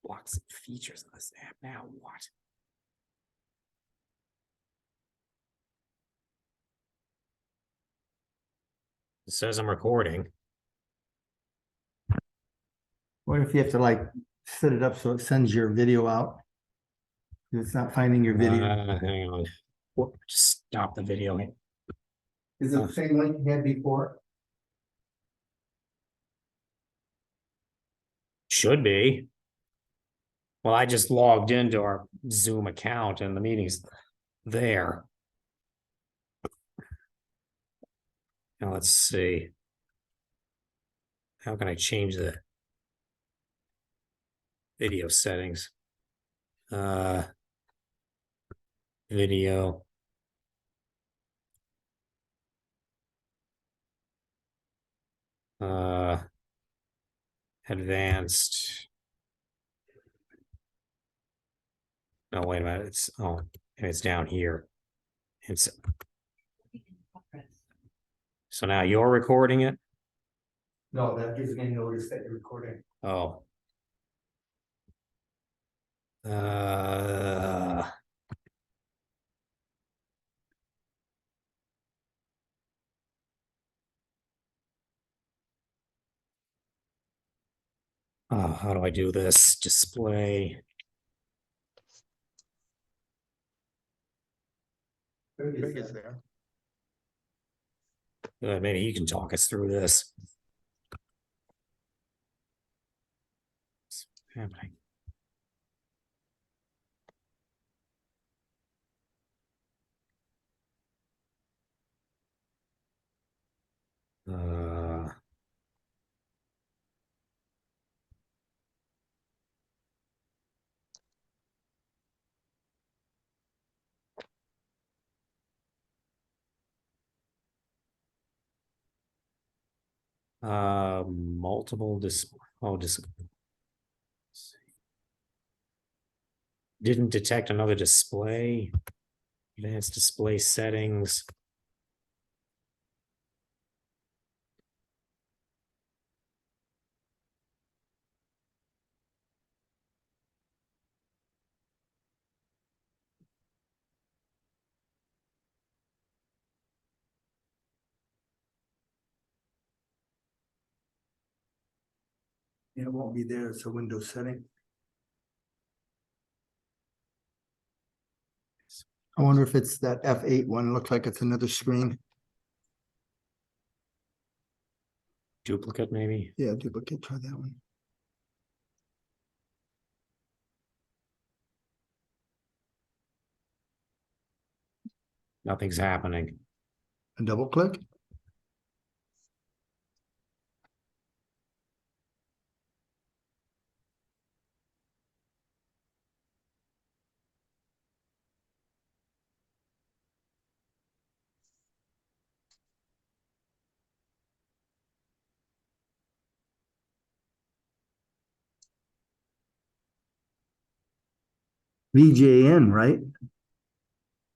block some features of this app. Now what? It says I'm recording. What if you have to like set it up so it sends your video out? It's not finding your video. Hang on. Just stop the video. Is it the same link you had before? Should be. Well, I just logged into our Zoom account and the meeting's there. Now let's see. How can I change the video settings? Video. Advanced. No, wait a minute. It's down here. So now you're recording it? No, that gives me notice that you're recording. Oh. How do I do this? Display. Greg is there. Maybe you can talk us through this. What's happening? Multiple didn't detect another display. Advanced display settings. Yeah, it won't be there. It's a Windows setting. I wonder if it's that F8 one. It looks like it's another screen. Duplicate, maybe. Yeah, duplicate. Try that one. Nothing's happening. A double click. VGAN, right?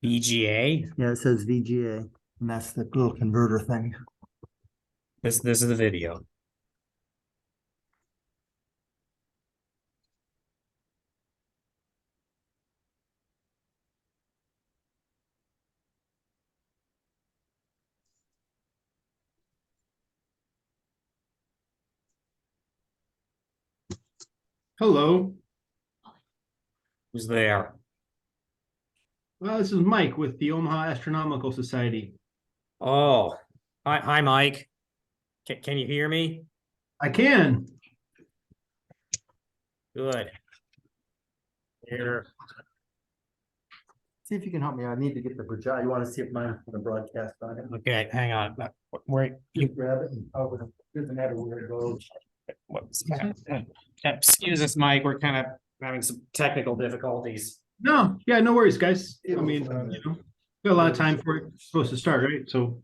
VGA. Yeah, it says VGA, and that's the little converter thing. This is the video. Hello. Who's there? Well, this is Mike with the Omaha Astronomical Society. Oh, hi, Mike. Can you hear me? I can. Good. Here. See if you can help me. I need to get the projector. You want to see if mine's going to broadcast on it? Okay, hang on. Where you Grab it and over. It doesn't matter where it goes. Excuse us, Mike. We're kind of having some technical difficulties. No, yeah, no worries, guys. I mean, got a lot of time for it. It's supposed to start, right? So,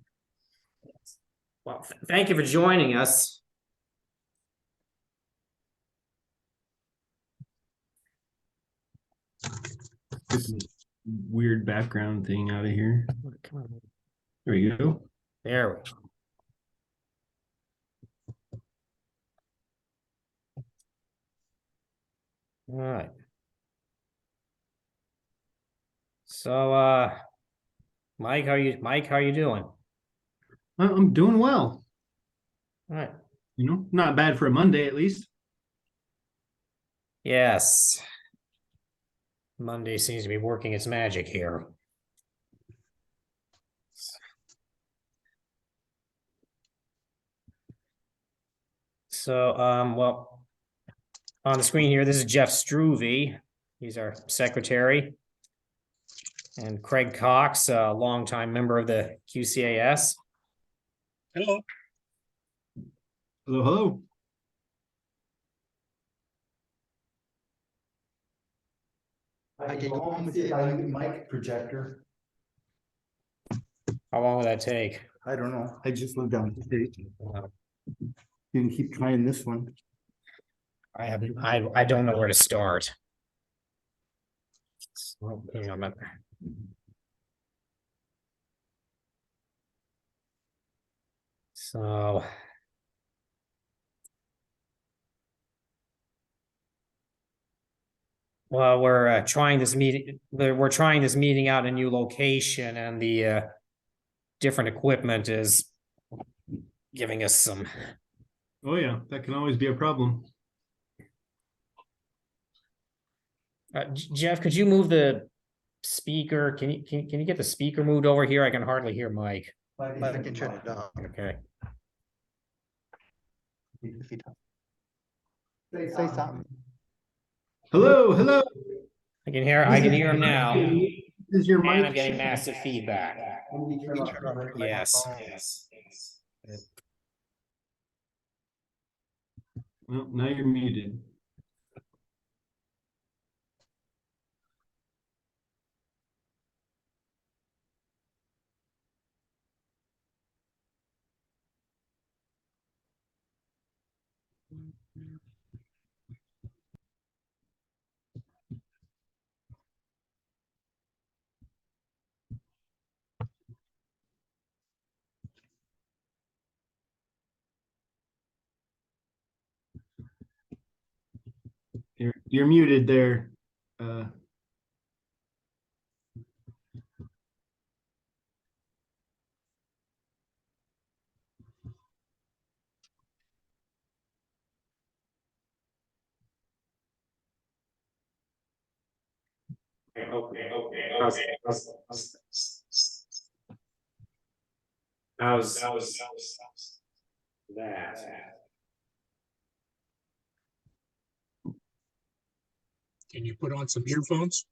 Well, thank you for joining us. this weird background thing out of here. There you go. There we go. All right. So, Mike, how you doing? I'm doing well. All right. You know, not bad for a Monday at least. Yes. Monday seems to be working its magic here. So, well, on the screen here, this is Jeff Struve. He's our secretary. And Craig Cox, a longtime member of the QCAS. Hello. Hello, hello. I can go home and see if I can get my projector. How long will that take? I don't know. I just lived down the street. You can keep trying this one. I don't know where to start. So, hang on a minute. So. Well, we're trying this meeting. We're trying this meeting out in a new location, and the different equipment is giving us some. Oh yeah, that can always be a problem. Jeff, could you move the speaker? Can you get the speaker moved over here? I can hardly hear Mike. I can turn it down. Okay. Say something. Hello, hello. I can hear him now. Is your And mic? I'm getting massive feedback. Yes. Well, now you're muted. You're muted there. Okay. How's that? Can you put on some earphones?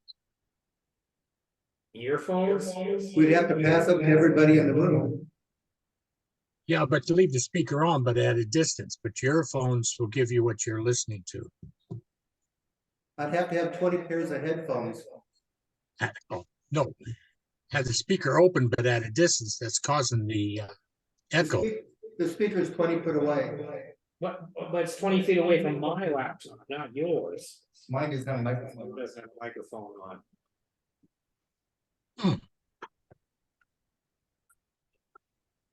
Earphones? We'd have to pass up to everybody in the room. Yeah, but to leave the speaker on, but at a distance. But your earphones will give you what you're listening to. I'd have to have 20 pairs of headphones. Oh, no, have the speaker open, but at a distance. That's causing the echo. The speaker's 20 foot away. But it's 20 feet away from my laptop, not yours. Mine doesn't have a microphone. It doesn't have a microphone on.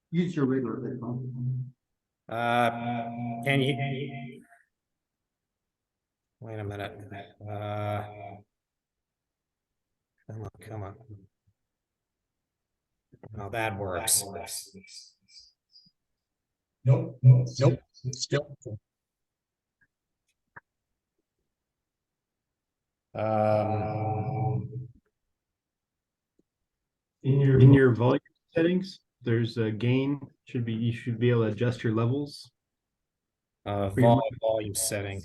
Use your regular headphone. Can you? Wait a minute. Come on. Oh, that works. Nope. Still. In your volume settings, there's a gain. You should be able to adjust your levels. Volume setting.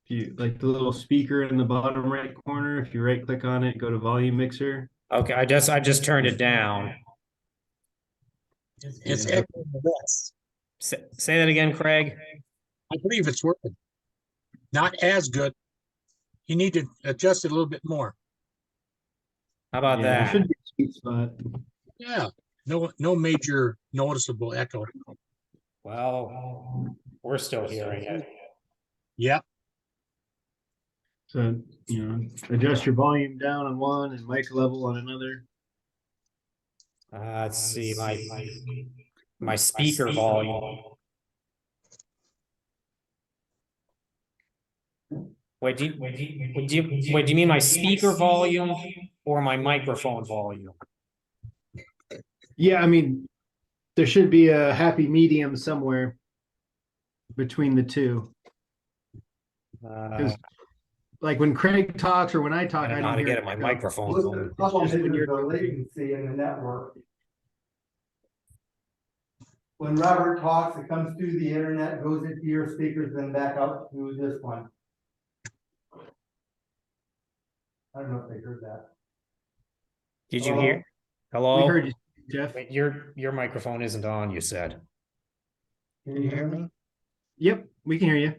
If you like the little speaker in the bottom right corner, if you right click on it, go to volume mixer. Okay, I just turned it down. It's echoing the rest. Say that again, Craig. I believe it's working. Not as good. You need to adjust it a little bit more. How about There that? should be a sweet spot. Yeah. No major noticeable echo. Well, we're still hearing it. Yep. So, adjust your volume down on one and mic level on another. Let's see, my speaker volume. Wait, do you mean my speaker volume or my microphone volume? Yeah, I mean, there should be a happy medium somewhere between the two. Uh, Like when Craig talks or when I I talk, I don't know how don't to hear get it. at my go. microphone Well, volume. the problem just is when you're the latency in the network. When Robert talks, it comes through the internet, goes into your speakers, then back out to this one. I don't know if they heard that. Did you Hello? hear? We Hello? heard you, Jeff. Wait, your microphone isn't on, you said. Can you hear me? Yep, we can hear you.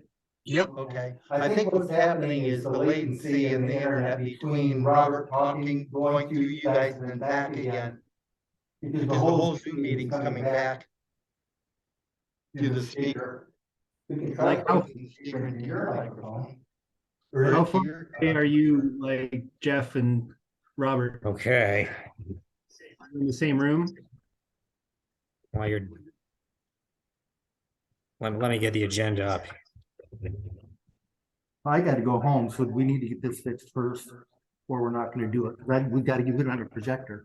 Yep. Okay, I think what's happening is the latency in the internet between Robert talking, going to you guys, and then back again. Because the whole Zoom meeting's coming back to the speaker. We can try Like how- putting the speaker into your microphone. How far away are you, like Jeff and Robert, Okay. in the same room? While you're let me get the agenda up. I gotta go home, so we need to get this fixed first, or we're not gonna do it. We gotta get it on a projector.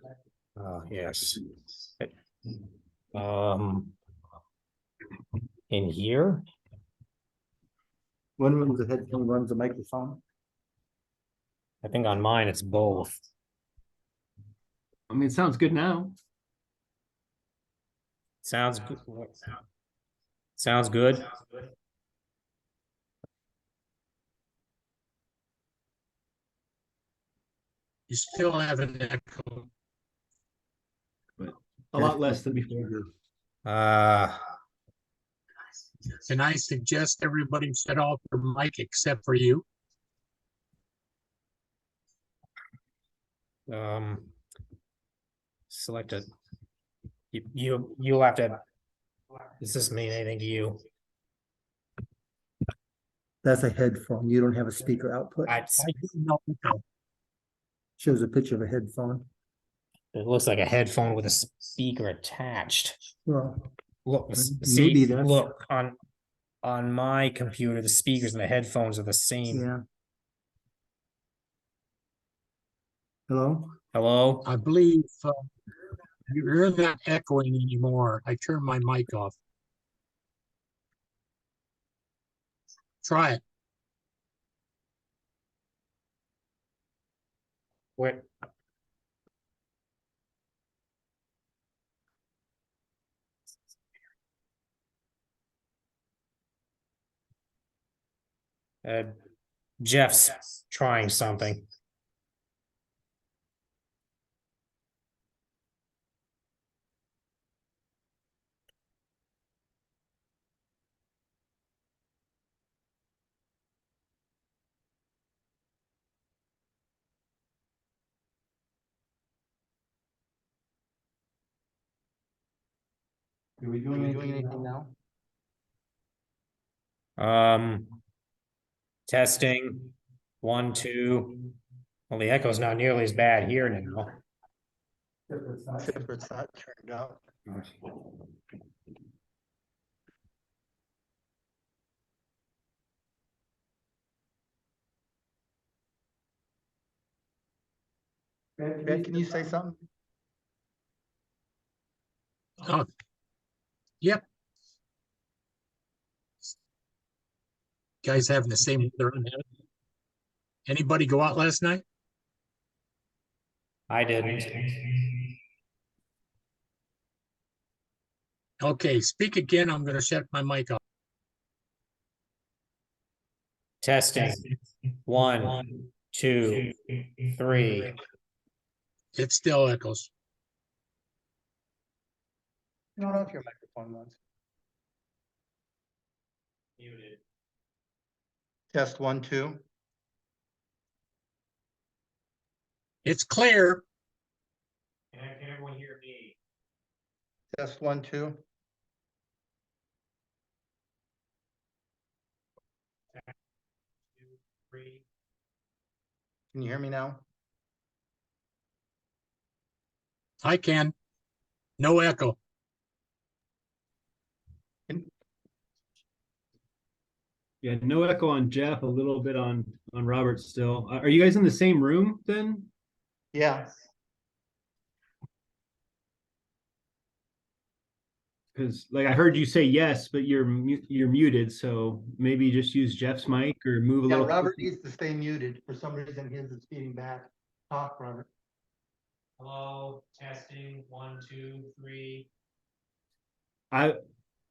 Yes. In here? One runs the headphone, runs the microphone. I think on mine it's both. I mean, it sounds good now. Sounds good. Sounds good. You still have an echo. A lot less than before. Uh, Can I suggest everybody shut off their mic except for you? select a. You'll have to. Does this mean anything to you? That's a headphone. You don't have a speaker output. I, No, Shows a picture of a headphone. it looks like a headphone with a speaker attached. Well, Look, maybe see, that's- look on my computer, the speakers and the headphones are the same. yeah. Hello? Hello? I believe you're not echoing anymore. I turned my mic off. Try it. Wait. Jeff's trying something. Are we doing anything now? Testing. 1, 2. Well, the echo's not nearly as bad here now. Except it's not turned out. Ben, can you say something? Oh, yep. Guys having the same weather on that. Anybody go out last night? I didn't. Okay, speak again. I'm going to shut my mic off. Testing. 1, 2, 3. It still echoes. Turn off your microphone once. Muted. Test 1, 2. It's clear. Can everyone hear me? Test 1, 2. 2, 3. Can you hear me now? I can. No echo. Yeah, no echo on Jeff, a little bit on Robert still. Are you guys in the same room then? Yeah, Because like I heard you say yes, but you're muted, so maybe just use Jeff's mic or move a yeah, little. Robert needs to stay muted. For some reason, his is feeding back. Talk, Robert. Hello, testing, 1, 2, 3.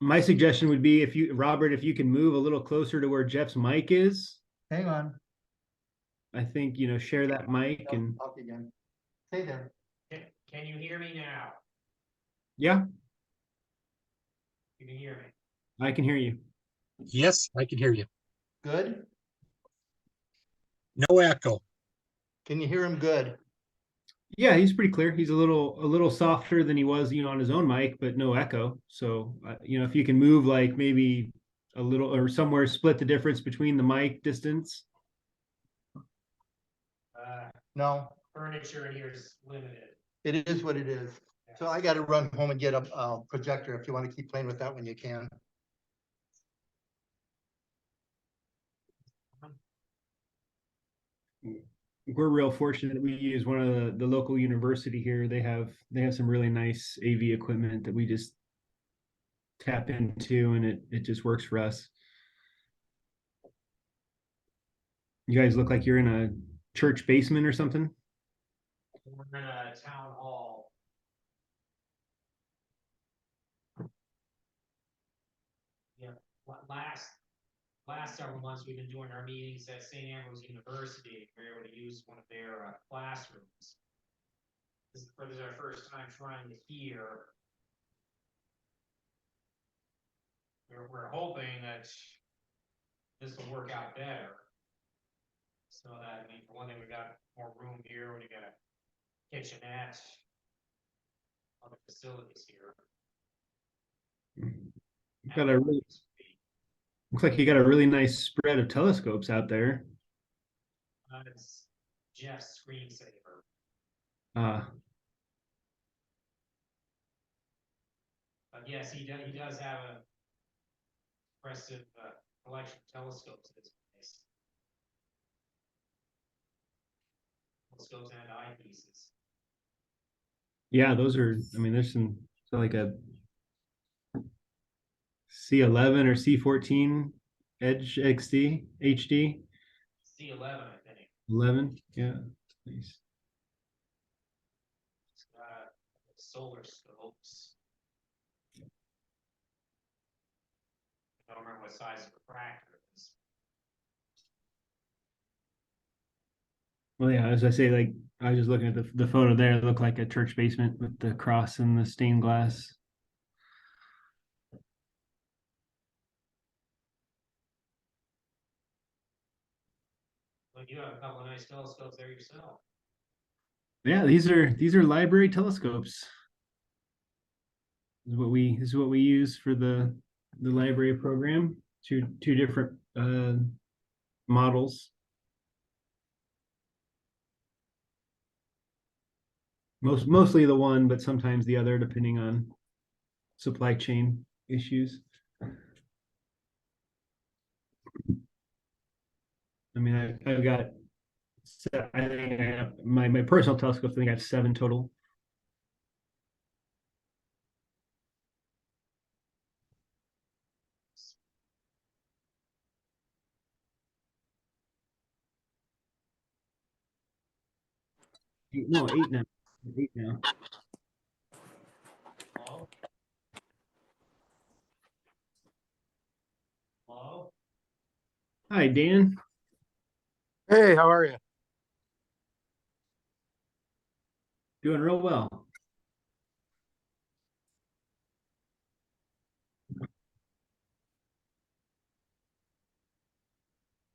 My suggestion would be if you, Robert, if you can move a little closer to where Jeff's mic is, Hang on. I think, share that mic and Talk again. Stay there. Can you hear me now? yeah, You can hear me. I can hear you. Yes, I can hear you. Good? No echo. Can you hear him good? Yeah, he's pretty clear. He's a little softer than he was, on his own mic, but no echo. So, if you can move like maybe a little or somewhere, split the difference between the mic distance. No, Furniture in here is limited. it is what it is. So I gotta run home and get a projector. If you want to keep playing with that when you can. We're real fortunate. We use one of the local university here. They have some really nice AV equipment that we just tap into, and it just works for us. You guys look like you're in a church basement or something. We're in a town hall. Yeah, last several months, we've been doing our meetings at St. Ambrose University. We were able to use one of their classrooms. This is our first time trying it here. We're hoping that this will work out better. So that, for one thing, we got more room here. We got a kitchenette, other facilities here. Looks like you got a really nice spread of telescopes out there. It's Jeff's screensaver. But yes, he does have a impressive collection of telescopes in his place. Telescopes and eyepieces. Yeah, those are. There's some like a C11 or C14 Edge XD HD. C11, I think. 11, yeah, nice. It's got solar scopes. I don't remember what size the refractor is. Well, yeah, as I say, like I was just looking at the photo there. It looked like a church basement with the cross and the stained glass. But you have a couple of nice telescopes there yourself. Yeah, these are library telescopes. This is what we use for the library program. Two different models. Mostly the one, but sometimes the other, depending on supply chain issues. I've got, I think I have my personal telescopes. I think I have 7 total. No, 8 now. 8 now. Hello? Hello? Hi, Dan. Hey, how are you? Doing real well.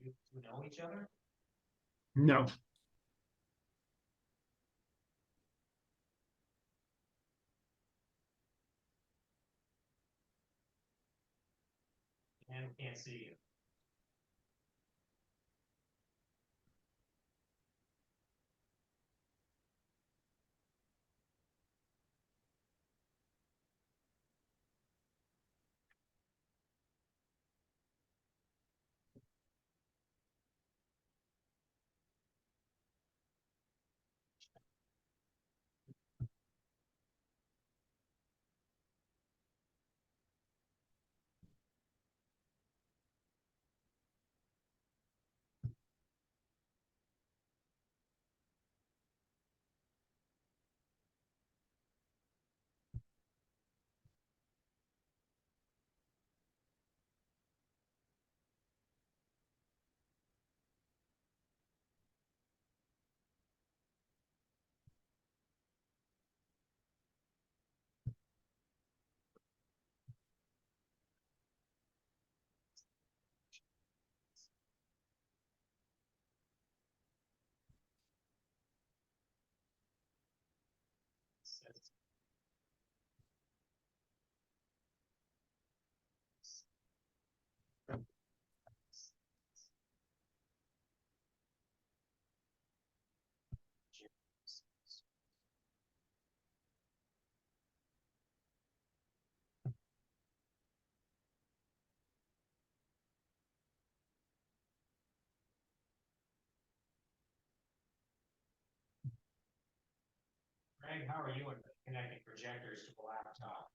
You know each other? No. And can't see you. Craig, how are you in connecting projectors to the laptop?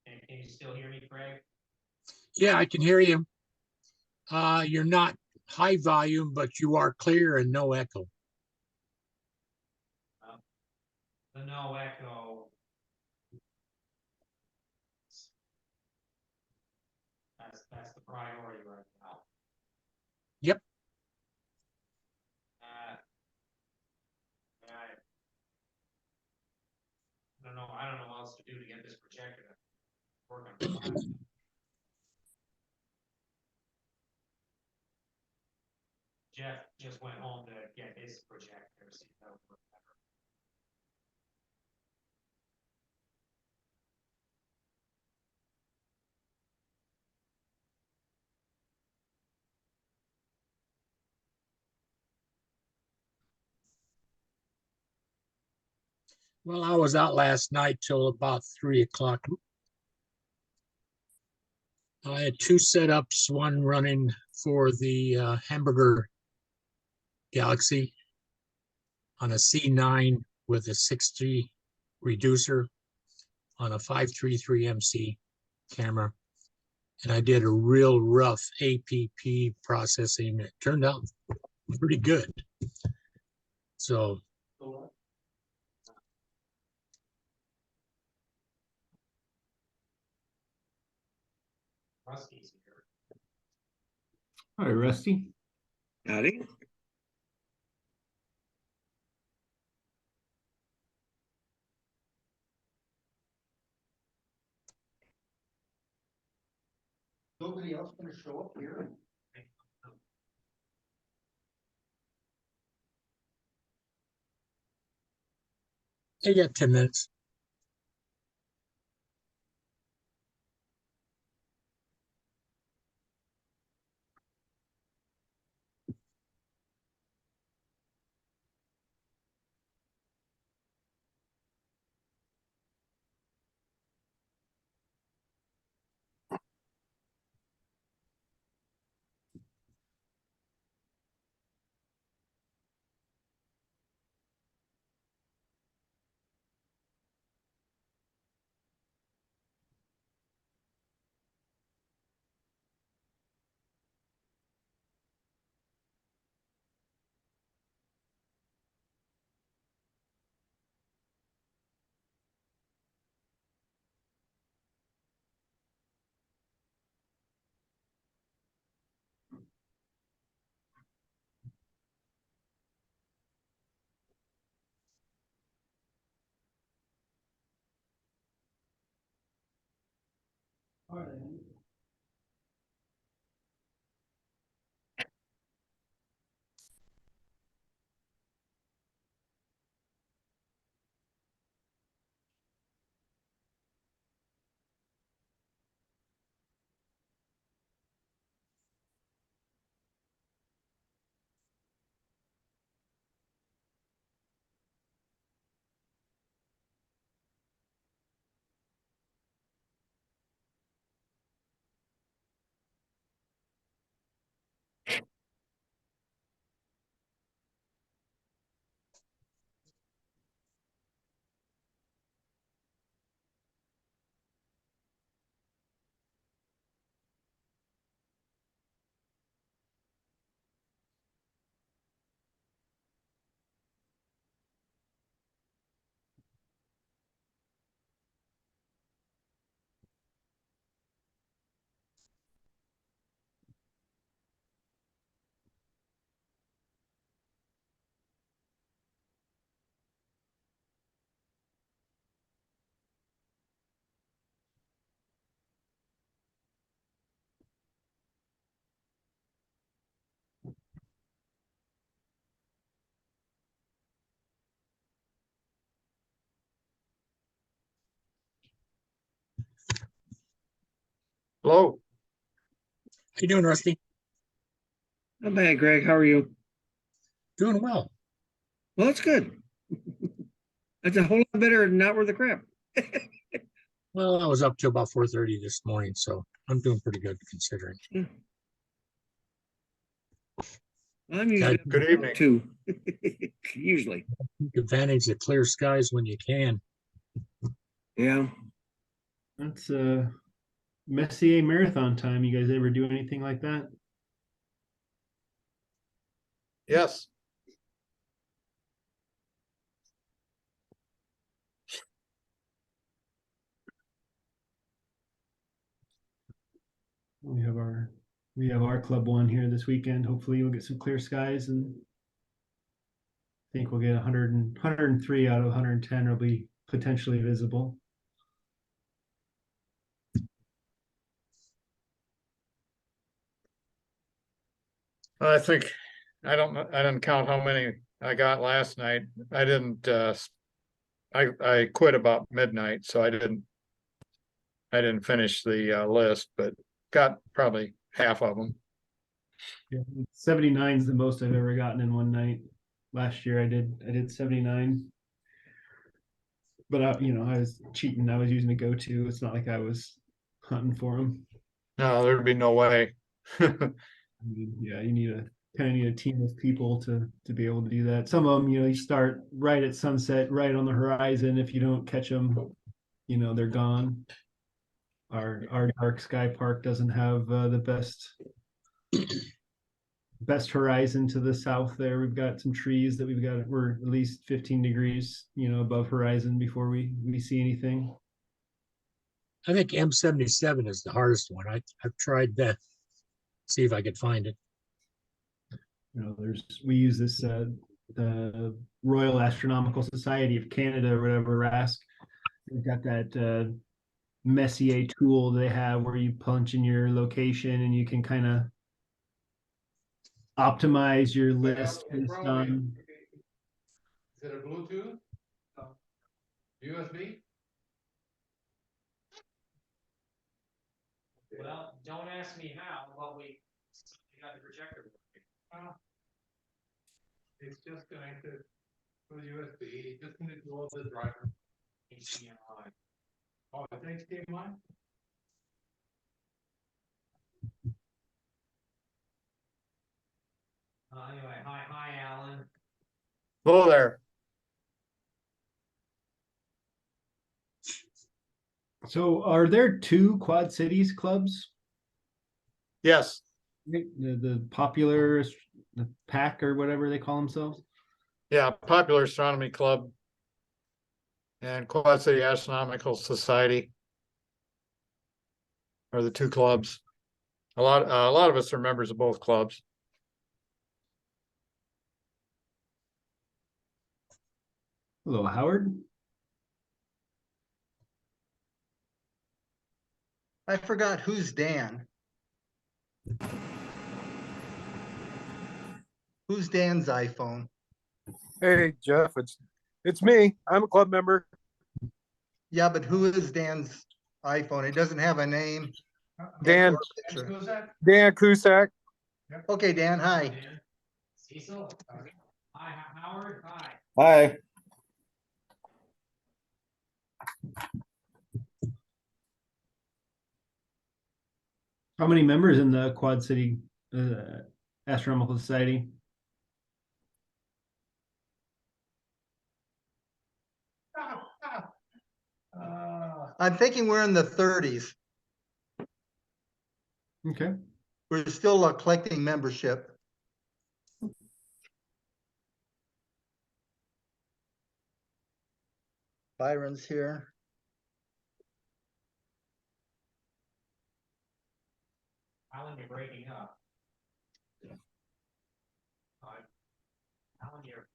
And can you still hear me, Craig? Yeah, I can hear you. You're not high volume, but you are clear and no echo. The no echo. That's the priority right now. Yep. I don't know. I don't know what else to do to get this projector to work on the laptop. Jeff just went home to get his projector, see if that would work better. Well, I was out last night till about 3 o'clock. I had two setups, one running for the Hamburger Galaxy on a C9 with a 60 reducer on a 533 MC camera. And I did a real rough APP processing. It turned out pretty good. So Rusty's here. All right, Rusty. Howdy. Nobody else gonna show up here? I got 10 minutes. Hello. How you doing, Rusty? Not bad, Greg. How are you? Doing well. Well, that's good. That's a whole lot better than not worth the crap. Well, I was up to about 4:30 this morning, so I'm doing pretty good considering. I'm usually Good up evening. too. Usually, Take advantage of clear skies when you can. yeah. That's Messier Marathon time. You guys ever do anything like that? Yes. We have our club one here this weekend. Hopefully we'll get some clear skies, and I think we'll get 103 out of 110 will be potentially visible. I think, I don't know, I didn't count how many I got last night. I didn't, I quit about midnight, so I didn't finish the list, but got probably half of them. Yeah, 79 is the most I've ever gotten in one night. Last year I did 79. But I was cheating. I was using a go-to. It's not like I was hunting for them. No, there'd be no way. Yeah, you kind of need a team of people to be able to do that. Some of them, you start right at sunset, right on the horizon. If you don't catch them, they're gone. Our dark sky park doesn't have the best horizon to the south there. We've got some trees that we're at least 15 degrees, above horizon before we see anything. I think M77 is the hardest one. I've tried that. See if I could find it. We use this the Royal Astronomical Society of Canada or whatever, RASC. They've got that Messier tool they have where you punch in your location and you can kind of optimize your list based on. Is it a Bluetooth? USB? Well, don't ask me how, but we got the projector working. It's just connected to USB, just need to all the driver. HDMI. Oh, it's HDMI? Anyway, hi, Alan. Hello there. So are there two Quad Cities clubs? Yes, The popular, the pack or whatever they call themselves? yeah, Popular Astronomy Club and Quad City Astronomical Society are the two clubs. A lot of us are members of both clubs. Hello, Howard. I forgot who's Dan. Who's Dan's iPhone? Hey, Jeff, it's me. I'm a club member. Yeah, but who is Dan's iPhone? It doesn't have a name. Dan. or a picture. Dan Cusack. Okay, Dan, hi. Cecil. Hi, Howard. Hi. Hi. How many members in the Quad City Astronomical Society? I'm thinking we're in the 30s. Okay. We're still collecting membership. Byron's here. Alan, you're breaking up. Alan, you're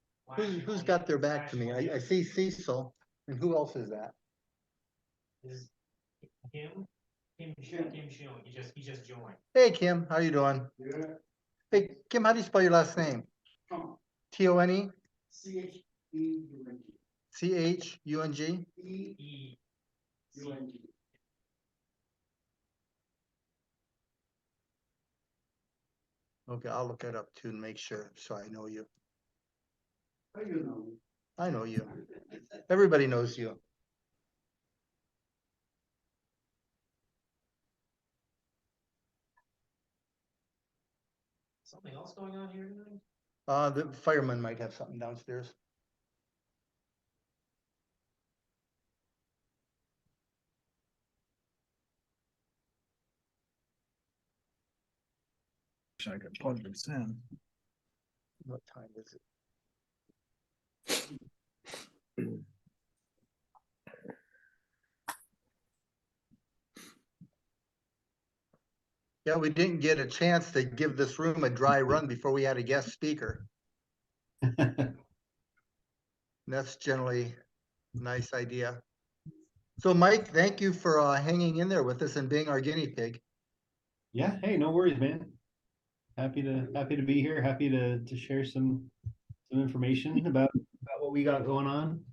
Who's got their back to me? I see Cecil. And who else is that? Is Kim Shun. He just joined. Hey, Kim, how you doing? Good. Hey, Kim, how do you spell your last name? T-O-N-E? CHEUNG. C-H-U-N-G? EUNG. Okay, I'll look it up too and make sure, so I know you. How you know? I know you. Everybody knows you. Something else going on here tonight? The fireman might have something downstairs. I could plug this in. What time is it? Yeah, we didn't get a chance to give this room a dry run before we had a guest speaker. And that's generally a nice idea. So Mike, thank you for hanging in there with us and being our guinea pig. Yeah, hey, no worries, man. Happy to be here. Happy to share some information about what we got going on.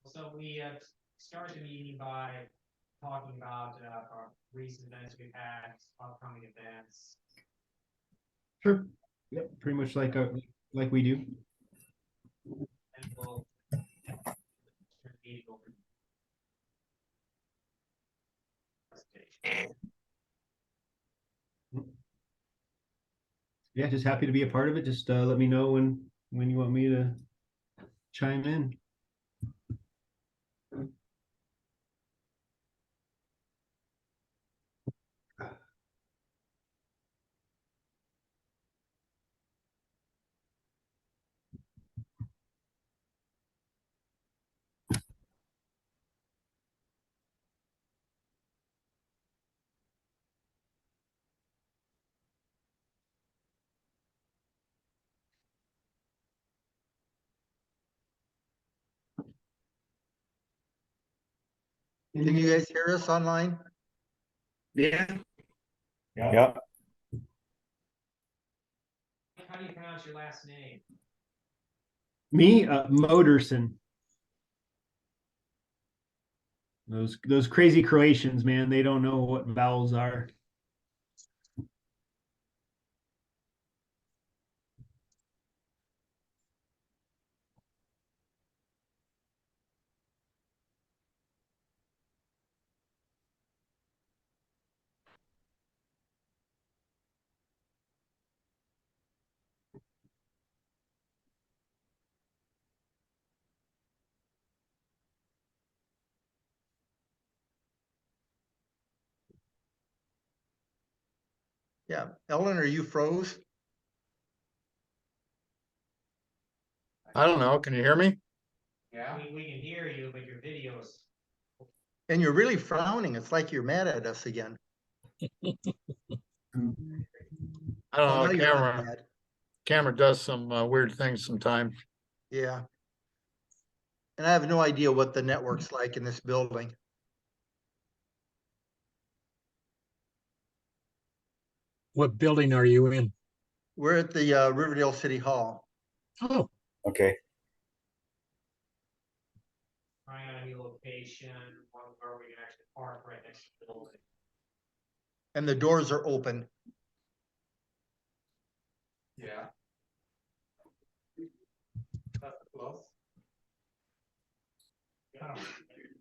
So we started the meeting by talking about our recent events we've had, upcoming events. Sure. Yeah, pretty much like we do. And we'll turn the meeting over to presentation. Yeah, just happy to be a part of it. Just let me know when you want me to chime in. Can you guys hear us online? Yeah. Yeah. How do you pronounce your last name? Me, Modrcin. Those crazy Croatians, man, they don't know what vowels are. Yeah, Ellen, are you froze? I don't know. Can you hear me? Yeah. We can hear you, but your videos. And you're really frowning. It's like you're mad at us again. I Oh, don't now know. The you're not camera mad. camera does some weird things sometimes. Yeah. And I have no idea what the network's like in this building. What building are you in? We're at the Riverdale City Hall. Oh, Okay. Trying on a new location, one where we can actually park right next to the building. And the doors are open. Yeah. That's close. I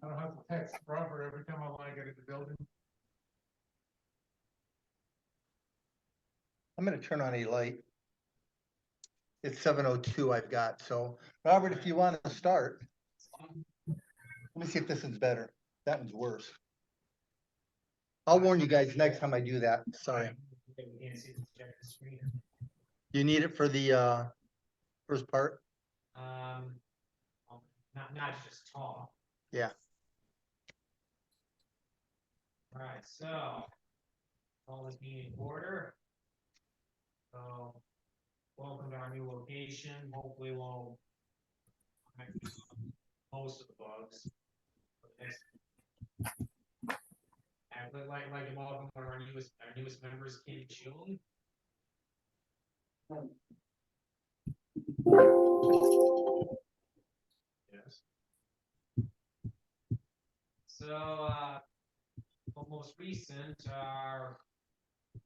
don't have to text Robert every time I want to get in the building. I'm gonna turn on a light. It's 7:02 I've got, so Robert, if you want to start. Let me see if this one's better. That one's worse. I'll warn you guys next time I do that. Sorry. We can't see the projector screen. You need it for the first part? Not just talk. Yeah. All right, so call this meeting in order. So welcome to our new location. Hopefully we'll most of the bugs. And like to welcome one of our newest members, Kim June. Yes. So most recent,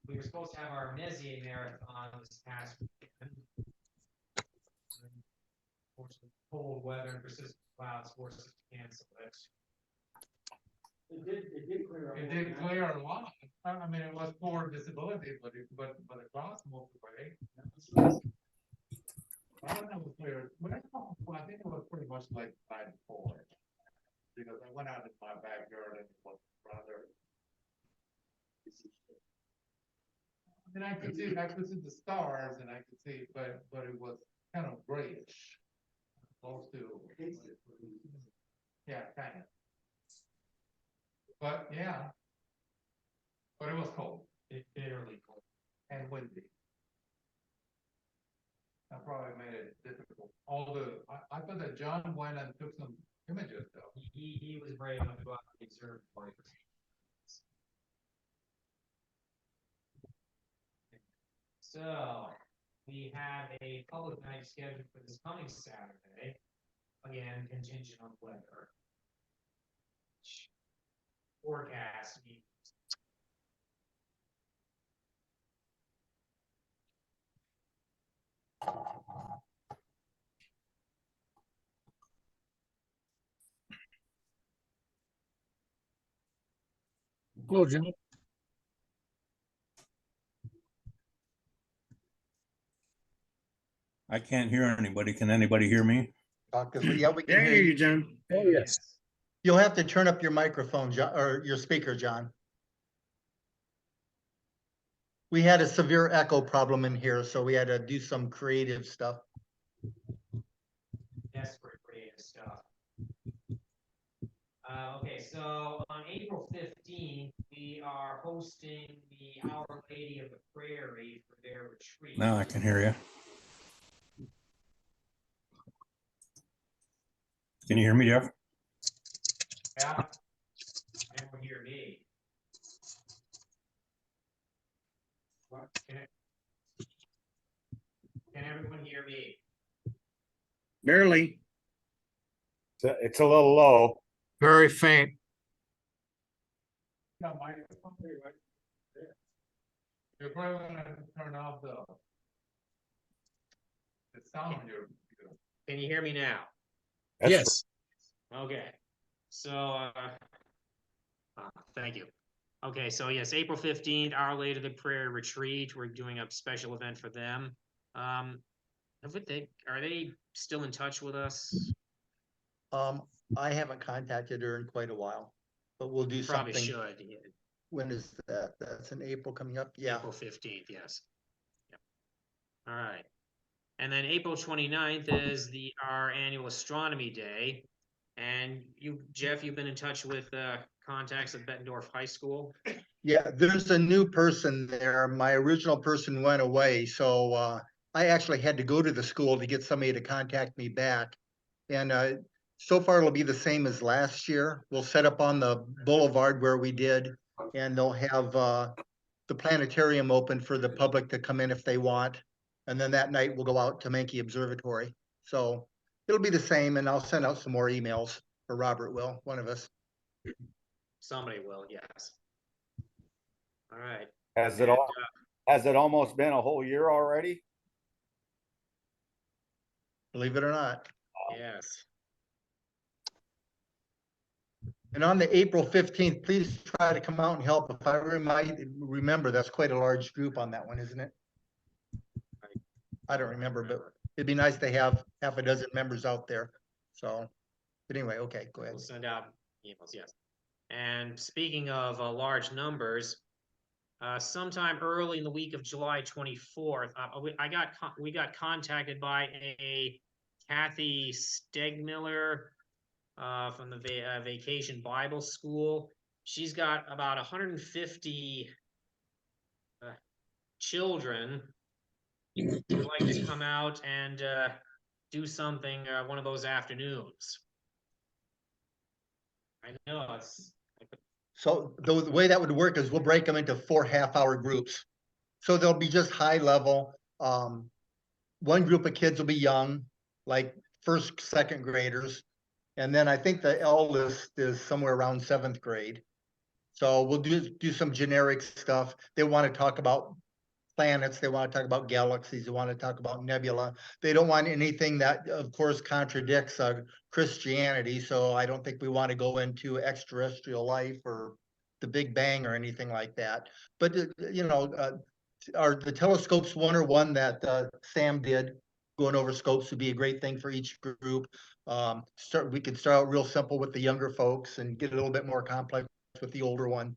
we were supposed to have our Messier Marathon this past weekend. Unfortunately, cold weather and persistent clouds forced us to cancel it. It did clear up. It did clear a lot. I mean, it was poor visibility, but the clouds moved away. I don't know if clear, but I think it was pretty much like the night before. Because I went out in my backyard and it was rather. And I could see the stars and I could see, but it was kind of grayish. Close to. Yeah, kind of. But yeah. But it was cold, bitterly cold and windy. That probably made it difficult. Although I thought that John went and took some images though. He was brave enough to go out to the observatory. So we have a public night scheduled for this coming Saturday. Again, contingent on weather. Forecast means Hello, John. I can't hear anybody. Can anybody hear me? Yeah, we Yeah, can I hear hear you. you, John. Oh, yes. You'll have to turn up your microphone, John, or your speaker, John. We had a severe echo problem in here, so we had to do some creative stuff. desperate creative stuff. Okay, so on April 15th, we are hosting the Our Lady of the Prairie for their retreat. Now I can hear you. Can you hear me, Jeff? Yeah. Everyone hear me? What? Can everyone hear me? Barely. It's a little low. Very faint. Yeah, microphone, right there. You're probably gonna turn off the sound on your computer. Can you hear me now? Yes. Okay, so, thank you. Okay, so yes, April 15th, Our Lady of the Prairie Retreat, we're doing a special event for them. Are they still in touch with us? I haven't contacted her in quite a while, but we'll do Probably something. should, yeah, When is that? That's in April coming up? Yeah. April 15th, yes. Yep. All right. And then April 29th is our annual Astronomy Day. And Jeff, you've been in touch with contacts at Bettendorf High School? Yeah, there's a new person there. My original person went away, so I actually had to go to the school to get somebody to contact me back. And so far it'll be the same as last year. We'll set up on the boulevard where we did, and they'll have the planetarium open for the public to come in if they want. And then that night we'll go out to Menke Observatory. So it'll be the same, and I'll send out some more emails, or Robert will, one of us. Somebody will, yes. All right. Has it almost been a whole year already? Believe it or not. Yes. And on the April 15th, please try to come out and help. If I remember, that's quite a large group on that one, isn't it? I don't remember, but it'd be nice to have half a dozen members out there. So, but anyway, okay, go ahead. We'll send out emails, yes. And speaking of large numbers, sometime early in the week of July 24th, we got contacted by a Kathy Stegmiller from the Vacation Bible School. She's got about 150 children who would like to come out and do something one of those afternoons. I know it's. So the way that would work is we'll break them into 4 half-hour groups. So they'll be just high level. One group of kids will be young, like first, second graders. And then I think the eldest is somewhere around 7th grade. So we'll do some generic stuff. They want to talk about planets. They want to talk about galaxies. They want to talk about nebula. They don't want anything that, of course, contradicts Christianity. So I don't think we want to go into extraterrestrial life or the Big Bang or anything like that. But, you know, are the telescopes one or one that Sam did? Going over scopes would be a great thing for each group. We could start out real simple with the younger folks and get a little bit more complex with the older one.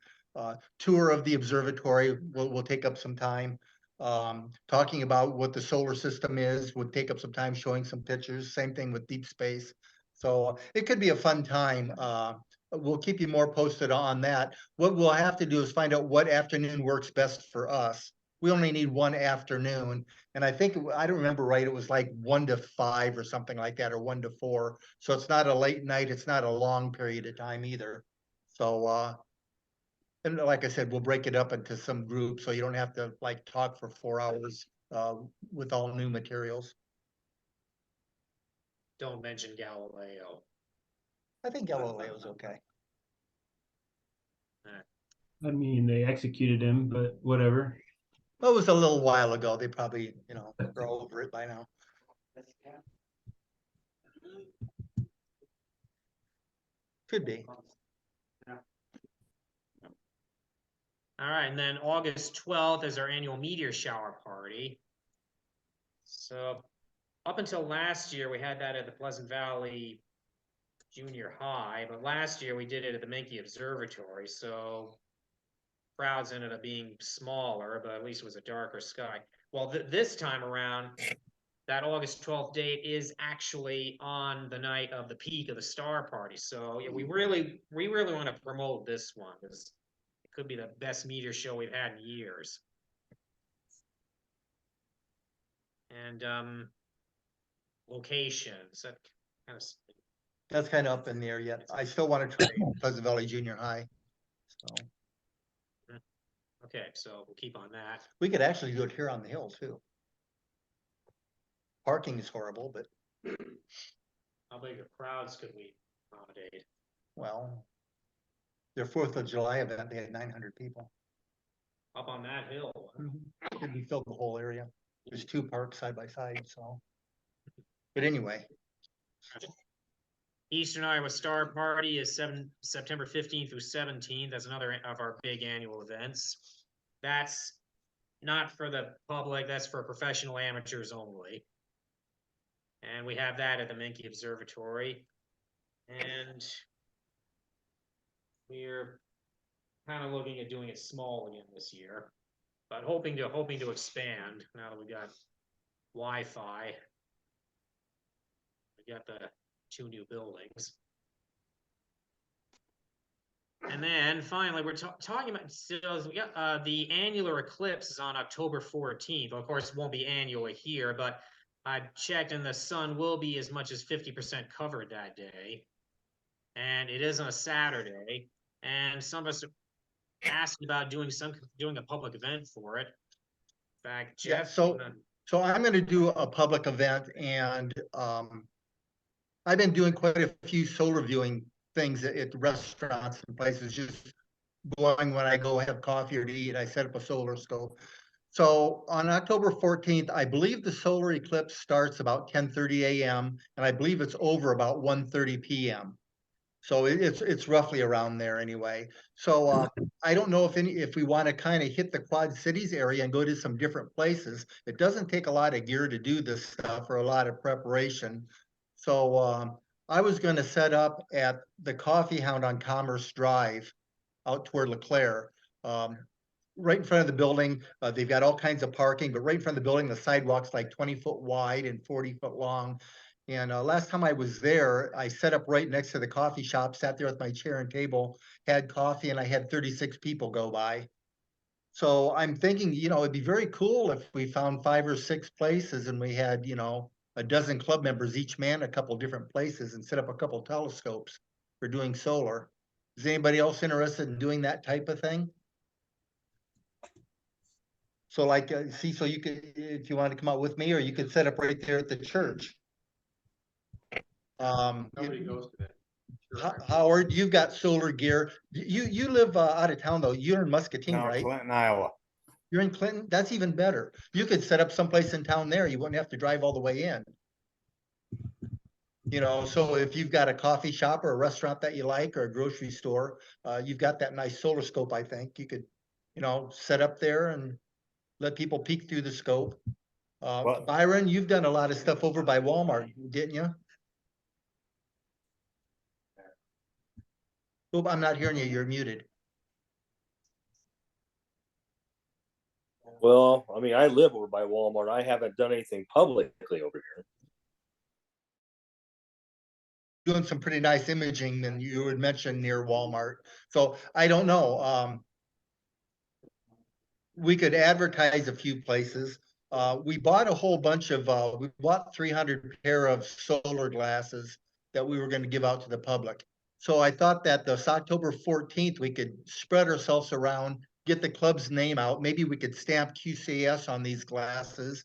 Tour of the observatory will take up some time. Talking about what the solar system is would take up some time, showing some pictures. Same thing with deep space. So it could be a fun time. We'll keep you more posted on that. What we'll have to do is find out what afternoon works best for us. We only need one afternoon. And I think, I don't remember right, it was like 1 to 5 or something like that, or 1 to 4. So it's not a late night. It's not a long period of time either. So, and like I said, we'll break it up into some groups so you don't have to like talk for 4 hours with all new materials. Don't mention Galileo. I think Galileo's okay. I mean, they executed him, but whatever. Well, it was a little while ago. They probably, you know, they're all over it by now. Could be. All right, and then August 12th is our annual meteor shower party. So up until last year, we had that at the Pleasant Valley Junior High, but last year we did it at the Menke Observatory, so crowds ended up being smaller, but at least it was a darker sky. Well, this time around, that August 12th date is actually on the night of the peak of the star party. So yeah, we really want to promote this one because it could be the best meteor show we've had in years. And locations, that kind of. That's kind of up in the air yet. I still want to try Pleasant Valley Junior High. So Okay, so we'll keep on that. we could actually do it here on the hill too. Parking is horrible, but How big of crowds could we accommodate? well, their 4th of July event, they had 900 people. Up on that hill. It'd be filled the whole area. There's 2 parks side by side, so. But anyway, Eastern Iowa Star Party is September 15th through 17th. That's another of our big annual events. That's not for the public. That's for professional amateurs only. And we have that at the Menke Observatory. And we're kind of looking at doing it small again this year, but hoping to expand now that we got Wi-Fi. We got the 2 new buildings. And then finally, we're talking about, so we got the annular eclipse is on October 14th. Of course, it won't be annually here, but I checked and the sun will be as much as 50% covered that day. And it is on a Saturday. And some of us asked about doing a public event for it. In fact, Jeff. yeah, so I'm going to do a public event, and I've been doing quite a few solar viewing things at restaurants and places, just going when I go have coffee or to eat. I set up a solar scope. So on October 14th, I believe the solar eclipse starts about 10:30 a.m. and I believe it's over about 1:30 p.m. So it's roughly around there anyway. So I don't know if we want to kind of hit the Quad Cities area and go to some different places. It doesn't take a lot of gear to do this stuff or a lot of preparation. So I was going to set up at the Coffee Hound on Commerce Drive out toward LeClaire. Right in front of the building, they've got all kinds of parking, but right in front of the building, the sidewalk's like 20 foot wide and 40 foot long. And last time I was there, I set up right next to the coffee shop, sat there with my chair and table, had coffee, and I had 36 people go by. So I'm thinking, you know, it'd be very cool if we found 5 or 6 places and we had, you know, a dozen club members, each man a couple different places, and set up a couple telescopes for doing solar. Is anybody else interested in doing that type of thing? So like, so you could, if you want to come out with me, or you could set up right there at the church. Nobody goes to that. Howard, you've got solar gear. You live out of town though. You're in Muscatine, No, right? Clinton, Iowa. You're in Clinton? That's even better. You could set up someplace in town there. You wouldn't have to drive all the way in. You know, so if you've got a coffee shop or a restaurant that you like, or a grocery store, you've got that nice solar scope, I think. You could, you know, set up there and let people peek through the scope. Well- Byron, you've done a lot of stuff over by Walmart, didn't you? Oh, I'm not hearing you. You're muted. Well, I mean, I live over by Walmart. I haven't done anything publicly over here. Doing some pretty nice imaging, and you had mentioned near Walmart. So I don't know. We could advertise a few places. We bought a whole bunch of, we bought 300 pair of solar glasses that we were going to give out to the public. So I thought that this October 14th, we could spread ourselves around, get the club's name out. Maybe we could stamp QCAS on these glasses,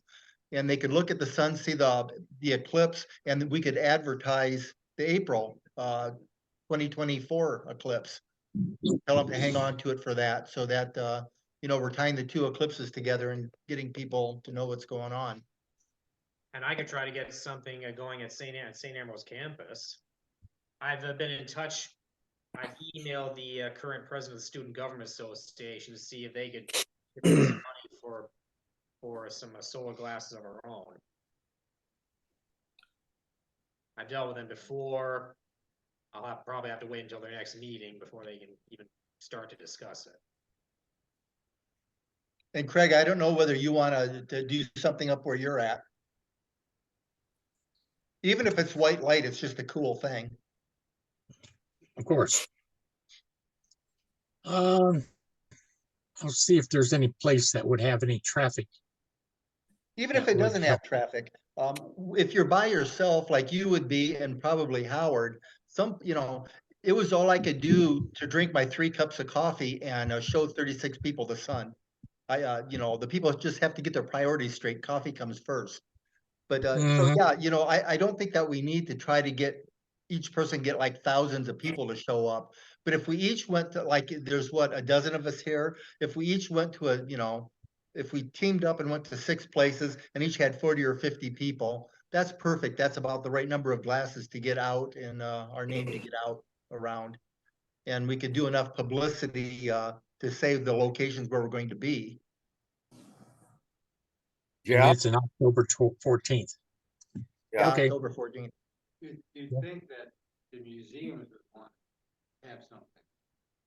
and they could look at the sun, see the eclipse, and we could advertise the April 2024 eclipse. Tell them to hang on to it for that, so that you know, we're tying the two eclipses together and getting people to know what's going on. And I could try to get something going at St. Ambrose campus. I've been in touch. I've emailed the current president of the Student Government Association to see if they could give us some money for some solar glasses of our own. I've dealt with them before. I'll probably have to wait until their next meeting before they can even start to discuss it. And Craig, I don't know whether you want to do something up where you're at. Even if it's white light, it's just a cool thing. Of course. I'll see if there's any place that would have any traffic. Even if it doesn't have traffic, if you're by yourself, like you would be, and probably Howard, you know, it was all I could do to drink my 3 cups of coffee and show 36 people the sun. You know, the people just have to get their priorities straight. Coffee comes first. But so yeah, you know, I don't think that we need to try to get each person get like thousands of people to show up. But if we each went to, like, there's what, a dozen of us here. If we each went to a, you know, if we teamed up and went to 6 places and each had 40 or 50 people, that's perfect. That's about the right number of glasses to get out and our name to get out around. And we could do enough publicity to save the locations where we're going to be. Yeah, it's an October 14th. Yeah. Okay. October 14th. You'd think that the museums would want to have something.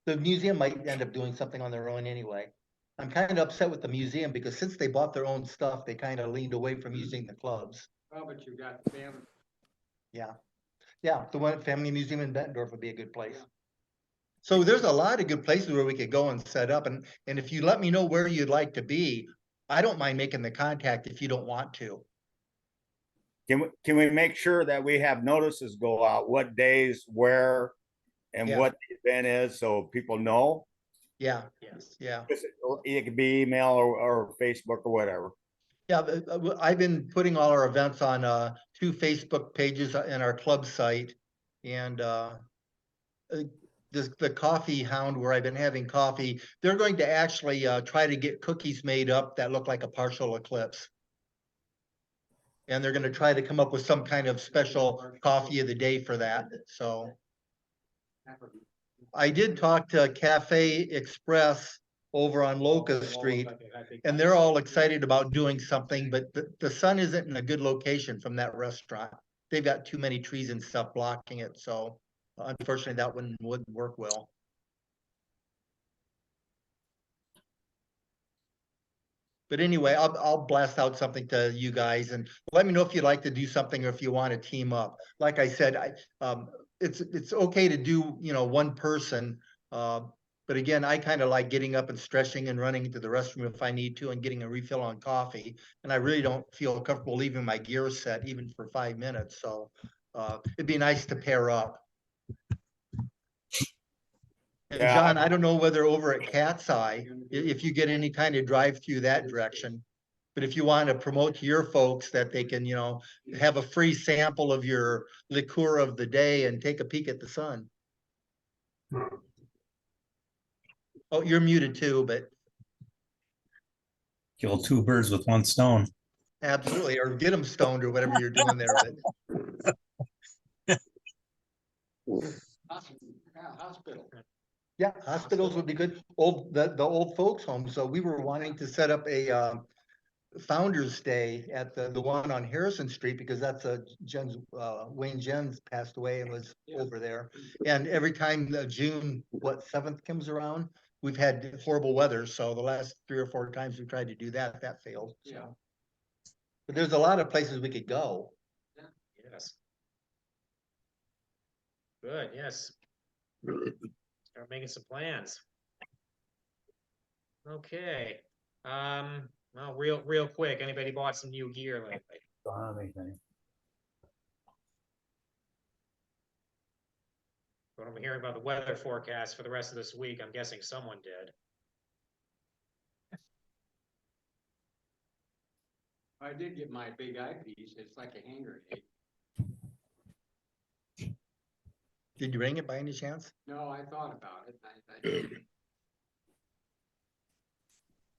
The museum might end up doing something on their own anyway. I'm kind of upset with the museum because since they bought their own stuff, they kind of leaned away from using the clubs. Oh, but you've got the family. Yeah. Yeah, the one Family Museum in Bettendorf would be a good place. So there's a lot of good places where we could go and set up. And if you let me know where you'd like to be, I don't mind making the contact if you don't want to. Can we make sure that we have notices go out, what days, where, and Yeah. what the event is, so people know? Yeah, Yes. yeah. It could be email or Facebook or whatever. Yeah, I've been putting all our events on 2 Facebook pages in our club site, and the Coffee Hound, where I've been having coffee, they're going to actually try to get cookies made up that look like a partial eclipse. And they're going to try to come up with some kind of special coffee of the day for that. So I did talk to Cafe Express over on Locust Street, and they're all excited about doing something, but the sun isn't in a good location from that restaurant. They've got too many trees and stuff blocking it, so unfortunately that one wouldn't work well. But anyway, I'll blast out something to you guys and let me know if you'd like to do something or if you want to team up. Like I said, it's okay to do, you know, one person. But again, I kind of like getting up and stretching and running into the restroom if I need to and getting a refill on coffee. And I really don't feel comfortable leaving my gear set even for 5 minutes. So it'd be nice to pair up. And Yeah. John, I don't know whether over at Cat's Eye, if you get any kind of drive through that direction, but if you want to promote to your folks that they can, you know, have a free sample of your liqueur of the day and take a peek at the sun. Oh, you're muted too, but Kill 2 birds with 1 stone. absolutely, or get them stoned or whatever you're doing there. But Hospital. Yeah, hospitals would be good. The old folks home. So we were wanting to set up a Founder's Day at the one on Harrison Street, because that's Wayne Jens passed away and was over there. And every time the June 7th comes around, we've had horrible weather. So the last 3 or 4 times we tried to do that, that failed. So. Yeah. But there's a lot of places we could go. Yes. Good, yes. Start making some plans. Okay. Well, real quick, anybody bought some new gear lately? Don't have anything. What I'm hearing about the weather forecast for the rest of this week, I'm guessing someone did. I did get my big eyepiece. It's like a hand grenade. Did you ring it by any chance? No, I thought about it.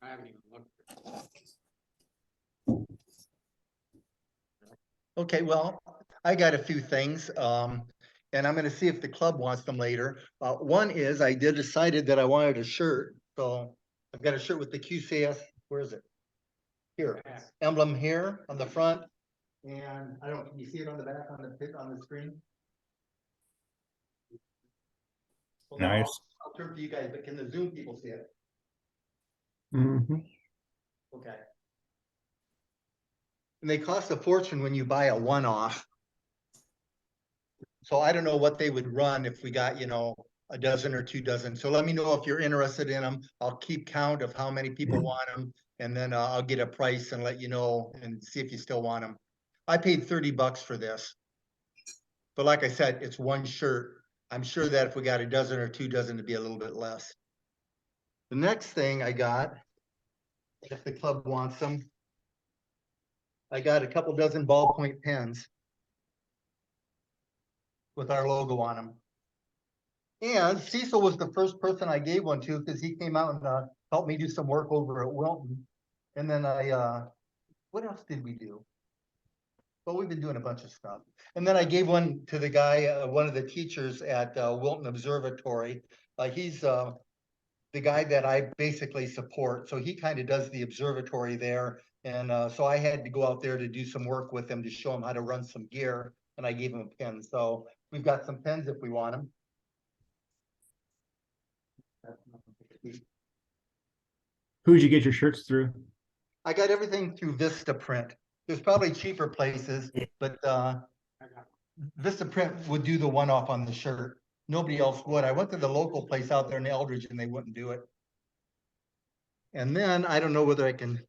I haven't even looked. Okay, well, I got a few things, and I'm gonna see if the club wants them later. One is I decided that I wanted a shirt, so I've got a shirt with the QCAS, where is it? Here, emblem here on the front, and I don't, can you see it on the back on the screen? Well, no, Nice. I'll turn to you guys, but can the Zoom people see it? Mhm. Okay. And they cost a fortune when you buy a one-off. So I don't know what they would run if we got, a dozen or 2 dozen. So let me know if you're interested in them. I'll keep count of how many people want them. And then I'll get a price and let you know and see if you still want them. I paid $30 for this. But like I said, it's one shirt. I'm sure that if we got a dozen or 2 dozen, it'd be a little bit less. The next thing I got, if the club wants them, I got a couple dozen ballpoint pens with our logo on them. And Cecil was the first person I gave one to, because he came out and helped me do some work over at Wilton. And then what else did we do? Well, we've been doing a bunch of stuff. And then I gave one to the guy, one of the teachers at Wilton Observatory. He's the guy that I basically support. So he kind of does the observatory there. And so I had to go out there to do some work with him to show him how to run some gear. And I gave him a pen. So we've got some pens if we want them. Who'd you get your shirts through? I got everything through Vista Print. There's probably cheaper places, but Vista Print would do the one-off on the shirt. Nobody else would. I went to the local place out there in Eldridge and they wouldn't do it. And then I don't know whether I can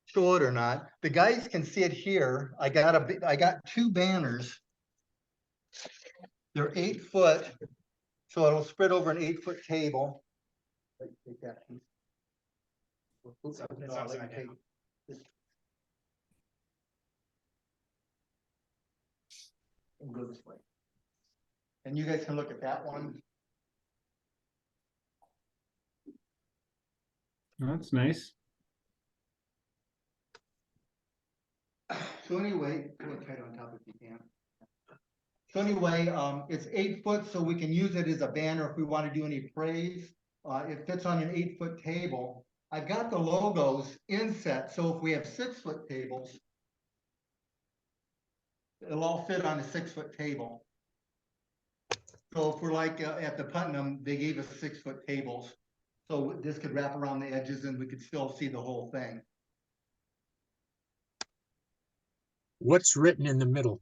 show it or not. The guys can see it here. I got 2 banners. They're 8 foot, so it'll spread over an 8-foot table. Take that piece. Oops, no, I take this. And go this way. And you guys can look at that one. That's nice. So anyway, put it tight on top if you can. So anyway, it's 8 foot, so we can use it as a banner if we want to do any praise. It fits on an 8-foot table. I've got the logos inset, so if we have 6-foot tables, it'll all fit on a 6-foot table. So if we're like at the Putnam, they gave us 6-foot tables. So this could wrap around the edges and we could still see the whole thing. What's written in the middle?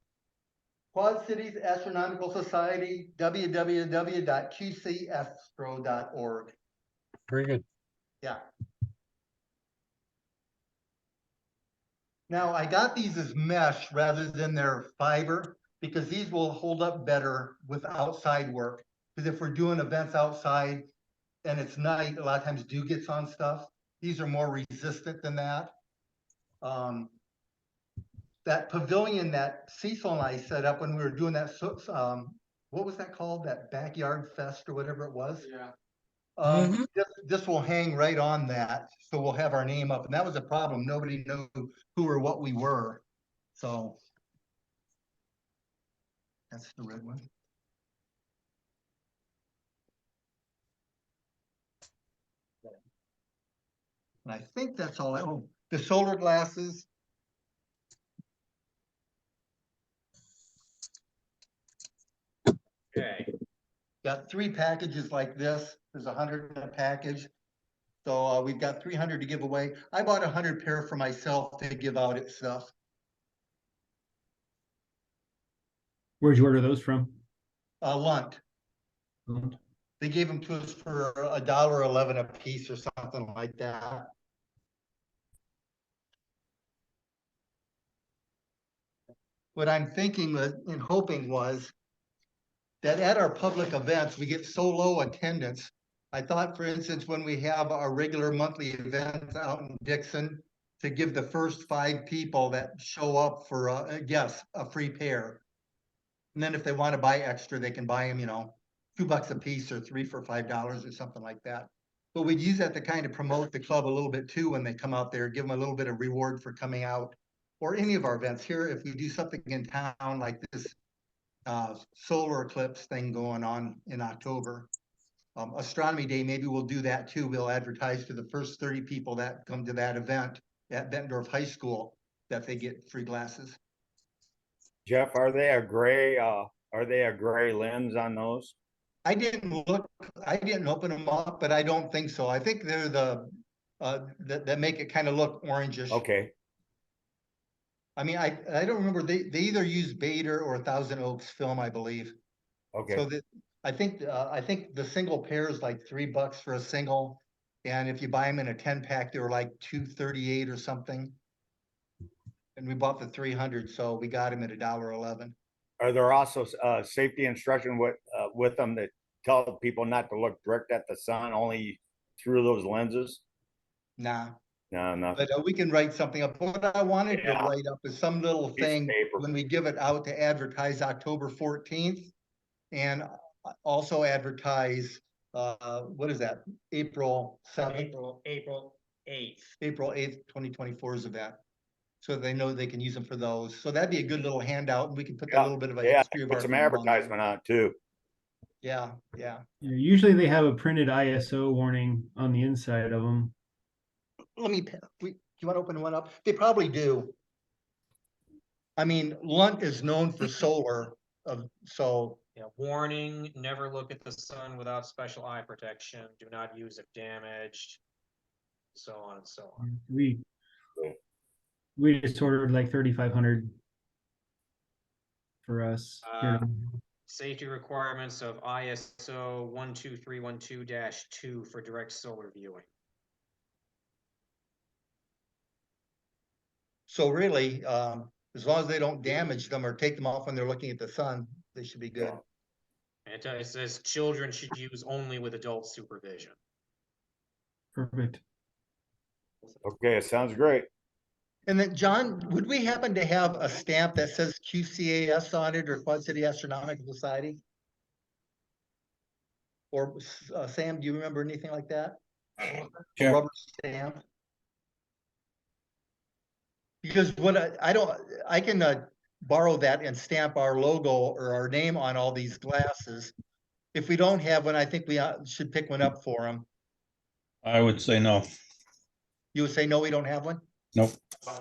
Quad Cities Astronomical Society, www.qcastro.org. Very good. Yeah. Now I got these as mesh rather than their fiber, because these will hold up better with outside work. Because if we're doing events outside and it's night, a lot of times dew gets on stuff. These are more resistant than that. That pavilion that Cecil and I set up when we were doing that, what was that called? That backyard fest or whatever it was? Yeah. This will hang right on that. So we'll have our name up. And that was a problem. Nobody knew who or what we were. So that's the red one. And I think that's all. Oh, the solar glasses. Okay. Got 3 packages like this. There's 100 in a package. So we've got 300 to give away. I bought 100 pair for myself to give out at stuff. Where'd you order those from? Lunt. Lunt. They gave them to us for $1.11 a piece or something like that. What I'm thinking and hoping was that at our public events, we get so low attendance. I thought, for instance, when we have our regular monthly events out in Dixon, to give the first 5 people that show up for a free pair. And then if they want to buy extra, they can buy them, $2 a piece or 3 for $5 or something like that. But we'd use that to kind of promote the club a little bit too when they come out there, give them a little bit of reward for coming out, or any of our events here. If we do something in town like this solar eclipse thing going on in October, Astronomy Day, maybe we'll do that too. We'll advertise to the first 30 people that come to that event at Bettendorf High School that they get free glasses. Jeff, are they a gray lens on those? I didn't open them up, but I don't think so. I think they're that make it kind of look orangish. Okay, I mean, I don't remember, they either use Bader or 1000 Oaks film, I believe. okay. So that, I think the single pair is like $3 for a single. And if you buy them in a 10-pack, they were like $2.38 or something. And we bought the 300, so we got them at $1.11. Are there also safety instruction with them that tell people not to look direct at the sun, only through those lenses? Nah. No. But we can write something up. What I wanted to write up is some little thing when we give it out to advertise October 14th, and also advertise what is that? April 7th. April 8th. April 8th, 2024's event. So they know they can use them for those. So that'd be a good little handout, and we can put a little bit of a history of put our some club on there. advertisement on it too. Yeah. Yeah, usually they have a printed ISO warning on the inside of them. Do you want to open one up? They probably do. I mean, Lunt is known for solar, so Yeah, warning, never look at the sun without special eye protection. Do not use if damaged. So on and so on. We just ordered like 3,500 for us. Safety requirements of ISO 12312-2 for direct solar viewing. So really, as long as they don't damage them or take them off when they're looking at the sun, they should be good. It says children should use only with adult supervision. Perfect. Okay, it sounds great. And then, John, would we happen to have a stamp that says QCAS on it, or Quad City Astronomical Society? Or Sam, do you remember anything like that? A rubber stamp? Because what I can borrow that and stamp our logo or our name on all these glasses. If we don't have one, I think we should pick one up for them. I would say no. You would say, no, we don't have one? Nope. I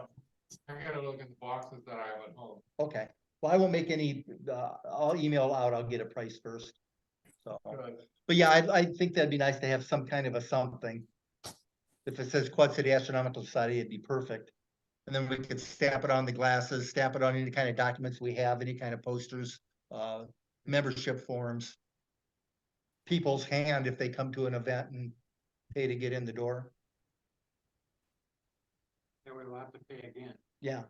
gotta look at the boxes that I have at home. Okay, well, I won't make any, I'll email out, I'll get a price first. So, but yeah, I think that'd be nice to have some kind of a something. If it says Quad City Astronomical Society, it'd be perfect. And then we could stamp it on the glasses, stamp it on any kind of documents we have, any kind of posters, membership forms. People's hand if they come to an event and pay to get in the door. Then we'll have to pay again. Yeah.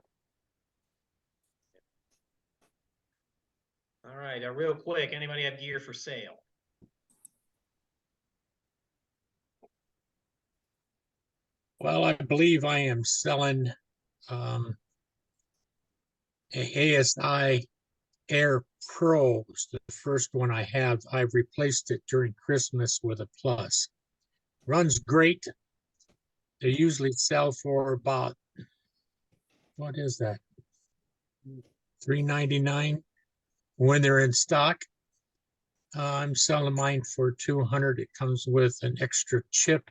All right, real quick, anybody have gear for sale? Well, I believe I am selling a ASI Air Pro. It's the first one I have. I've replaced it during Christmas with a Plus. Runs great. They usually sell for about, what is that? $3.99 when they're in stock. I'm selling mine for $200. It comes with an extra chip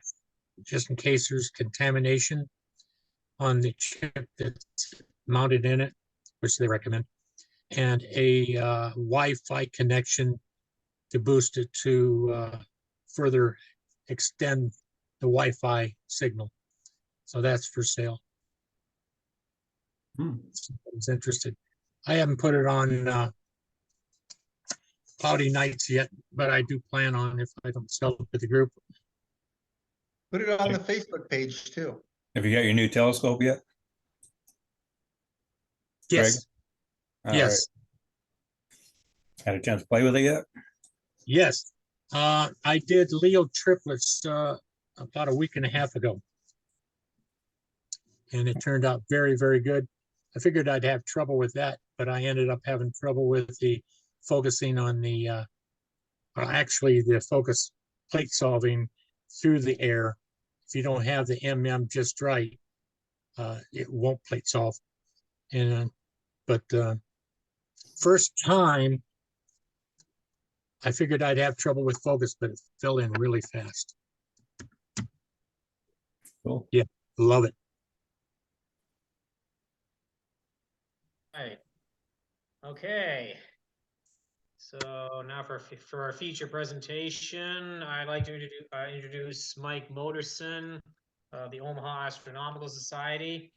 just in case there's contamination on the chip that's mounted in it, which they recommend, and a Wi-Fi connection to boost it to further extend the Wi-Fi signal. So that's for sale. Someone's interested. I haven't put it on cloudy nights yet, but I do plan on, if I don't sell it to the group. Put it on the Facebook page too. Have you got your new telescope yet? Yes. All Yes. Had a chance to play with it yet? Yes. I did Leo triplets about a week and a half ago. And it turned out very, very good. I figured I'd have trouble with that, but I ended up having trouble with the focusing on the actually the focus plate solving through the air. If you don't have the MM just right, it won't plate solve. And but first time I figured I'd have trouble with focus, but it fell in really fast. Cool. Yeah, love it. Right. Okay. So now for our feature presentation, I'd like to introduce Mike Modrcin of the Omaha Astronomical Society.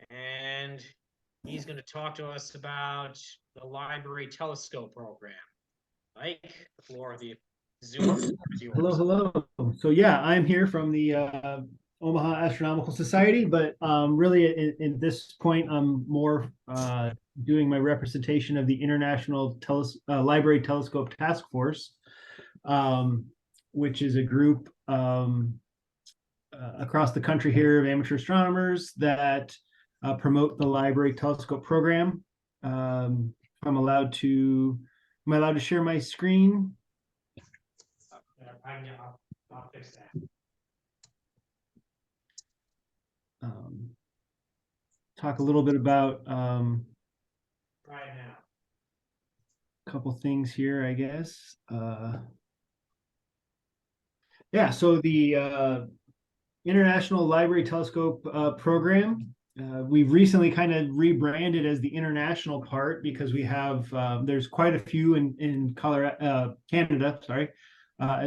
And he's going to talk to us about the library telescope program. Mike, the floor of the Zoom is yours. Hello. So yeah, I'm here from the Omaha Astronomical Society, but really in this point, I'm more doing my representation of the International Library Telescope Task Force, which is a group across the country here of amateur astronomers that promote the library telescope program. Am I allowed to share my screen? I'll fix that. Talk a little bit about Right now. a couple things here, I guess. Yeah, so the International Library Telescope program, we've recently kind of rebranded as the international part because we have there's quite a few in Canada. Sorry,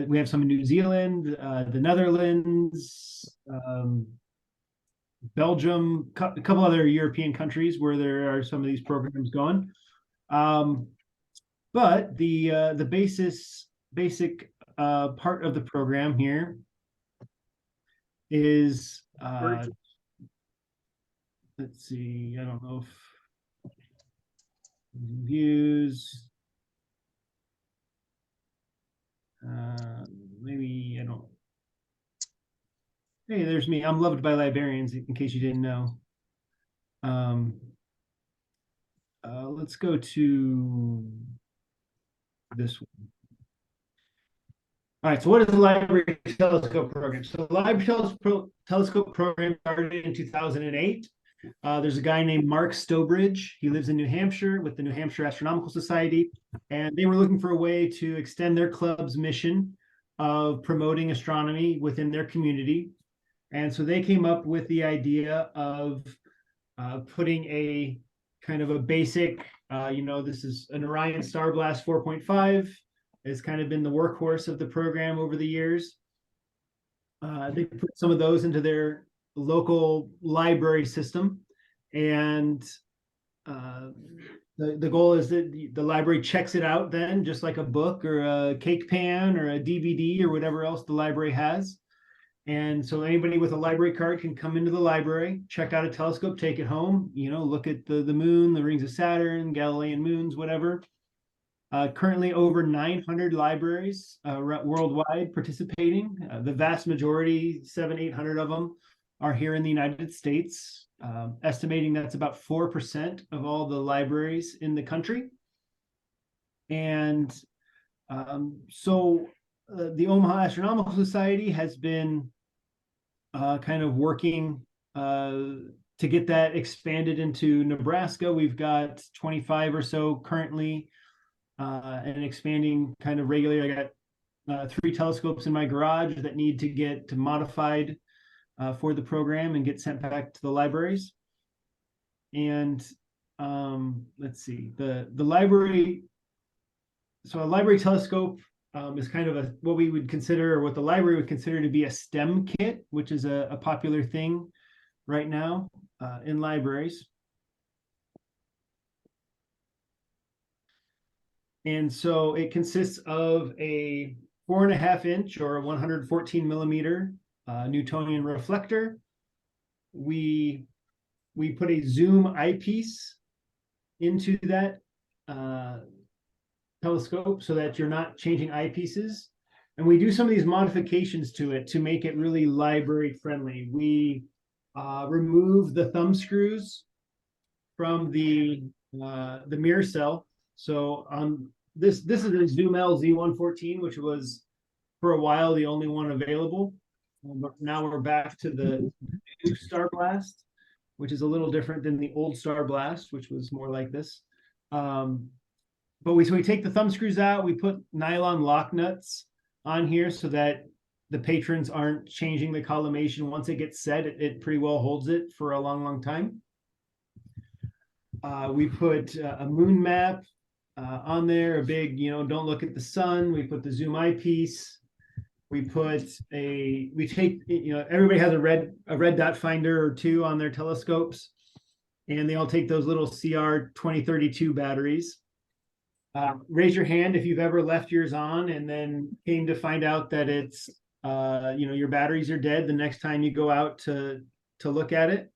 we have some in New Zealand, the Netherlands, Belgium, a couple other European countries where there are some of these programs going. But the basic part of the program here is let's see, I don't know if views, maybe I don't. Hey, there's me. I'm loved by librarians, in case you didn't know. Let's go to this one. All right, so what is the Library Telescope Program? So the Library Telescope Program started in 2008. There's a guy named Mark Stobridge. He lives in New Hampshire with the New Hampshire Astronomical Society, and they were looking for a way to extend their club's mission of promoting astronomy within their community. And so they came up with the idea of putting a kind of a basic, this is an Orion Star Blast 4.5. It's kind of been the workhorse of the program over the years. They put some of those into their local library system. And the goal is that the library checks it out then, just like a book or a cake pan or a DVD or whatever else the library has. And so anybody with a library card can come into the library, check out a telescope, take it home, look at the moon, the rings of Saturn, Galilean moons, whatever. Currently over 900 libraries worldwide participating. The vast majority, 700-800 of them, are here in the United States, estimating that's about 4% of all the libraries in the country. And so the Omaha Astronomical Society has been kind of working to get that expanded into Nebraska. We've got 25 or so currently, and expanding kind of regularly. I got 3 telescopes in my garage that need to get modified for the program and get sent back to the libraries. And let's see, the library. So a library telescope is kind of what we would consider, or what the library would consider to be a STEM kit, which is a popular thing right now in libraries. And so it consists of a 4.5 inch or a 114 millimeter Newtonian reflector. We put a zoom eyepiece into that telescope so that you're not changing eyepieces. And we do some of these modifications to it to make it really library friendly. We remove the thumb screws from the mirror cell. So this is a Zoom L Z114, which was for a while the only one available. But now we're back to the new Star Blast, which is a little different than the old Star Blast, which was more like this. But we take the thumb screws out. We put nylon lock nuts on here so that the patrons aren't changing the collimation. Once it gets set, it pretty well holds it for a long, long time. We put a moon map on there, a big, don't look at the sun. We put the zoom eyepiece. We take, everybody has a red dot finder or 2 on their telescopes, and they all take those little CR 2032 batteries. Raise your hand if you've ever left yours on and then came to find out that it's, your batteries are dead the next time you go out to look at it.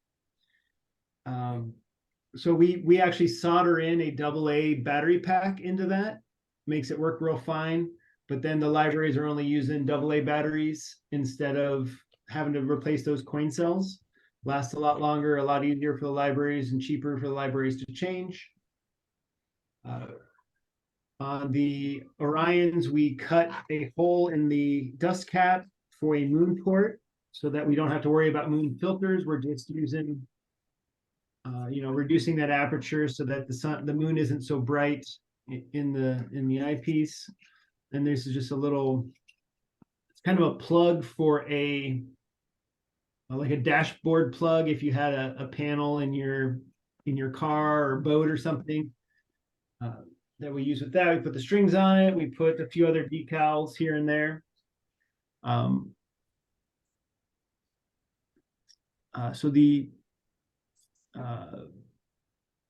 So we actually solder in a AA battery pack into that, makes it work real fine. But then the libraries are only using AA batteries instead of having to replace those coin cells. Lasts a lot longer, a lot easier for the libraries, and cheaper for the libraries to change. On the Orions, we cut a hole in the dust cap for a moon port so that we don't have to worry about moon filters. We're just using, reducing that aperture so that the moon isn't so bright in the eyepiece. And this is just it's kind of a plug for like a dashboard plug if you had a panel in your car or boat or something. That we use with that. We put the strings on it. We put a few other decals here and there. So the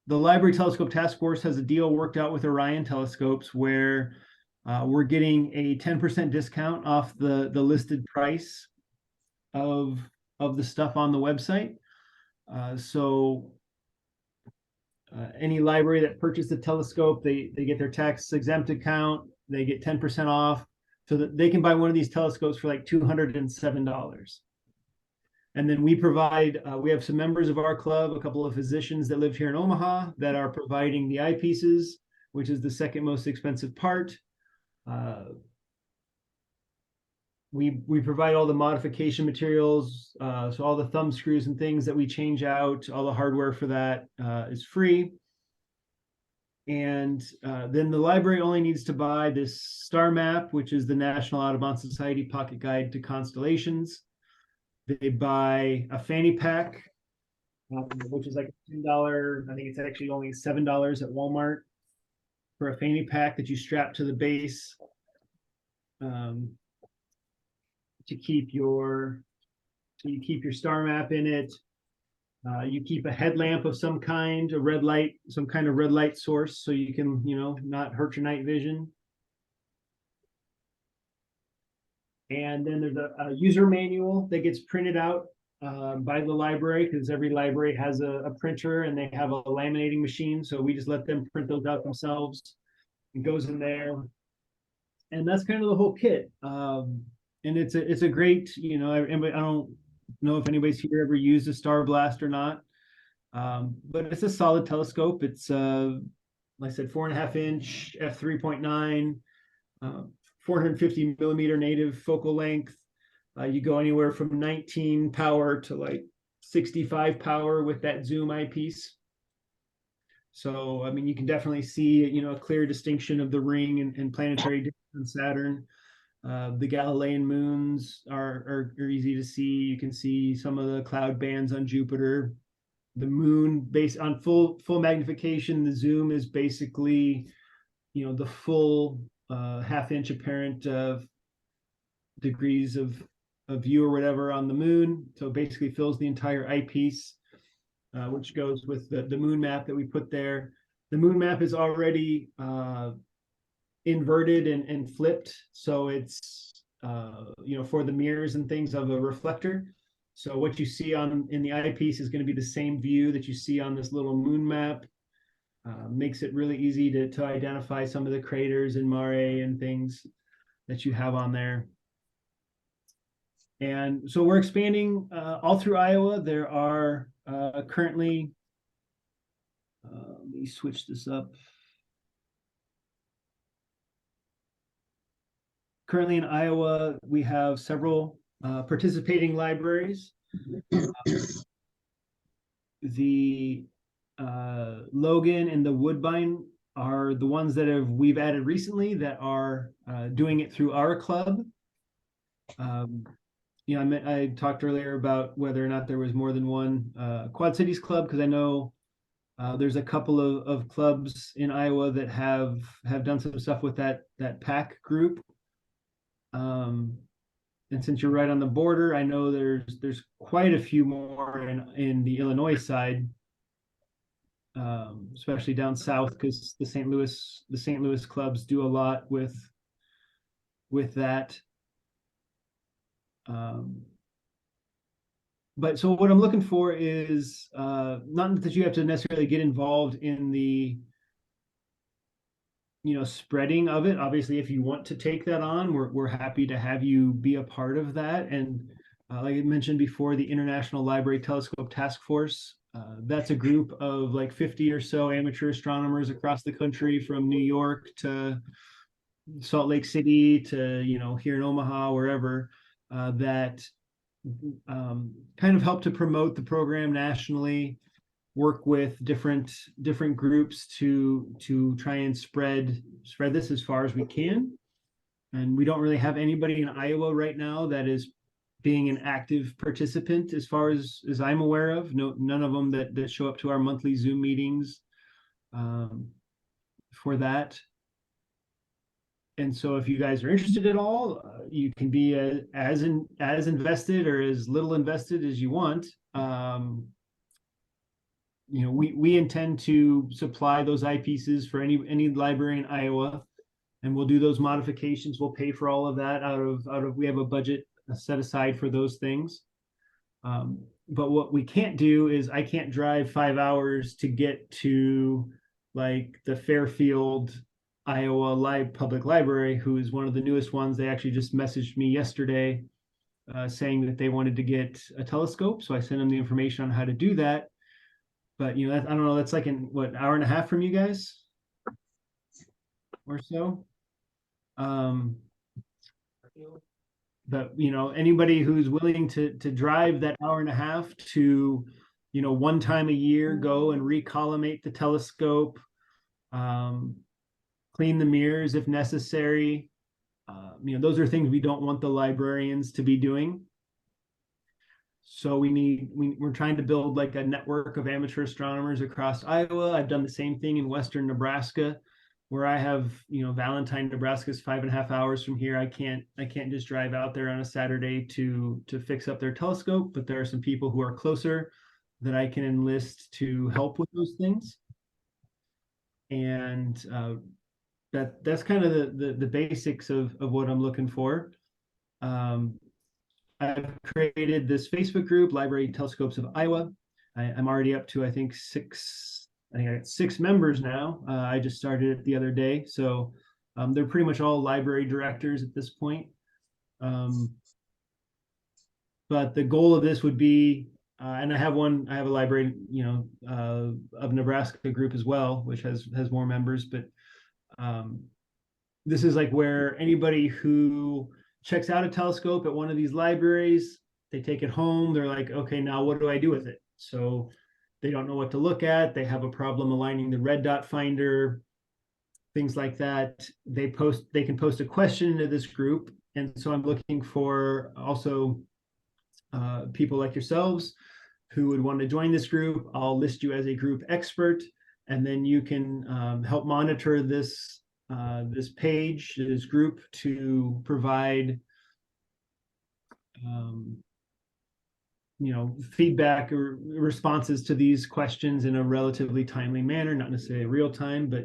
Library Telescope Task Force has a deal worked out with Orion telescopes where we're getting a 10% discount off the listed price of the stuff on the website. So any library that purchased a telescope, they get their tax exempt account, they get 10% off, so that they can buy one of these telescopes for like $207. And then we provide, we have some members of our club, a couple of physicians that live here in Omaha that are providing the eyepieces, which is the second most expensive part. We provide all the modification materials, so all the thumb screws and things that we change out, all the hardware for that is free. And then the library only needs to buy this star map, which is the National Audubon Society Pocket Guide to Constellations. They buy a fanny pack, which is like $10. I think it's actually only $7 at Walmart for a fanny pack that you strap to the base. To keep your star map in it. You keep a headlamp of some kind, some kind of red light source, so you can, not hurt your night vision. And then there's a user manual that gets printed out by the library, because every library has a printer and they have a laminating machine. So we just let them print those out themselves. It goes in there. And that's kind of the whole kit. And it's a great, I don't know if anybody's here ever used a Star Blast or not, but it's a solid telescope. It's like I said, 4.5 inch f3.9, 450 millimeter native focal length. You go anywhere from 19 power to like 65 power with that zoom eyepiece. So you can definitely see a clear distinction of the ring and planetary distance on Saturn. The Galilean moons are easy to see. You can see some of the cloud bands on Jupiter. The moon, based on full magnification, the zoom is basically, the full half-inch apparent degrees of view or whatever on the moon. So it basically fills the entire eyepiece, which goes with the moon map that we put there. The moon map is already inverted and flipped, so it's for the mirrors and things of a reflector. So what you see in the eyepiece is going to be the same view that you see on this little moon map. Makes it really easy to identify some of the craters in Mare and things that you have on there. And so we're expanding all through Iowa. There are currently, let me switch this up. Currently in Iowa, we have several participating libraries. The Logan and the Woodbine are the ones that we've added recently that are doing it through our club. I talked earlier about whether or not there was more than one Quad Cities club, because I know there's a couple of clubs in Iowa that have done some stuff with that PAC group. And since you're right on the border, I know there's quite a few more in the Illinois side, especially down south, because the St. Louis clubs do a lot with that. But so what I'm looking for is not that you have to necessarily get involved in the spreading of it. Obviously, if you want to take that on, we're happy to have you be a part of that. And like I mentioned before, the International Library Telescope Task Force, that's a group of like 50 or so amateur astronomers across the country, from New York to Salt Lake City to here in Omaha, wherever, that kind of help to promote the program nationally, work with different groups to try and spread this as far as we can. And we don't really have anybody in Iowa right now that is being an active participant as far as I'm aware of. None of them that show up to our monthly Zoom meetings for that. And so if you guys are interested at all, you can be as invested or as little invested as you want. We intend to supply those eyepieces for any library in Iowa, and we'll do those modifications. We'll pay for all of that out of we have a budget set aside for those things. But what we can't do is I can't drive 5 hours to get to like the Fairfield, Iowa Public Library, who is one of the newest ones. They actually just messaged me yesterday saying that they wanted to get a telescope. So I sent them the information on how to do that. But I don't know, that's like an hour and a half from you guys or so. But anybody who's willing to drive that hour and a half to one time a year go and recollimate the telescope, clean the mirrors if necessary, those are things we don't want the librarians to be doing. So we're trying to build like a network of amateur astronomers across Iowa. I've done the same thing in Western Nebraska, where I have, Valentine, Nebraska is 5.5 hours from here. I can't just drive out there on a Saturday to fix up their telescope, but there are some people who are closer that I can enlist to help with those things. And that's kind of the basics of what I'm looking for. I've created this Facebook group, Library Telescopes of Iowa. I'm already up to, I think I got 6 members now. I just started it the other day. So they're pretty much all library directors at this point. But the goal of this would be, and I have a library, of Nebraska group as well, which has more members. But this is like where anybody who checks out a telescope at one of these libraries, they take it home. They're like, okay, now what do I do with it? So they don't know what to look at. They have a problem aligning the red dot finder, things like that. They can post a question into this group, And so I'm looking for also people like yourselves who would want to join this group. I'll list you as a group expert, and then you can help monitor this this page, this group, to provide feedback or responses to these questions in a relatively timely manner, not necessarily real time, but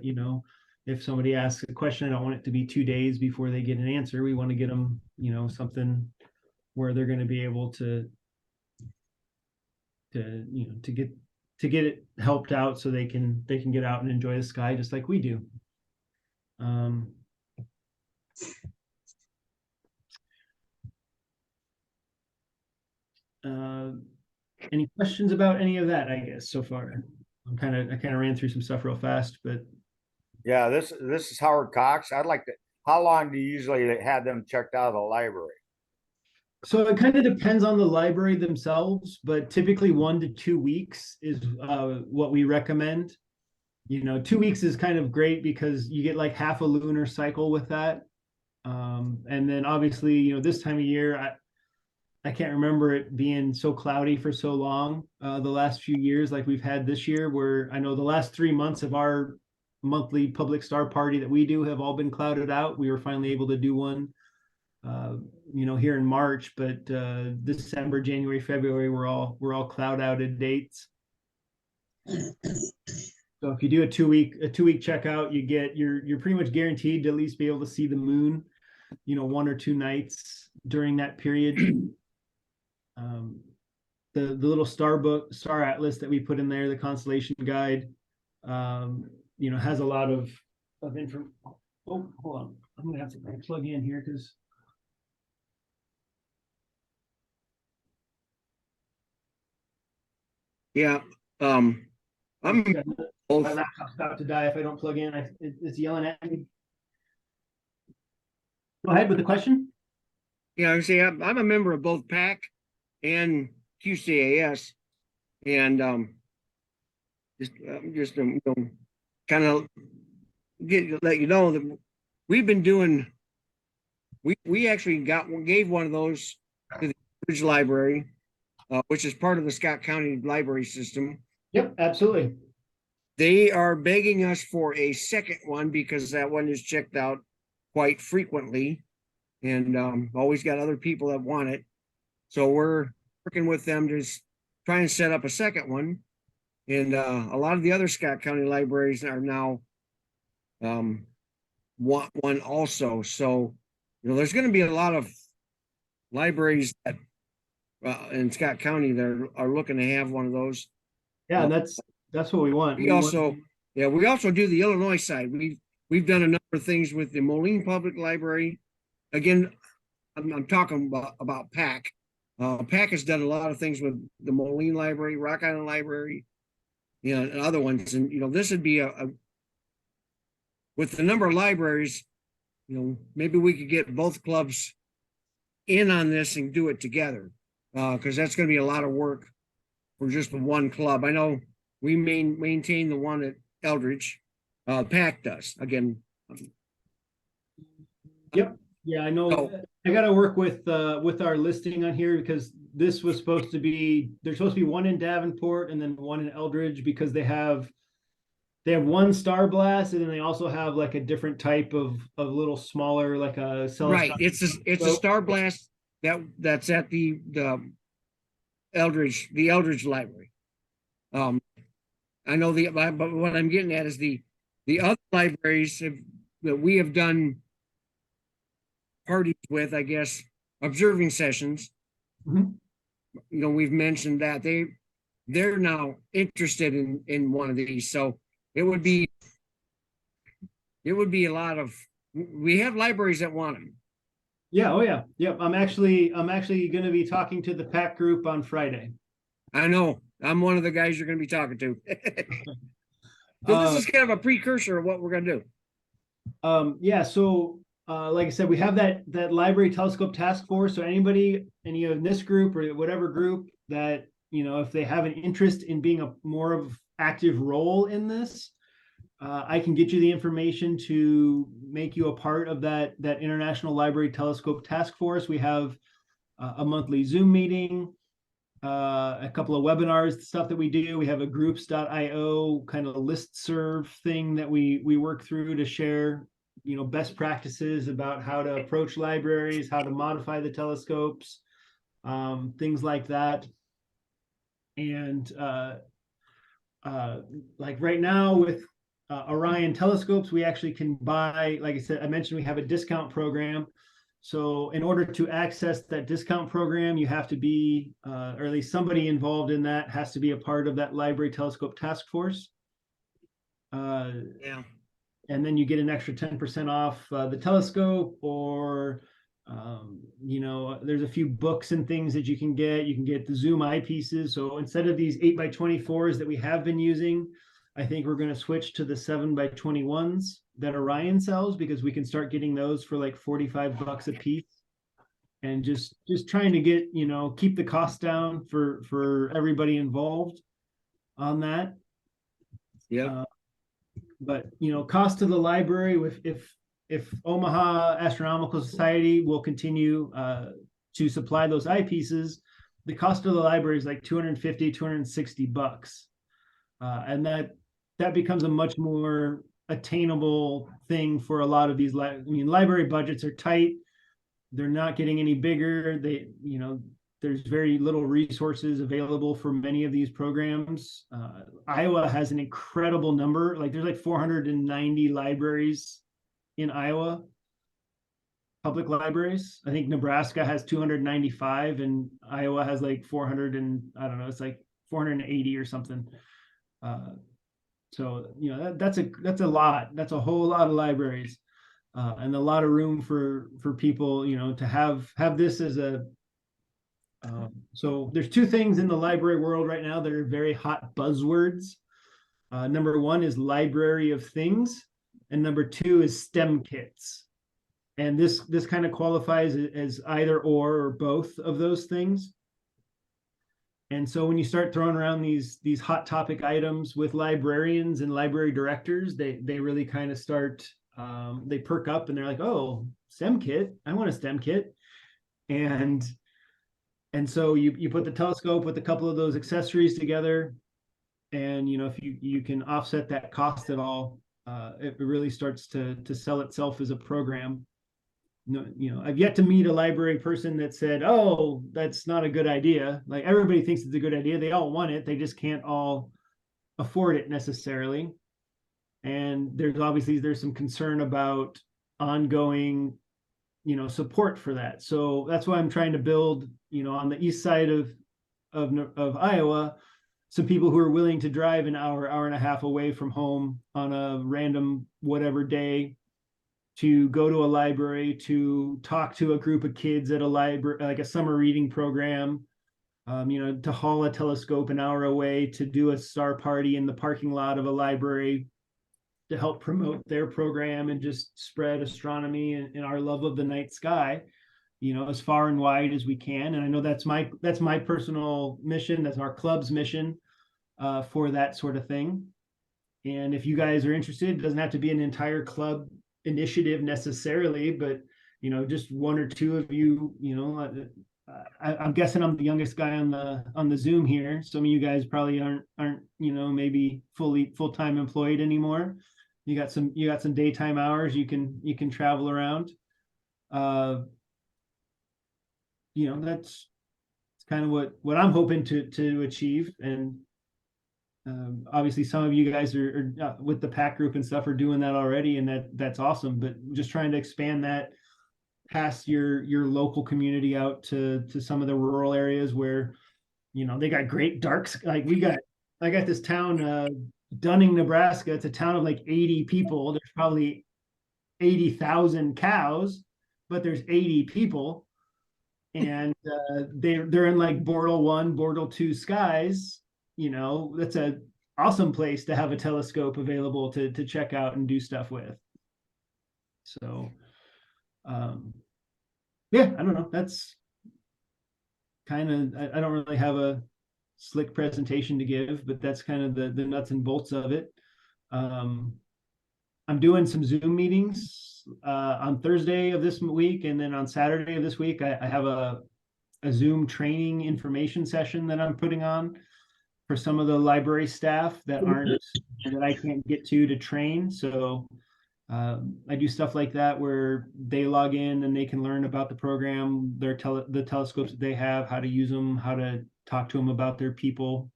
if somebody asks a question, I don't want it to be 2 days before they get an answer. We want to get them, something where they're going to be able to get it helped out so they can get out and enjoy the sky just like we do. Any questions about any of that, I guess, so far? I kind of ran through some stuff real fast, but Yeah, this is Howard Cox. I'd like to, how long do you usually have them checked out of the library? so it kind of depends on the library themselves, but typically 1 to 2 weeks is what we recommend. 2 weeks is kind of great because you get like half a lunar cycle with that. And then obviously, this time of year, I can't remember it being so cloudy for so long the last few years like we've had this year, where I know the last 3 months of our monthly public star party that we do have all been clouded out. We were finally able to do one here in March, but December, January, February we're all cloud outed dates. So if you do a 2 week checkout, you're pretty much guaranteed to at least be able to see the moon 1 or 2 nights during that period. The little star atlas that we put in there, the constellation guide, has a lot of information. Oh, hold on, I'm gonna have to plug in here because I'm my laptop's about to die if I don't plug in. It's yelling at me. Go ahead with the question. Yeah, see, I'm a member of both PAC and QCAS, and just kind of let you know that we've been doing. We actually gave one of those to the Ridge Library, which is part of the Scott County Library System. Yep, absolutely. They are begging us for a second one because that one is checked out quite frequently, and always got other people that want it. So we're working with them to try and set up a second one. And a lot of the other Scott County libraries are now want one also. So, there's going to be a lot of libraries that in Scott County that are looking to have one of those. Yeah, that's what we want. We also do the Illinois side. We've done a number of things with the Moline Public Library. Again, I'm talking about PAC. PAC has done a lot of things with the Moline Library, Rock Island Library, and other ones. And this would be with the number of libraries, maybe we could get both clubs in on this and do it together, because that's going to be a lot of work for just one club. I know we maintain the one at Eldridge. PAC does again. Yep. Yeah, I know. So, I got to work with our listing on here because this was supposed to be. There's supposed to be one in Davenport and then one in Eldridge because they have one Star Blast and then they also have like a different type of little smaller like a Celestine. Right. It's a Star Blast that's at the Eldridge Library. I know but what I'm getting at is the other libraries that we have done parties with, I guess, observing sessions. Mm-hmm. We've mentioned that they're now interested in one of these. So it would be a lot of, we have libraries that want them. Yeah. Oh yeah. Yep. I'm actually going to be talking to the PAC group on Friday. I know. I'm one of the guys you're going to be talking to. So this is kind of a precursor of what we're going to do. Yeah. So, like I said, we have that library telescope task force. So any in this group or whatever group that, if they have an interest in being a more of active role in this, I can get you the information to make you a part of that International Library Telescope Task Force. We have a monthly Zoom meeting, a couple of webinars, stuff that we do. We have a groups.io kind of listserv thing that we work through to share, best practices about how to approach libraries, how to modify the telescopes, things like that. And like right now with Orion telescopes, we actually can buy, like I said, I mentioned we have a discount program. So in order to access that discount program, you have to be, or at least somebody involved in that has to be a part of that Library Telescope Task Force. Yeah. And then you get an extra 10% off the telescope, or there's a few books and things that you can get. You can get the Zoom eyepieces. So instead of these 8x24s that we have been using, I think we're going to switch to the 7x21s that Orion sells, because we can start getting those for like $45 a piece. And just trying to get, keep the cost down for everybody involved on that. Yeah. But cost to the library, if Omaha Astronomical Society will continue to supply those eyepieces, the cost of the library is like $250, $260. And that becomes a much more attainable thing for a lot of these. Library budgets are tight. They're not getting any bigger. There's very little resources available for many of these programs. Iowa has an incredible number. Like there's like 490 libraries in Iowa, public libraries. I think Nebraska has 295 and Iowa has like 400 and I don't know, it's like 480 or something. So that's a lot. That's a whole lot of libraries, and a lot of room for people to have this as a. So there's two things in the library world right now that are very hot buzzwords. Number one is library of things, and number two is STEM kits. And this kind of qualifies as either or both of those things. And so when you start throwing around these hot topic items with librarians and library directors, they really kind of start, they perk up and they're like, oh, STEM kit, I want a STEM kit. And so you put the telescope with a couple of those accessories together, and if you can offset that cost at all, it really starts to sell itself as a program. I've yet to meet a library person that said, oh, that's not a good idea. Like everybody thinks it's a good idea. They all want it. They just can't all afford it necessarily. And there's some concern about ongoing, support for that. So that's why I'm trying to build, on the east side of Iowa, some people who are willing to drive an hour and a half away from home on a random whatever day to go to a library, to talk to a group of kids at a library, like a summer reading program, to haul a telescope an hour away, to do a star party in the parking lot of a library, to help promote their program and just spread astronomy and our love of the night sky, as far and wide as we can. And I know that's my personal mission. That's our club's mission for that sort of thing. And if you guys are interested, it doesn't have to be an entire club initiative necessarily, but just one or two of you, I'm guessing I'm the youngest guy on the Zoom here. Some of you guys probably aren't maybe full-time employed anymore. You got some daytime hours. You can travel around. That's kind of what I'm hoping to achieve. And obviously some of you guys are with the PAC group and stuff are doing that already, and that's awesome. But just trying to expand that past your local community out to some of the rural areas where they got great darks. Like I got this town, Dunning, Nebraska. It's a town of like 80 people. There's probably 80,000 cows, but there's 80 people, and they're in like Bortle 1, Bortle 2 skies. That's a awesome place to have a telescope available to check out and do stuff with. So, yeah, I don't know. That's kind of, I don't really have a slick presentation to give, but that's kind of the nuts and bolts of it. I'm doing some Zoom meetings on Thursday of this week, and then on Saturday of this week, I have a Zoom training information session that I'm putting on for some of the library staff that I can't get to train. So I do stuff like that where they log in and they can learn about the program, the telescopes that they have, how to use them, how to talk to them about their people.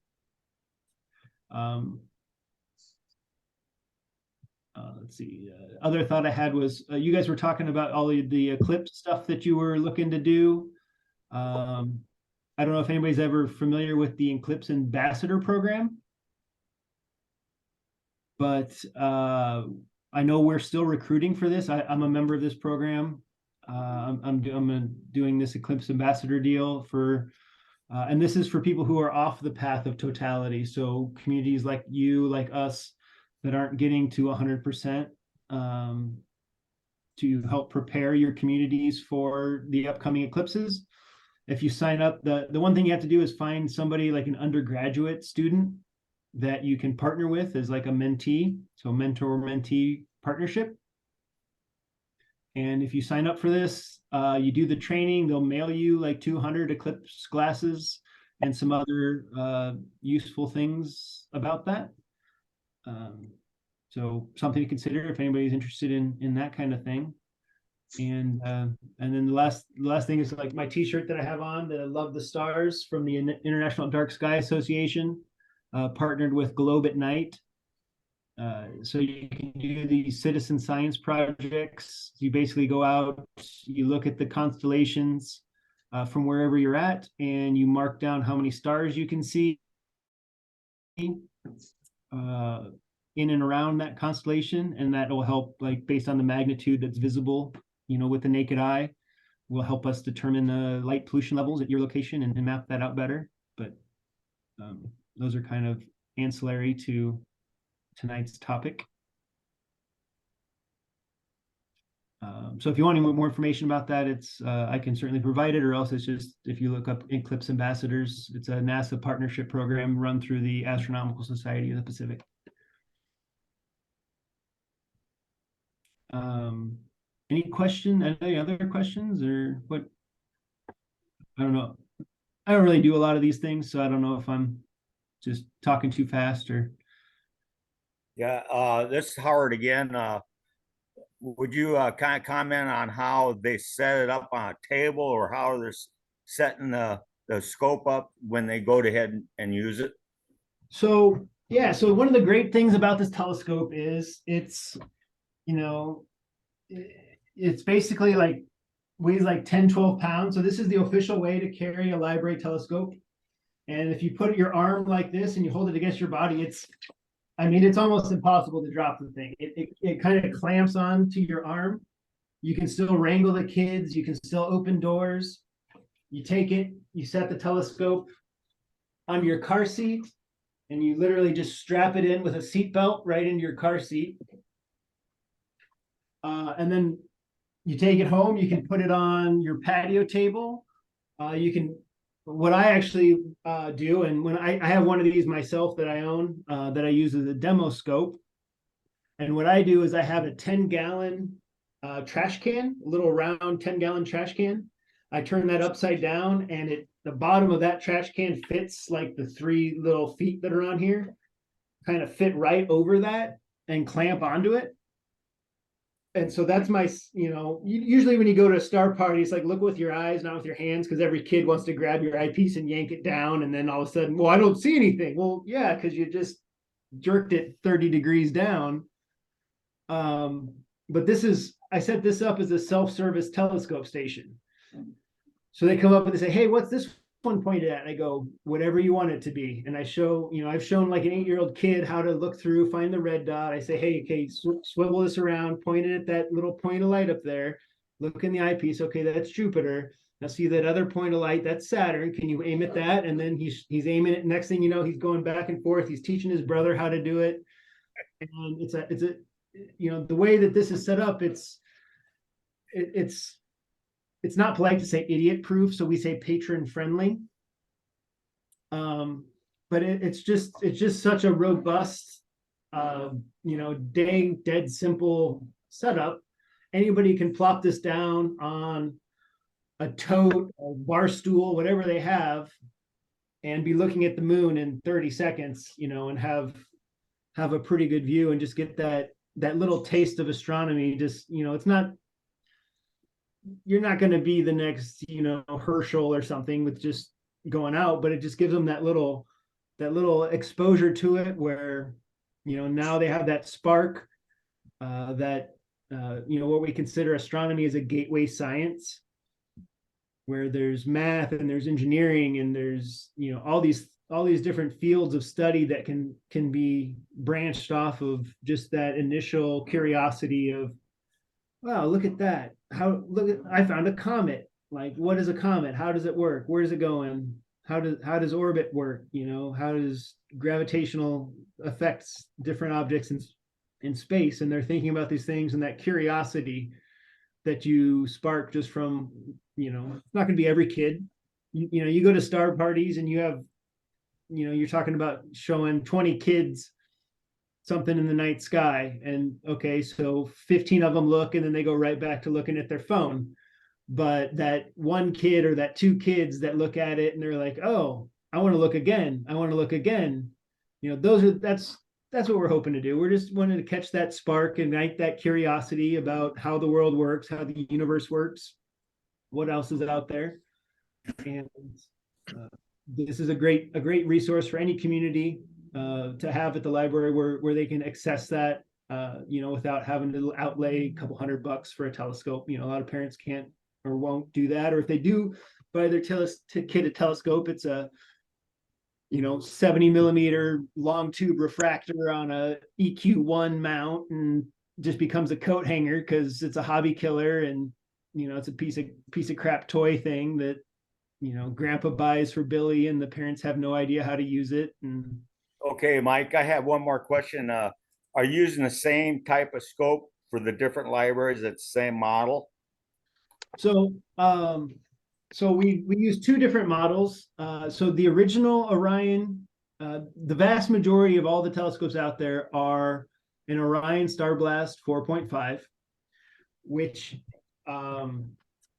Let's see. Other thought I had was you guys were talking about all of the eclipse stuff that you were looking to do. I don't know if anybody's ever familiar with the Eclipse Ambassador program, but I know we're still recruiting for this. I'm a member of this program. I'm doing this Eclipse Ambassador deal for, and this is for people who are off the path of totality. So communities like you, like us, that aren't getting to 100%, to help prepare your communities for the upcoming eclipses. If you sign up, the one thing you have to do is find somebody like an undergraduate student that you can partner with as like a mentee, so mentor-mentee partnership. And if you sign up for this, you do the training, they'll mail you like 200 eclipse glasses and some other useful things about that. So something to consider if anybody's interested in that kind of thing. And then the last thing is like my t-shirt that I have on, that I love the stars, from the International Dark Sky Association, partnered with Globe at Night. So you can do these citizen science projects. You basically go out, you look at the constellations from wherever you're at, and you mark down how many stars you can see in and around that constellation, and that will help, like based on the magnitude that's visible, with the naked eye, will help us determine the light pollution levels at your location and map that out better. But those are kind of ancillary to tonight's topic. So if you want any more information about that, it's I can certainly provide it, or else it's just, if you look up Eclipse Ambassadors, it's a NASA partnership program run through the Astronomical Society of the Pacific. Any other questions, or what? I don't know. I don't really do a lot of these things, so I don't know if I'm just talking too fast or. Yeah, this is Howard again. Would you kind of comment on how they set it up on a table, or how they're setting the scope up when they go ahead and use it? So yeah, so one of the great things about this telescope is it's basically like weighs like 10-12 pounds. So this is the official way to carry a library telescope. And if you put your arm like this and you hold it against your body, it's almost impossible to drop the thing. It kind of clamps on to your arm. You can still wrangle the kids. You can still open doors. You take it, you set the telescope on your car seat, and you literally just strap it in with a seatbelt right into your car seat. And then you take it home. You can put it on your patio table. What I actually do, and when I have one of these myself that I own, that I use as a demo scope. And what I do is I have a 10-gallon trash can, a little round 10-gallon trash can. I turn that upside down, and the bottom of that trash can fits like the 3 little feet that are on here, kind of fit right over that and clamp onto it. And so that's my, usually when you go to a star party, it's like, look with your eyes, not with your hands, because every kid wants to grab your eyepiece and yank it down. And then all of a sudden, well, I don't see anything. Well, yeah, because you just jerked it 30 degrees down. But I set this up as a self-service telescope station. So they come up and they say, hey, what's this one pointed at? And I go, whatever you want it to be. And I show, I've shown like an 8-year-old kid how to look through, find the red dot. I say, hey, okay, swivel this around, point it at that little point of light up there. Look in the eyepiece. Okay, that's Jupiter. Now see that other point of light, that's Saturn. Can you aim at that? And then he's aiming it. Next thing you know, he's going back and forth. He's teaching his brother how to do it. And it's the way that this is set up, it's not polite to say idiot proof, so we say patron friendly. But it's just such a robust dead simple setup. Anybody can plop this down on a tote, a bar stool, whatever they have, and be looking at the moon in 30 seconds, and have a pretty good view and just get that little taste of astronomy. Just, it's not, you're not going to be the next, Herschel or something with just going out, but it just gives them that little exposure to it where, now they have that spark, what we consider astronomy as a gateway science, where there's math and there's engineering and there's, all these different fields of study that can be branched off of just that initial curiosity of, wow, look at that. I found a comet. Like, what is a comet? How does it work? Where is it going? How does orbit work? How does gravitational affects different objects in space? And they're thinking about these things, and that curiosity that you spark just from, it's not going to be every kid. You go to star parties and you have, you're talking about showing 20 kids something in the night sky, and okay, so 15 of them look, and then they go right back to looking at their phone. But that one kid or that two kids that look at it and they're like, oh, I want to look again. I want to look again. That's what we're hoping to do. We're just wanting to catch that spark, ignite that curiosity about how the world works, how the universe works, what else is out there. And this is a great resource for any community to have at the library where they can access that, without having to outlay a couple $100 for a telescope. A lot of parents can't or won't do that, or if they do buy their kid a telescope, it's a 70 millimeter long tube refractor on a EQ1 mount, and just becomes a coat hanger because it's a hobby killer, and it's a piece of crap toy thing that grandpa buys for Billy, and the parents have no idea how to use it. And okay, Mike, I have one more question. Are you using the same type of scope for the different libraries? It's the same model? So we use two different models. So the original Orion, the vast majority of all the telescopes out there are an Orion Star Blast 4.5, which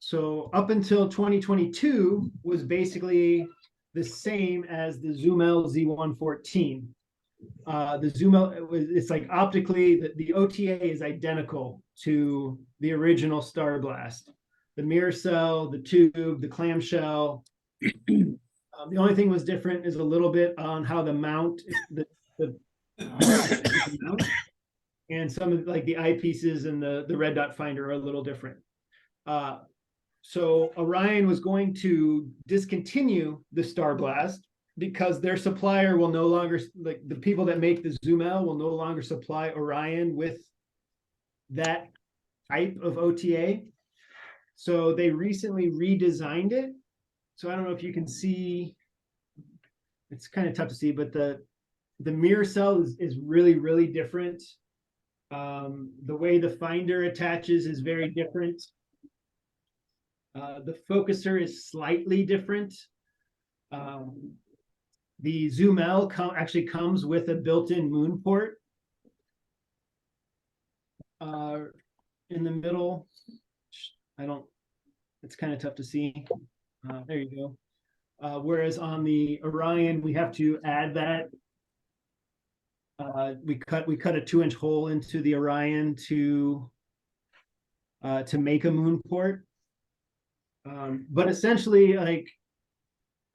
so up until 2022 was basically the same as the Zoomel Z114. The Zoomel, it's like optically, the OTA is identical to the original Star Blast. The mirror cell, the tube, the clamshell. The only thing was different is a little bit on how the mount, the mount, and some of like the eyepieces and the red dot finder are a little different. So Orion was going to discontinue the Star Blast because their supplier will no longer, like the people that make the Zoomel will no longer supply Orion with that type of OTA. So they recently redesigned it. So I don't know if you can see, it's kind of tough to see, but the mirror cell is really, really different. The way the finder attaches is very different. The focuser is slightly different. The Zoomel actually comes with a built-in moon port in the middle. It's kind of tough to see. There you go. Whereas on the Orion, we have to add that. We cut a 2-inch hole into the Orion to make a moon port. But essentially, like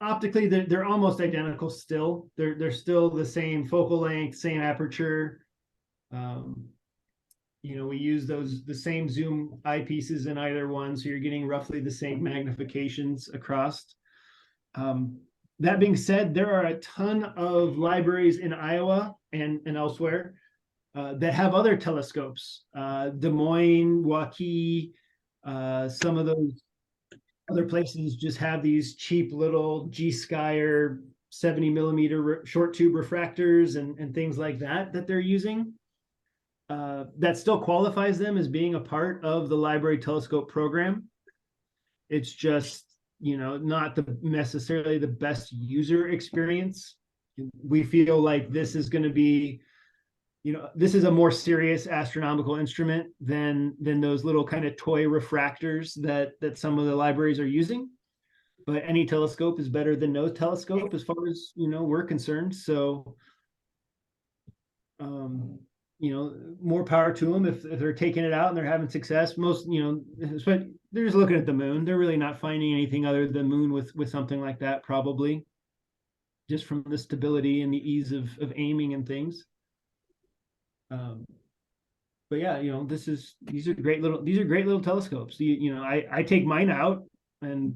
optically, they're almost identical still. They're still the same focal length, same aperture. We use the same zoom eyepieces in either one, so you're getting roughly the same magnifications across. That being said, there are a ton of libraries in Iowa and elsewhere that have other telescopes. Des Moines, Waukee, some of those other places just have these cheap little G-Skyer 70 millimeter short tube refractors and things like that they're using. That still qualifies them as being a part of the library telescope program. It's just, not necessarily the best user experience. We feel like this is going to be you know, this is a more serious astronomical instrument than those little kind of toy refractors that some of the libraries are using. But any telescope is better than no telescope as far as, you know, we're concerned. So, you know, more power to them if they're taking it out and they're having success. Most, you know, they're just looking at the moon. They're really not finding anything other than moon with something like that, probably, just from the stability and the ease of aiming and things. But yeah, you know, these are great little telescopes. You know, I take mine out, and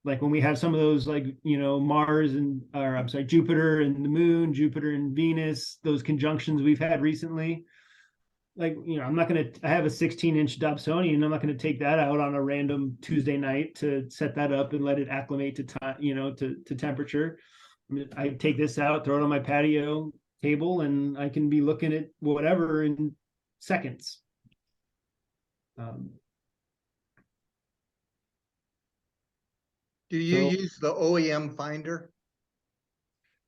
like when we have some of those, like, you know, Mars and, or I'm sorry, Jupiter and the moon, Jupiter and Venus, those conjunctions we've had recently. Like, you know, I have a 16-inch Dobsonian, and I'm not going to take that out on a random Tuesday night to set that up and let it acclimate to time, you know, to temperature. I take this out, throw it on my patio table, and I can be looking at whatever in seconds. Do you use the OEM finder?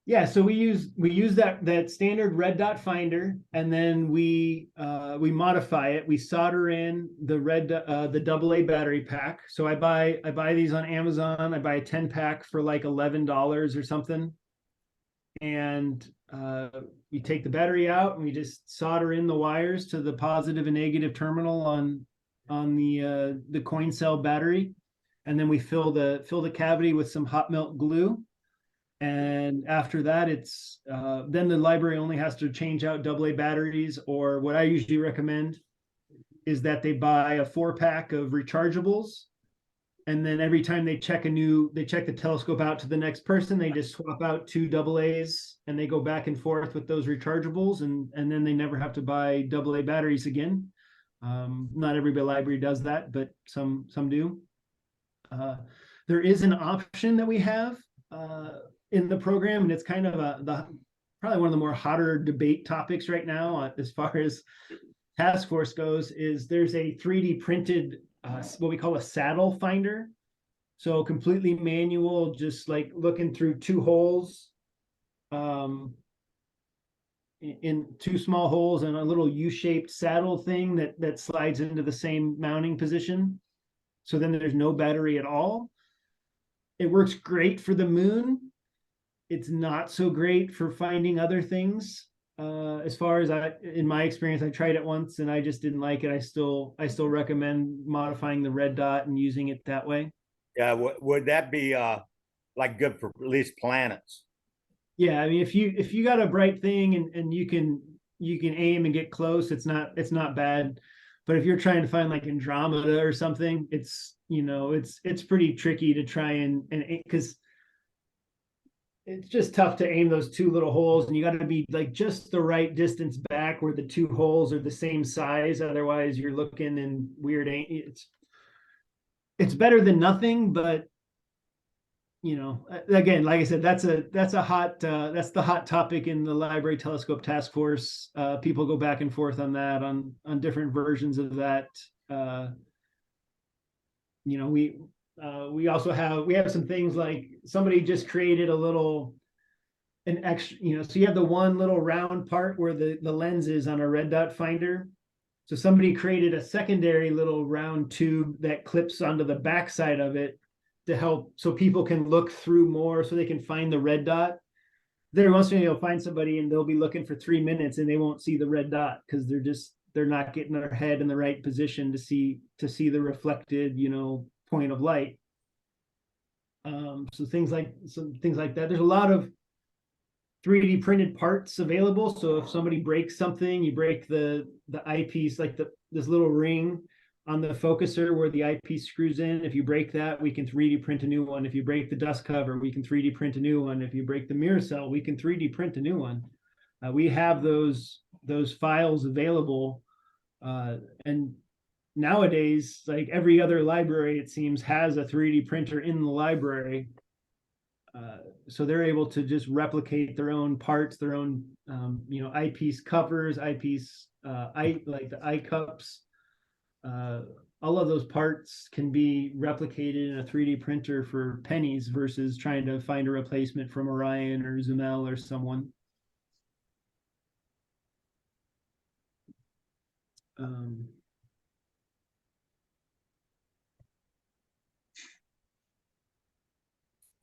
Yeah, so we use that standard red dot finder, and then we modify it. We solder in the the AA battery pack. So I buy these on Amazon. I buy a 10-pack for like $11 or something. And we take the battery out, and we just solder in the wires to the positive and negative terminal on the coin cell battery, and then we fill the cavity with some hot melt glue. And after that, it's then the library only has to change out AA batteries, or what I usually recommend is that they buy a 4-pack of rechargeables. And then every time they check the telescope out to the next person, they just swap out 2 AAs, and they go back and forth with those rechargeables, and then they never have to buy AA batteries again. Not every library does that, but some do. There is an option that we have in the program, and it's kind of probably one of the more hotter debate topics right now as far as task force goes. Is there's a 3D printed what we call a saddle finder. So completely manual, just like looking through 2 holes, in 2 small holes, and a little U-shaped saddle thing that slides into the same mounting position. So then there's no battery at all. It works great for the moon. It's not so great for finding other things. As far as in my experience, I tried it once and I just didn't like it. I still recommend modifying the red dot and using it that way. Yeah, would that be like good for at least planets? Yeah, I mean, if you got a bright thing and you can aim and get close, it's not bad. But if you're trying to find like Andromeda or something, it's, you know, it's pretty tricky to try and because it's just tough to aim those 2 little holes, and you got to be like just the right distance back where the 2 holes are the same size. Otherwise, you're looking in weird. It's better than nothing, but, you know, again, like I said, that's the hot topic in the library telescope task force. People go back and forth on that, on different versions of that. You know, we also have some things like somebody just created an extra, you know, so you have the one little round part where the lens is on a red dot finder. So somebody created a secondary little round tube that clips onto the backside of it to help, so people can look through more, so they can find the red dot. Every once in a while you'll find somebody and they'll be looking for 3 minutes and they won't see the red dot because they're not getting their head in the right position to see the reflected, you know, point of light. So things like that. There's a lot of 3D printed parts available. So if somebody breaks something, you break the eyepiece, like this little ring on the focuser where the eyepiece screws in. If you break that, we can 3D print a new one. If you break the dust cover, we can 3D print a new one. If you break the mirror cell, we can 3D print a new one. We have those files available, and nowadays, like every other library, it seems, has a 3D printer in the library. So they're able to just replicate their own parts, their own, you know, eyepiece covers, eyepiece, like the eye cups. All of those parts can be replicated in a 3D printer for pennies versus trying to find a replacement from Orion or Zumel or someone.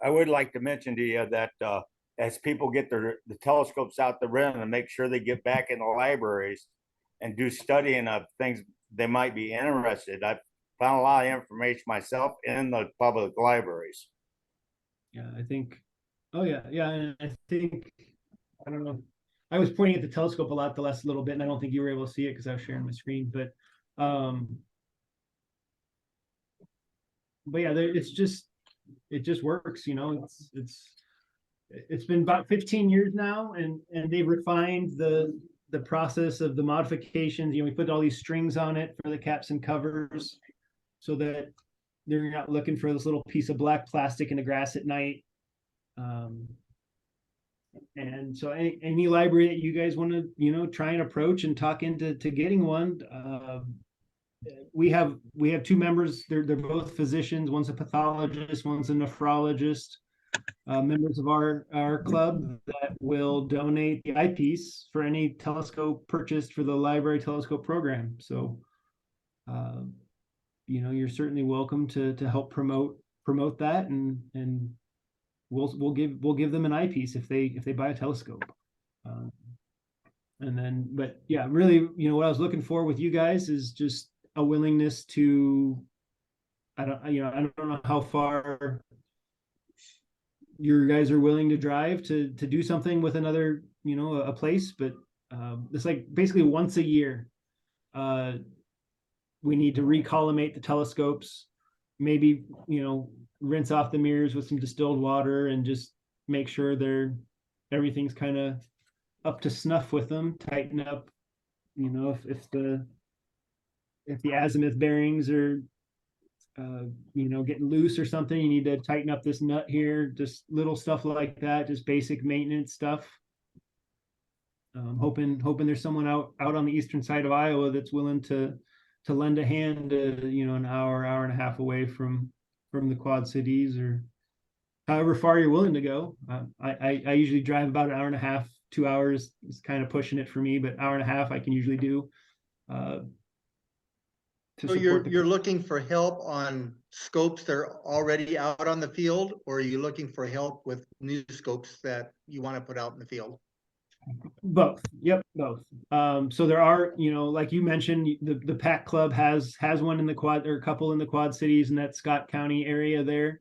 I would like to mention to you that as people get the telescopes out the rim and make sure they get back in the libraries and do studying of things they might be interested. I've found a lot of information myself in the public libraries. Yeah, I think. Oh yeah, yeah, and I think I don't know. I was pointing at the telescope a lot the last little bit, and I don't think you were able to see it because I was sharing my screen. But yeah, it's just it just works, you know. It's been about 15 years now, and they've refined the process of the modifications. You know, we put all these strings on it for the caps and covers, so that they're not looking for this little piece of black plastic in the grass at night. And so any library that you guys want to, you know, try and approach and talk into getting one, we have two members. They're both physicians. One's a pathologist, one's a nephrologist. Members of our club that will donate the eyepiece for any telescope purchased for the library telescope program. So, you know, you're certainly welcome to help promote that, and we'll give them an eyepiece if they buy a telescope. And then, but yeah, really, you know, what I was looking for with you guys is just a willingness to, I don't know how far you guys are willing to drive to do something with another, you know, a place, but it's like basically once a year, we need to recollimate the telescopes, maybe, you know, rinse off the mirrors with some distilled water and just make sure everything's kind of up to snuff with them, tighten up, you know, if the azimuth bearings are you know, getting loose or something, you need to tighten up this nut here, just little stuff like that, just basic maintenance stuff. Hoping there's someone out on the eastern side of Iowa that's willing to lend a hand, you know, an hour and a half away from the Quad Cities, or however far you're willing to go. I usually drive about an hour and a half, 2 hours is kind of pushing it for me, but hour and a half I can usually do. So you're looking for help on scopes that are already out on the field, or are you looking for help with new scopes that you want to put out in the field? Both. Yep, both. So there are, you know, like you mentioned, the PAC Club has one in the Quad, or a couple in the Quad Cities in that Scott County area there.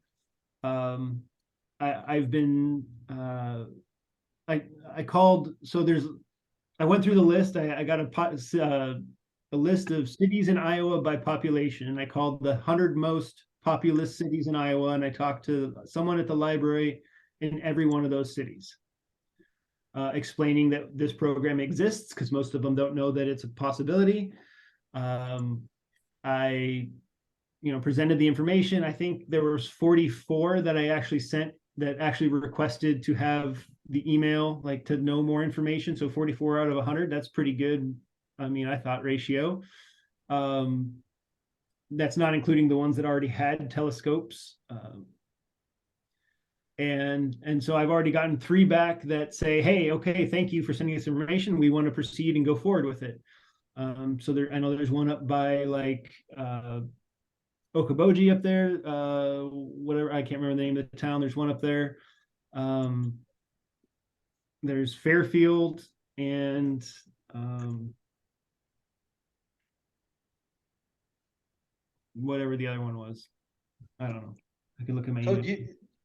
I've been I called, so I went through the list. I got a list of cities in Iowa by population, and I called the 100 most populous cities in Iowa, and I talked to someone at the library in every one of those cities, explaining that this program exists, because most of them don't know that it's a possibility. I, you know, presented the information. I think there was 44 that I actually sent that actually requested to have the email, like to know more information. So 44 out of 100, that's pretty good. I mean, I thought ratio. That's not including the ones that already had telescopes. And so I've already gotten 3 back that say, hey, okay, thank you for sending us information. We want to proceed and go forward with it. So I know there's one up by like Okoboji up there, whatever, I can't remember the name of the town. There's one up there. There's Fairfield and whatever the other one was. I don't know. I can look at my So email.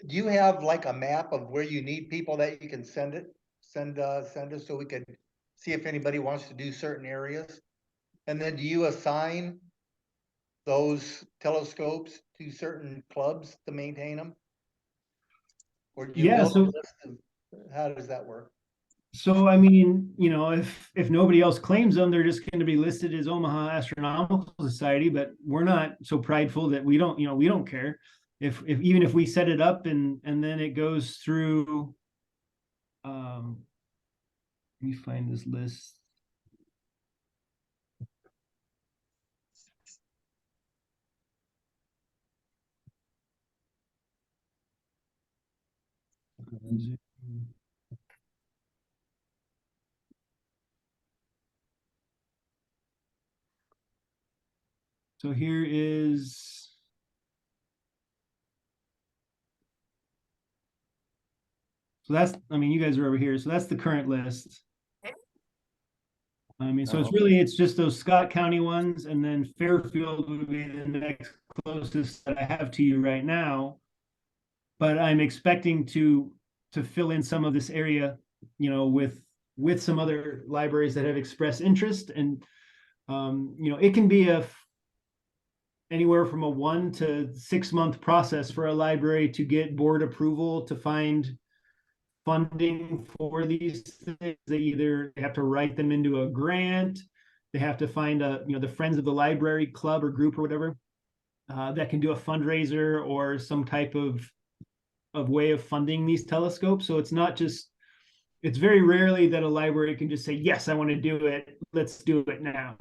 do you have like a map of where you need people that you can send us so we could see if anybody wants to do certain areas? And then do you assign those telescopes to certain clubs to maintain them? Or do you build a list of, how does that work? So, I mean, you know, if nobody else claims them, they're just going to be listed as Omaha Astronomical Society, but we're not so prideful that we don't, you know, we don't care if even if we set it up and then it goes through, let me find this list. So here is. So that's, I mean, you guys are over here. So that's the current list. I mean, so it's really, it's just those Scott County ones, and then Fairfield would be the next closest that I have to you right now. But I'm expecting to fill in some of this area, you know, with some other libraries that have expressed interest. And you know, it can be anywhere from a 1 to 6 month process for a library to get board approval to find funding for these things. They either have to write them into a grant, they have to find you know, the Friends of the Library club or group or whatever that can do a fundraiser or some type of way of funding these telescopes. So it's not just, it's very rarely that a library can just say, yes, I want to do it, let's do it now.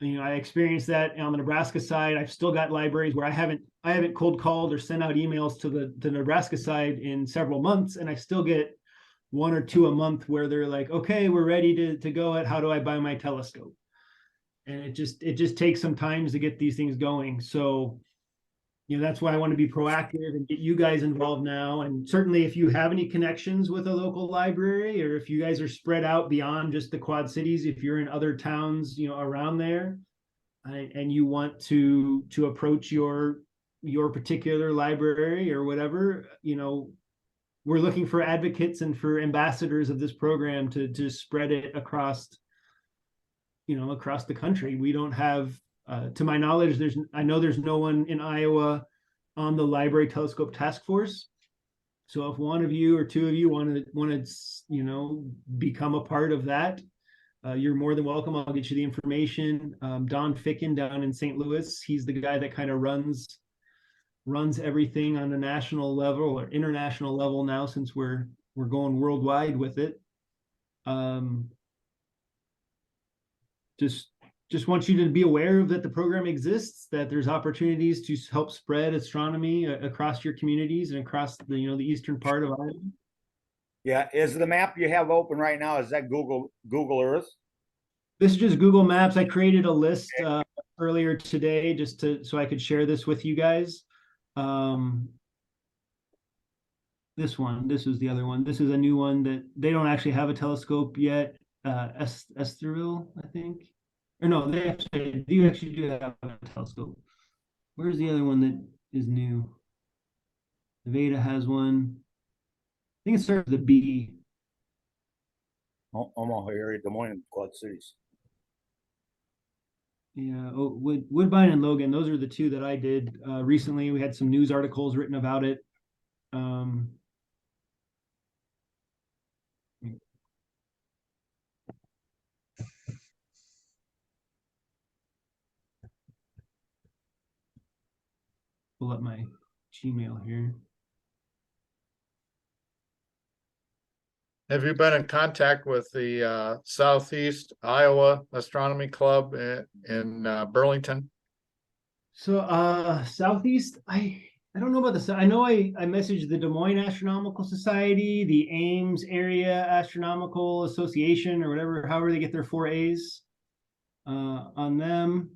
You know, I experienced that on the Nebraska side. I've still got libraries where I haven't cold called or sent out emails to the Nebraska side in several months, and I still get 1 or 2 a month where they're like, okay, we're ready to go at, how do I buy my telescope? And it just takes some time to get these things going. So, you know, that's why I want to be proactive and get you guys involved now. And certainly if you have any connections with a local library, or if you guys are spread out beyond just the Quad Cities, if you're in other towns, you know, around there, and you want to approach your particular library or whatever, you know, we're looking for advocates and for ambassadors of this program to spread it across, you know, across the country. We don't have, to my knowledge, I know there's no one in Iowa on the Library Telescope Task Force. So if one of you or two of you want to, you know, become a part of that, you're more than welcome. I'll get you the information. Don Ficken down in St. Louis, he's the guy that kind of runs everything on a national level or international level now, since we're going worldwide with it. Just want you to be aware of that the program exists, that there's opportunities to help spread astronomy across your communities and across the, you know, the eastern part of Ireland. Yeah, is the map you have open right now, is that Google Earth? This is just Google Maps. I created a list earlier today just so I could share this with you guys. This is the other one. This is a new one that they don't actually have a telescope yet. Esterville, I think. Or no, they actually do have a telescope. Where's the other one that is new? Nevada has one. I think it starts with a B. Omaha area, Des Moines, Quad Cities. Yeah, Woodbine and Logan, those are the two that I did recently. We had some news articles written about it. Pull up my Gmail here. Have you been in contact with the Southeast Iowa Astronomy Club in Burlington? So Southeast, I don't know about this. I know I messaged the Des Moines Astronomical Society, the Ames Area Astronomical Association, or whatever, however they get their 4 A's on them.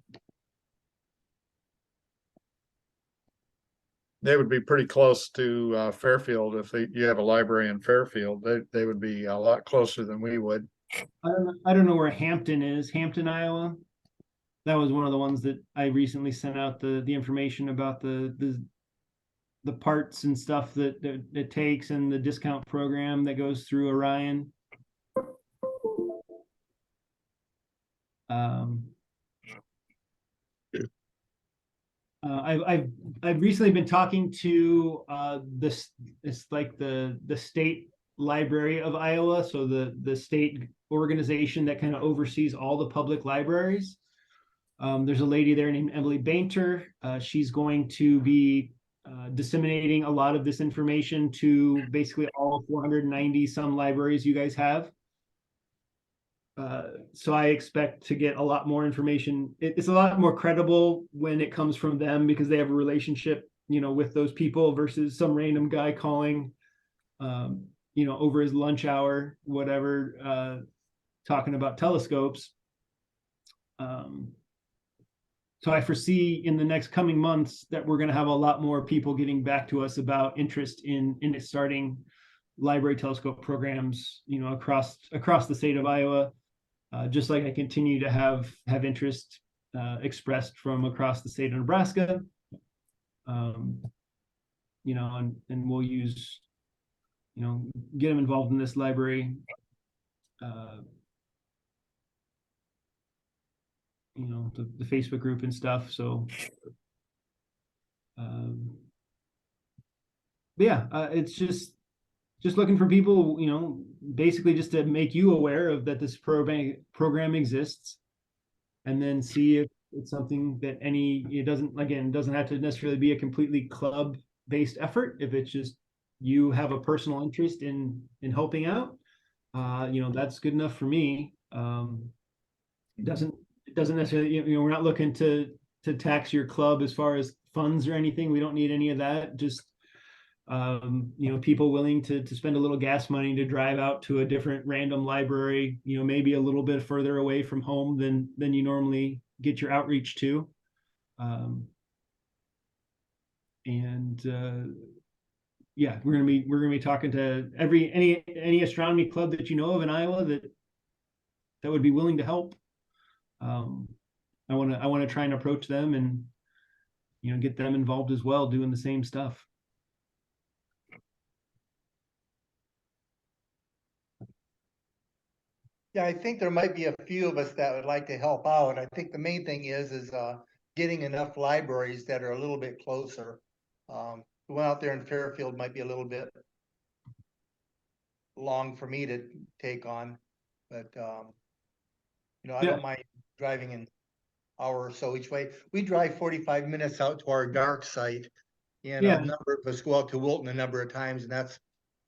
They would be pretty close to Fairfield. If you have a library in Fairfield, they would be a lot closer than we would. I don't know where Hampton is. Hampton, Iowa. That was one of the ones that I recently sent out the information about the parts and stuff that it takes, and the discount program that goes through Orion. I've recently been talking to it's like the state library of Iowa, so the state organization that kind of oversees all the public libraries. There's a lady there named Emily Bainter. She's going to be disseminating a lot of this information to basically all 490 some libraries you guys have. So I expect to get a lot more information. It's a lot more credible when it comes from them, because they have a relationship, you know, with those people, versus some random guy calling, you know, over his lunch hour, whatever, talking about telescopes. so I foresee in the next coming months that we're going to have a lot more people getting back to us about interest in starting library telescope programs, across the state of Iowa. Just like I continue to have interest expressed from across the state of Nebraska. And we'll use, get them involved in this library. The Facebook group and stuff. So, it's just looking for people, basically just to make you aware of that this program exists, and then see if it's something that it doesn't have to necessarily be a completely club-based effort. If it's just you have a personal interest in helping out, that's good enough for me. It doesn't necessarily, we're not looking to tax your club as far as funds or anything. We don't need any of that. Just people willing to spend a little gas money to drive out to a different random library, maybe a little bit further away from home than you normally get your outreach to. We're gonna be talking to any astronomy club that you know of in Iowa that would be willing to help. I want to try and approach them and get them involved as well, doing the same stuff. Yeah, I think there might be a few of us that would like to help out. I think the main thing is getting enough libraries that are a little bit closer. The one out there in Fairfield might be a little bit long for me to take on, but I don't mind driving an hour or so each way. We drive 45 minutes out to our dark site, and a number of us go out to Wilton a number of times, and that's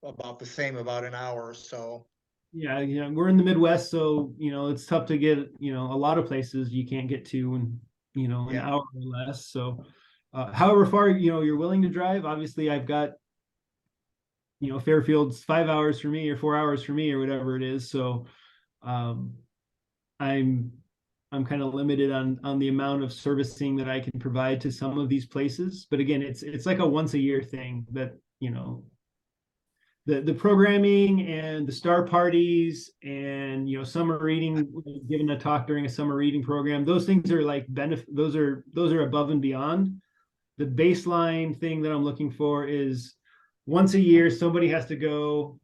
about the same, about an hour or so. Yeah, we're in the Midwest, so it's tough to get, a lot of places you can't get to in, an hour or less. So however far you're willing to drive, obviously I've got Fairfield's 5 hours for me or 4 hours for me or whatever it is. So I'm kind of limited on the amount of servicing that I can provide to some of these places. But again, it's like a once a year thing that the programming and the star parties and summer reading, giving a talk during a summer reading program, those things are like those are above and beyond. The baseline thing that I'm looking for is once a year somebody has to go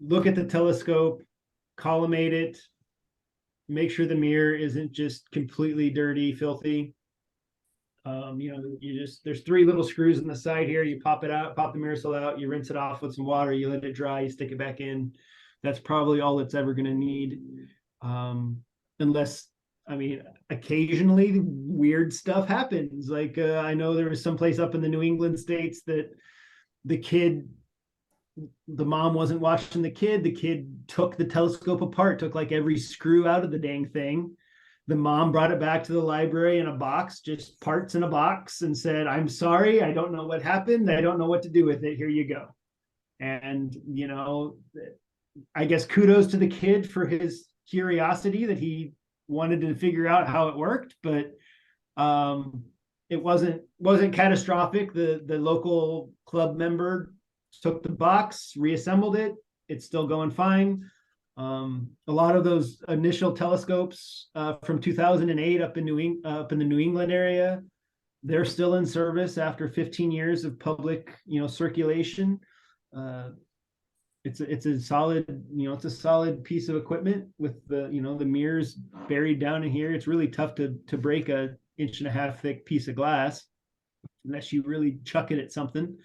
look at the telescope, collimate it, make sure the mirror isn't just completely dirty, filthy. There's 3 little screws in the side here. You pop it out, pop the mirror cell out, you rinse it off with some water, you let it dry, you stick it back in. That's probably all it's ever going to need. Unless, occasionally weird stuff happens. Like I know there was some place up in the New England states that the mom wasn't watching the kid took the telescope apart, took like every screw out of the dang thing. The mom brought it back to the library in a box, just parts in a box, and said, "I'm sorry, I don't know what happened. I don't know what to do with it. Here you go." And, I guess kudos to the kid for his curiosity that he wanted to figure out how it worked, but it wasn't catastrophic. The local club member took the box, reassembled it. It's still going fine. A lot of those initial telescopes from 2008 up in the New England area, they're still in service after 15 years of public, circulation. It's a solid piece of equipment with the mirrors buried down in here. It's really tough to break a 1.5 inch thick piece of glass unless you really chuck it at something,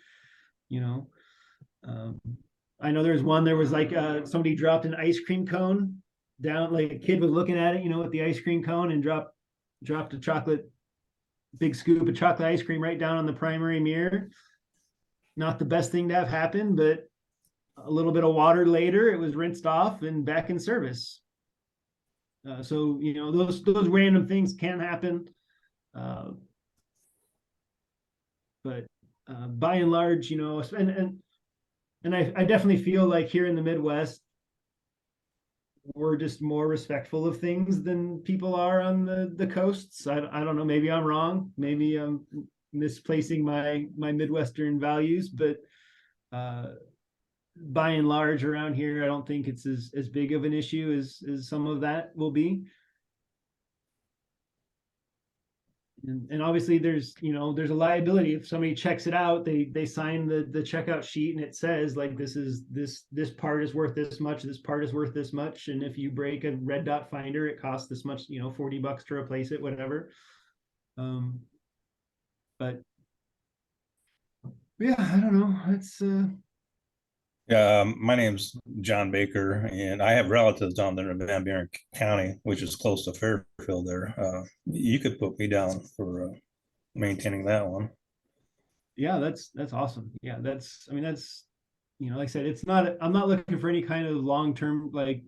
I know there was like somebody dropped an ice cream cone down, like a kid was looking at it, with the ice cream cone, and dropped a big scoop of chocolate ice cream right down on the primary mirror. Not the best thing to have happen, but a little bit of water later, it was rinsed off and back in service. So, those random things can happen. But by and large, and I definitely feel like here in the Midwest, we're just more respectful of things than people are on the coasts. I don't know, maybe I'm wrong, maybe I'm misplacing my Midwestern values, but by and large around here, I don't think it's as big of an issue as some of that will be. And obviously there's a liability. If somebody checks it out, they sign the checkout sheet and it says like this part is worth this much, this part is worth this much, and if you break a red dot finder, it costs this much, $40 to replace it, whatever. But yeah, I don't know. It's My name's John Baker, and I have relatives down there in Van Buren County, which is close to Fairfield there. You could put me down for maintaining that one. Yeah, that's awesome. Yeah, that's like I said, I'm not looking for any kind of long-term, like,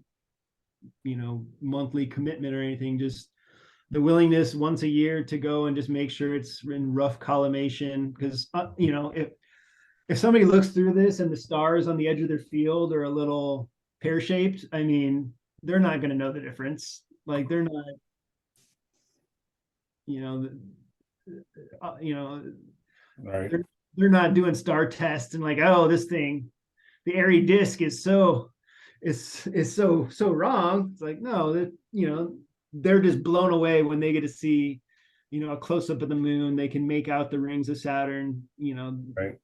monthly commitment or anything, just the willingness once a year to go and just make sure it's in rough collimation. Because, if somebody looks through this and the stars on the edge of their field are a little pear-shaped, I mean, they're not going to know the difference. Like they're not, Right. they're not doing star tests and like, oh, this thing, the airy disk is so wrong. It's like, no, that they're just blown away when they get to see, a close up of the moon. They can make out the rings of Saturn. Right.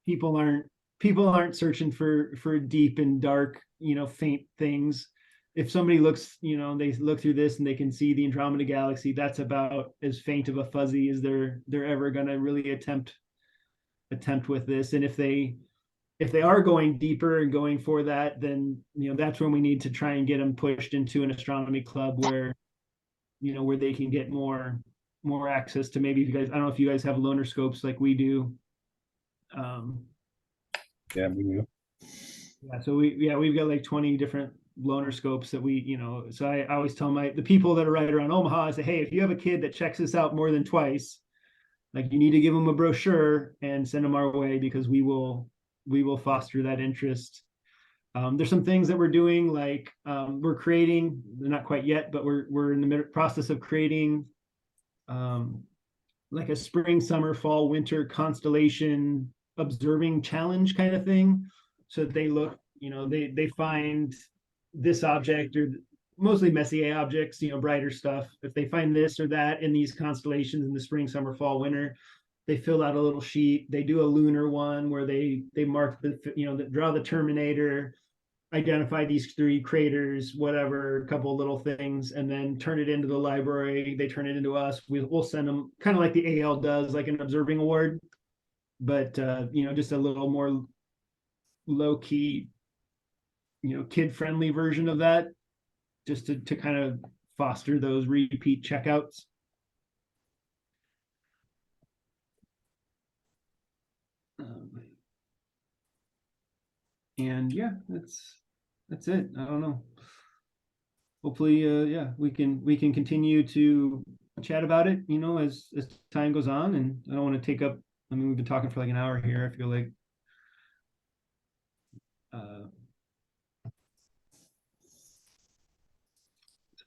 People aren't searching for deep and dark, faint things. If somebody looks, they look through this and they can see the Andromeda galaxy, that's about as faint of a fuzzy as they're ever going to really attempt with this. And if they are going deeper and going for that, then that's when we need to try and get them pushed into an astronomy club where where they can get more access to, maybe, I don't know if you guys have loaner scopes like we do. Yeah, we do. Yeah, so we've got like 20 different loaner scopes that we, so I always tell the people that are right around Omaha, I say, hey, if you have a kid that checks this out more than twice, like, you need to give them a brochure and send them our way, because we will foster that interest. There's some things that we're doing, like we're creating, not quite yet, but we're in the process of creating like a spring, summer, fall, winter constellation observing challenge kind of thing. So they look, they find this object, or mostly Messier objects, brighter stuff. If they find this or that in these constellations in the spring, summer, fall, winter, they fill out a little sheet. They do a lunar one where they mark draw the terminator, identify these 3 craters, whatever, a couple of little things, and then turn it into the library. They turn it into us. We'll send them, kind of like the AL does, like an observing award, but just a little more low key, kid friendly version of that, just to kind of foster those repeat checkouts. And yeah, that's it. I don't know. Hopefully, we can continue to chat about it, as time goes on. And I don't want to take up, we've been talking for like an hour here. I feel like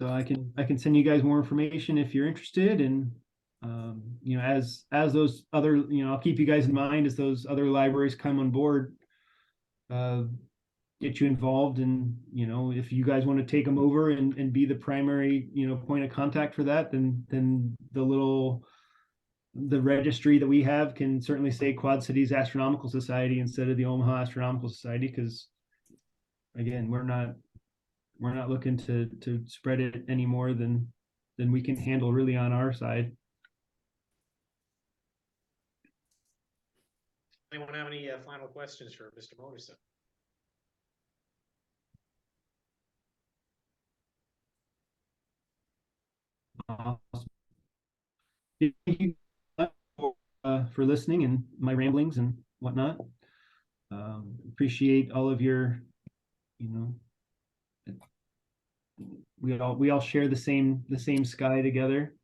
so I can send you guys more information if you're interested. And as those other, I'll keep you guys in mind as those other libraries come on board, get you involved. And if you guys want to take them over and be the primary point of contact for that, then the registry that we have can certainly say Quad Cities Astronomical Society instead of the Omaha Astronomical Society, because again, we're not looking to spread it any more than we can handle really on our side. Anyone have any final questions for Mr. Modrcin? Thank you for listening and my ramblings and whatnot. Appreciate all of your, we all share the same sky together.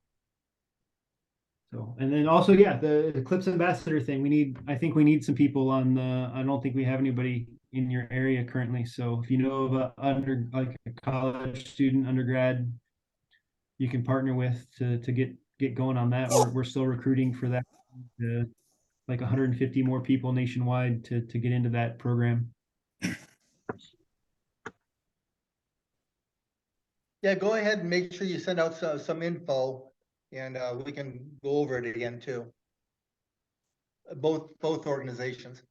So, and then also, yeah, the Eclipse ambassador thing. I think we need some people on the. I don't think we have anybody in your area currently. So if you know of like a college student, undergrad, you can partner with to get going on that. We're still recruiting for that. Like 150 more people nationwide to get into that program. Yeah, go ahead and make sure you send out some info and we can go over it again too. Both organizations.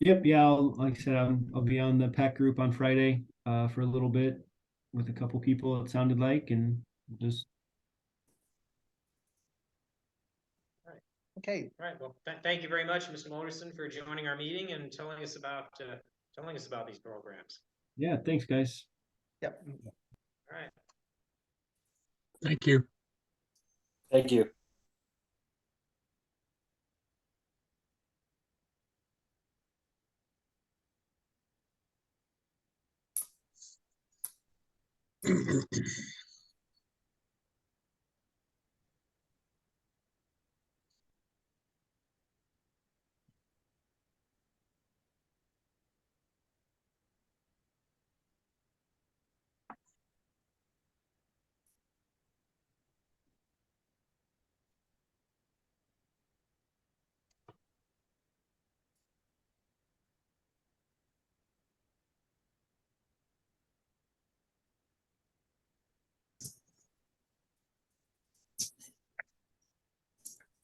Yep, yeah. Like I said, I'll be on the PAC group on Friday for a little bit with a couple people. It sounded like, and just Okay. All right, well, thank you very much, Mr. Modrcin, for joining our meeting and telling us about these programs. yeah. Thanks, guys. Yep. All right. Thank you. Thank you.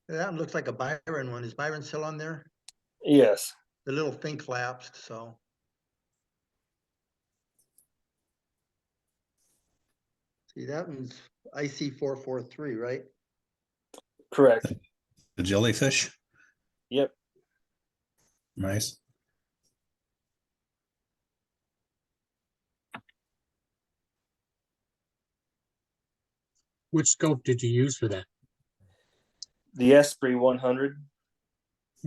That one looks like a Byron one. Is Byron still on there? Yes. The little thing collapsed, so. See, that one's IC 443, right? Correct. The jellyfish, Yep. nice. Which scope did you use for that? The Esprit 100.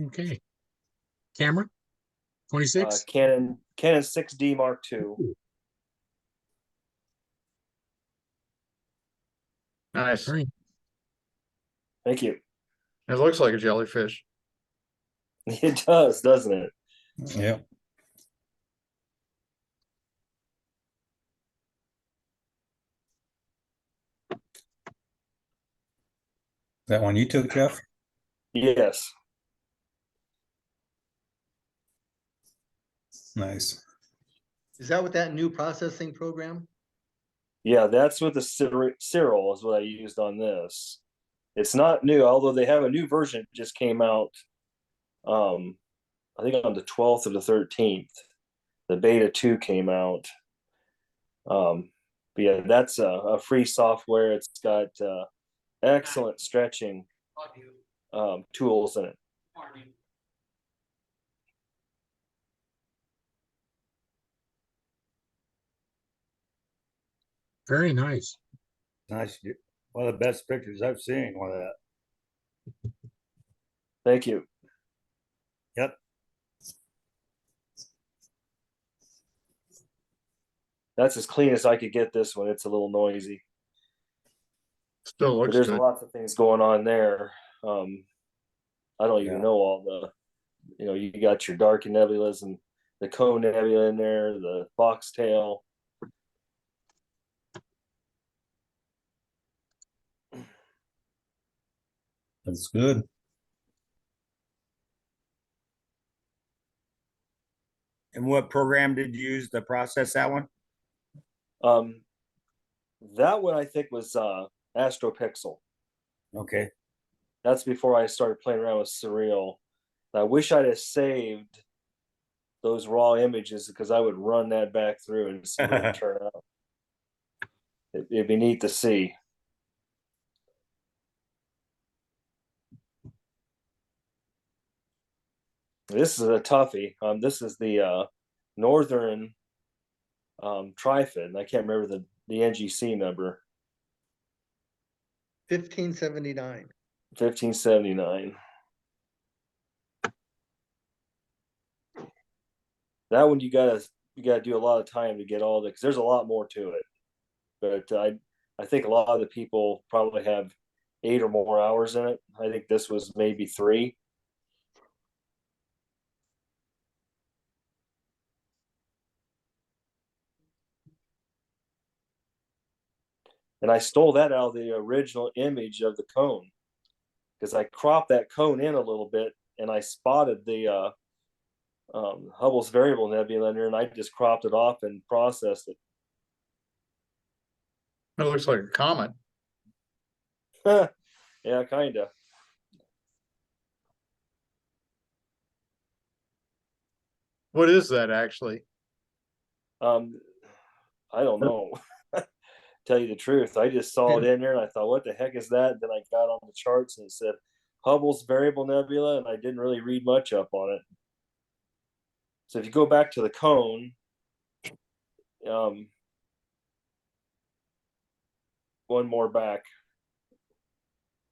Okay. Camera? 26? Canon 6D Mark II. Nice. Great. Thank you. It looks like a jellyfish. It does, doesn't it? Yep. That one you took, Jeff? Yes. Nice. Is that with that new processing program? Yeah, that's with the Cyril is what I used on this. It's not new, although they have a new version just came out. I think on the 12th or the 13th. The beta 2 came out. But yeah, that's a free software. It's got excellent stretching tools in it. Very nice. Nice. One of the best pictures I've seen. One of that. Thank you. Yep. That's as clean as I could get this one. It's a little noisy. Still But looks there's good. lots of things going on there. I don't even Yeah. know all the, you got your dark nebulas and the cone nebula in there, the foxtail. That's good. And what program did you use to process that one? That one I think was AstroPixel. Okay. That's before I started playing around with Surreal. I wish I'd have saved those raw images because I would run that back through and see what it would turn out. It'd be neat to see. This is a toughie. This is the Northern Trifid. I can't remember the NGC number. 1579. 1579. That one you gotta do a lot of time to get all the, because there's a lot more to it. But I think a lot of the people probably have 8 or more hours in it. I think this was maybe 3. And I stole that out of the original image of the cone because I cropped that cone in a little bit and I spotted the Hubble's variable nebula in there, and I just cropped it off and processed it. It looks like a comet. Yeah, kind of. What is that actually? I don't know. Tell you the truth, I just saw it in there and I thought, what the heck is that? Then I got on the charts and it said Hubble's variable nebula, and I didn't really read much up on it. So if you go back to the cone, one more back.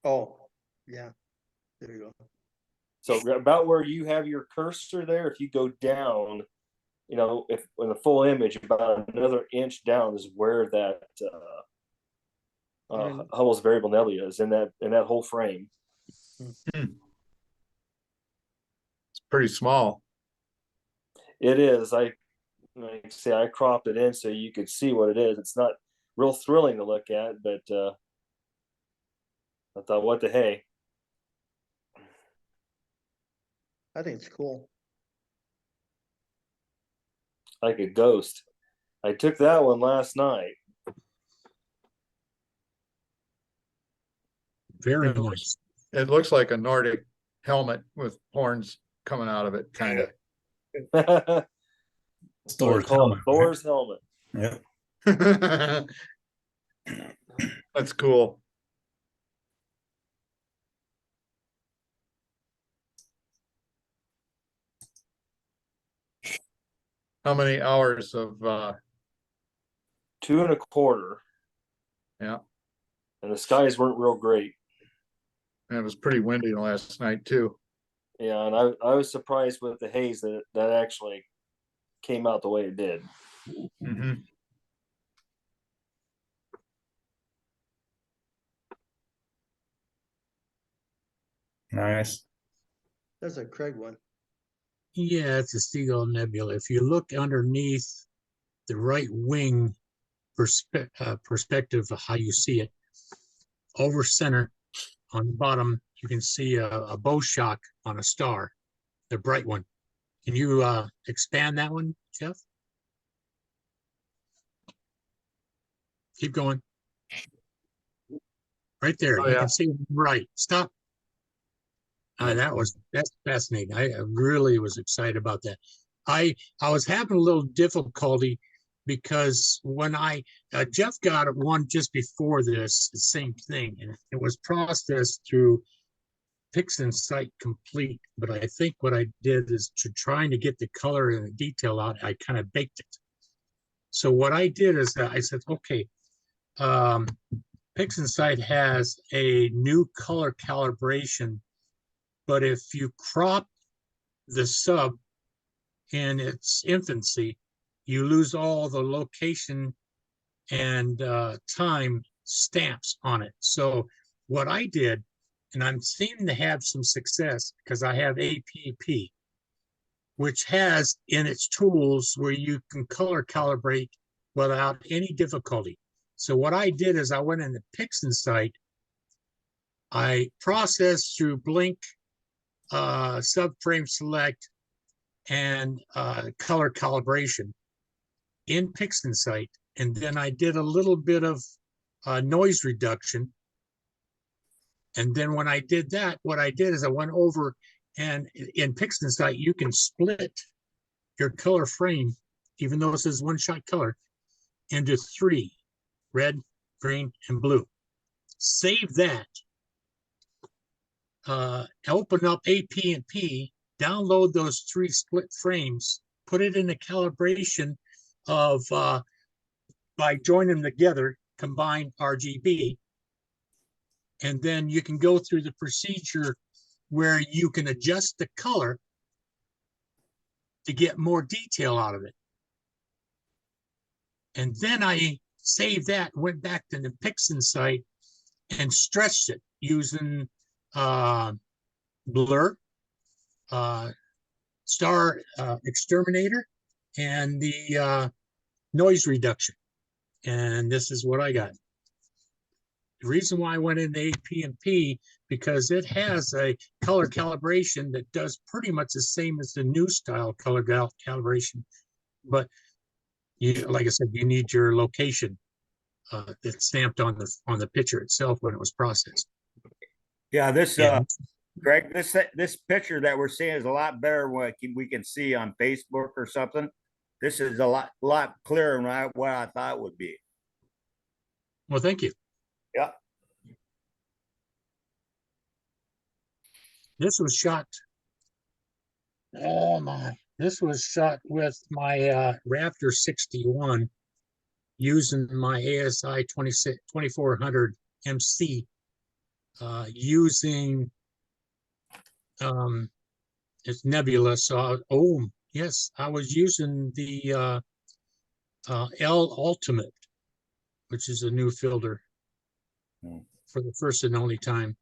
Oh, yeah. There you go. So about where you have your cursor there, if you go down, you know, if in the full image, about another inch down is where that Hubble's variable nebula is in that whole frame. It's pretty small. It is. Like I say, I cropped it in so you could see what it is. It's not real thrilling to look at, but I thought, what the hey? I think it's cool. Like a ghost. I took that one last night. Very nice. It looks like a Nordic helmet with horns coming out of it, kind of. Thor's helmet. Thor's helmet. Yeah. That's cool. How many hours of 2.25. Yeah. And the skies weren't real great. And it was pretty windy last night too. Yeah, and I was surprised with the haze that actually came out the way it did. Mm-hmm. Nice. That's a Craig one. Yeah, it's a Stegmiller Nebula. If you look underneath the right wing perspective of how you see it, over center on the bottom, you can see a bow shock on a star, the bright one. Can you expand that one, Jeff? Keep going. Right there, Oh, you yeah. can see right. Stop. That's fascinating. I really was excited about that. I was having a little difficulty because when Jeff got one just before this, the same thing, and it was processed through PixInsight Complete. But I think what I did is trying to get the color and the detail out, I kind of baked it. So what I did is that I said, okay, PixInsight has a new color calibration. But if you crop the sub in its infancy, you lose all the location and time stamps on it. So what I did, and I'm seeming to have some success because I have APP, which has in its tools where you can color calibrate without any difficulty. So what I did is I went into PixInsight, I processed through Blink, subframe select, and color calibration in PixInsight, and then I did a little bit of noise reduction. And then when I did that, what I did is I went over, and in PixInsight you can split your color frame, even though it says one-shot color, into 3: red, green, and blue. Save that. Open up APP, download those 3 split frames, put it in a calibration of, by joining them together, combine RGB, and then you can go through the procedure where you can adjust the color to get more detail out of it. And then I saved that, went back to the PixInsight and stretched it using blur, star exterminator, and the noise reduction. And this is what I got. the reason why I went into APNP, because it has a color calibration that does pretty much the same as the new style color calibration. But you, like I said, you need your location that's stamped on the picture itself when it was processed. Yeah, this Yeah. Greg, this picture that we're seeing is a lot better than what we can see on Facebook or something. This is a lot clearer than what I thought it would be. Well, thank you. Yeah. This was shot. Oh my! This was shot with my Raptor 61 using my ASI 2400 MC, using it's nebula. So yes, I was using the L Ultimate, which is a new filter for the first and only time.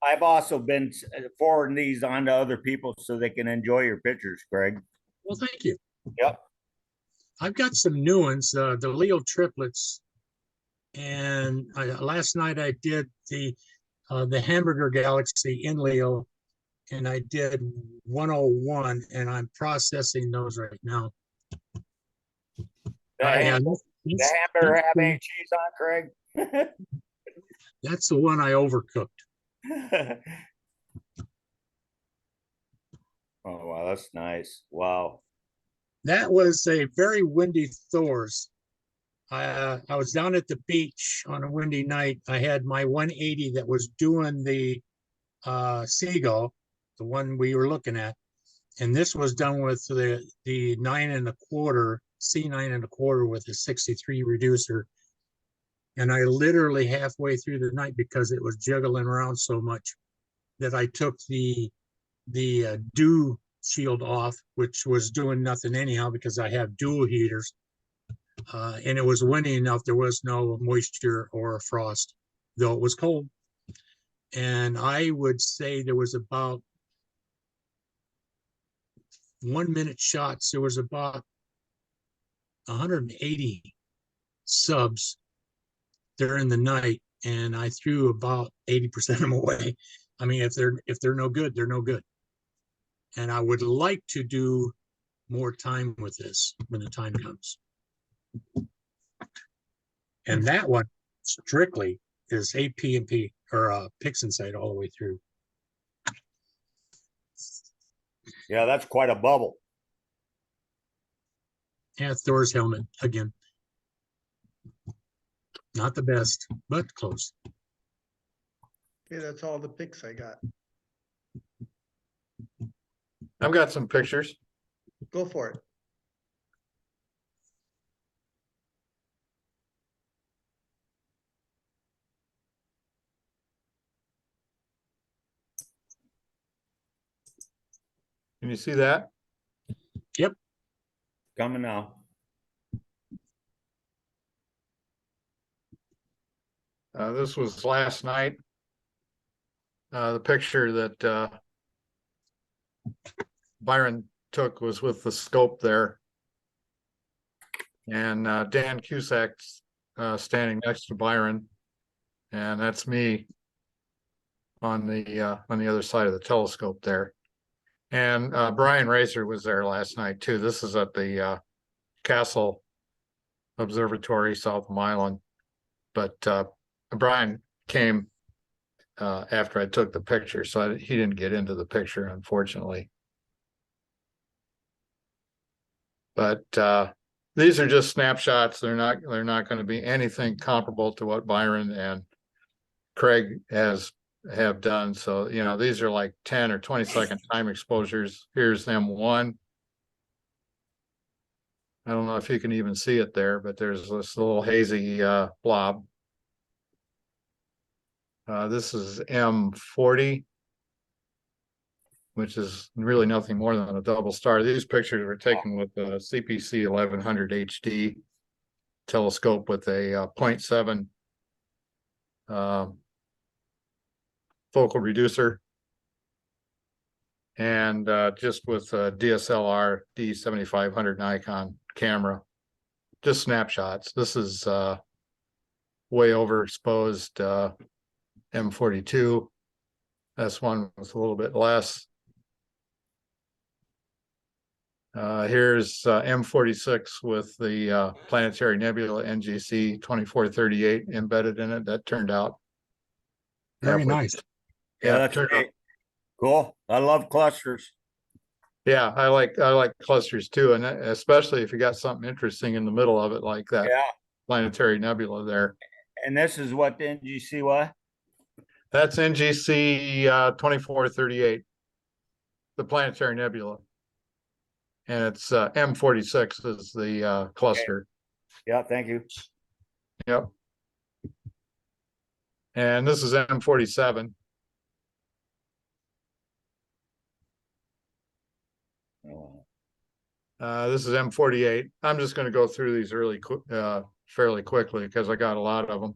I've also been forwarding these on to other people so they can enjoy your pictures, Greg. Well, thank you. Yep. I've got some new ones, the Leo triplets, and last night I did the Hamburger Galaxy in Leo, and I did 101, and I'm processing those right now. The hamburger have any cheese on, Craig? That's the one I overcooked. Oh, wow, that's nice. Wow. That was a very windy Thor's. I was down at the beach on a windy night. I had my 180 that was doing the Seagull, the one we were looking at. And this was done with the 9 1/4, C9 1/4 with a 63 reducer. And I literally halfway through the night, because it was juggling around so much, that I took the dew shield off, which was doing nothing anyhow because I have dual heaters. And it was windy enough, there was no moisture or frost, though it was cold. And I would say there was about 1 minute shots. There was about 180 subs during the night, and I threw about 80% of them away. I mean, if they're no good, they're no good. And I would like to do more time with this when the time comes. And that one strictly is APNP or Pixin site all the way through. Yeah, that's quite a bubble. Yeah, Thor's helmet again. Not the best, but close. Okay, that's all the pics I got. I've got some pictures. Go for it. Can you see that? Yep. Coming now. This was last night. The picture that Byron took was with the scope there. And Dan Cusack's standing next to Byron. And that's me on the other side of the telescope there. And Brian Razor was there last night too. This is at the Castle Observatory south of Milan. But Brian came after I took the picture, so he didn't get into the picture, unfortunately. But these are just snapshots. They're not going to be anything comparable to what Byron and Craig have done. So, you know, these are like 10 or 20-second time exposures. Here's M1. I don't know if you can even see it there, but there's this little hazy blob. This is M40, which is really nothing more than a double star. These pictures were taken with the CPC 1100 HD telescope with a 0.7 focal reducer, and just with a DSLR D7500 Nikon camera. Just snapshots. This is way overexposed M42. That's one with a little bit less. Here's M46 with the planetary nebula NGC 2438 embedded in it. That turned out Very halfway- nice. Yeah, that's turned out- great. Cool. I love clusters. Yeah, I like clusters too, and especially if you got something interesting in the middle of it, like that Yeah. planetary nebula there. And this is what the NGC was? That's NGC 2438, the planetary nebula. And it's M46 is the cluster. Yeah, thank you. Yep. And this is M47. This is M48. I'm just going to go through these fairly quickly because I got a lot of them.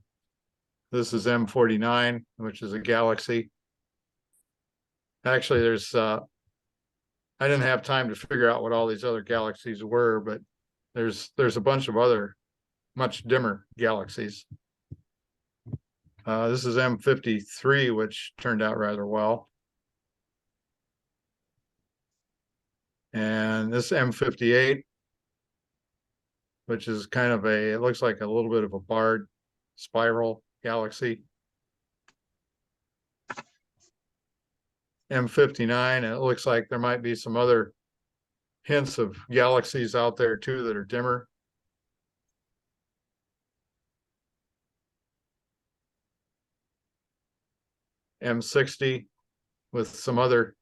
This is M49, which is a galaxy. Actually, I didn't have time to figure out what all these other galaxies were, but there's a bunch of other much dimmer galaxies. This is M53, which turned out rather well. And this M58, which is kind of it looks like a little bit of a barred spiral galaxy. M59, and it looks like there might be some other hints of galaxies out there too that are dimmer. M60 with some other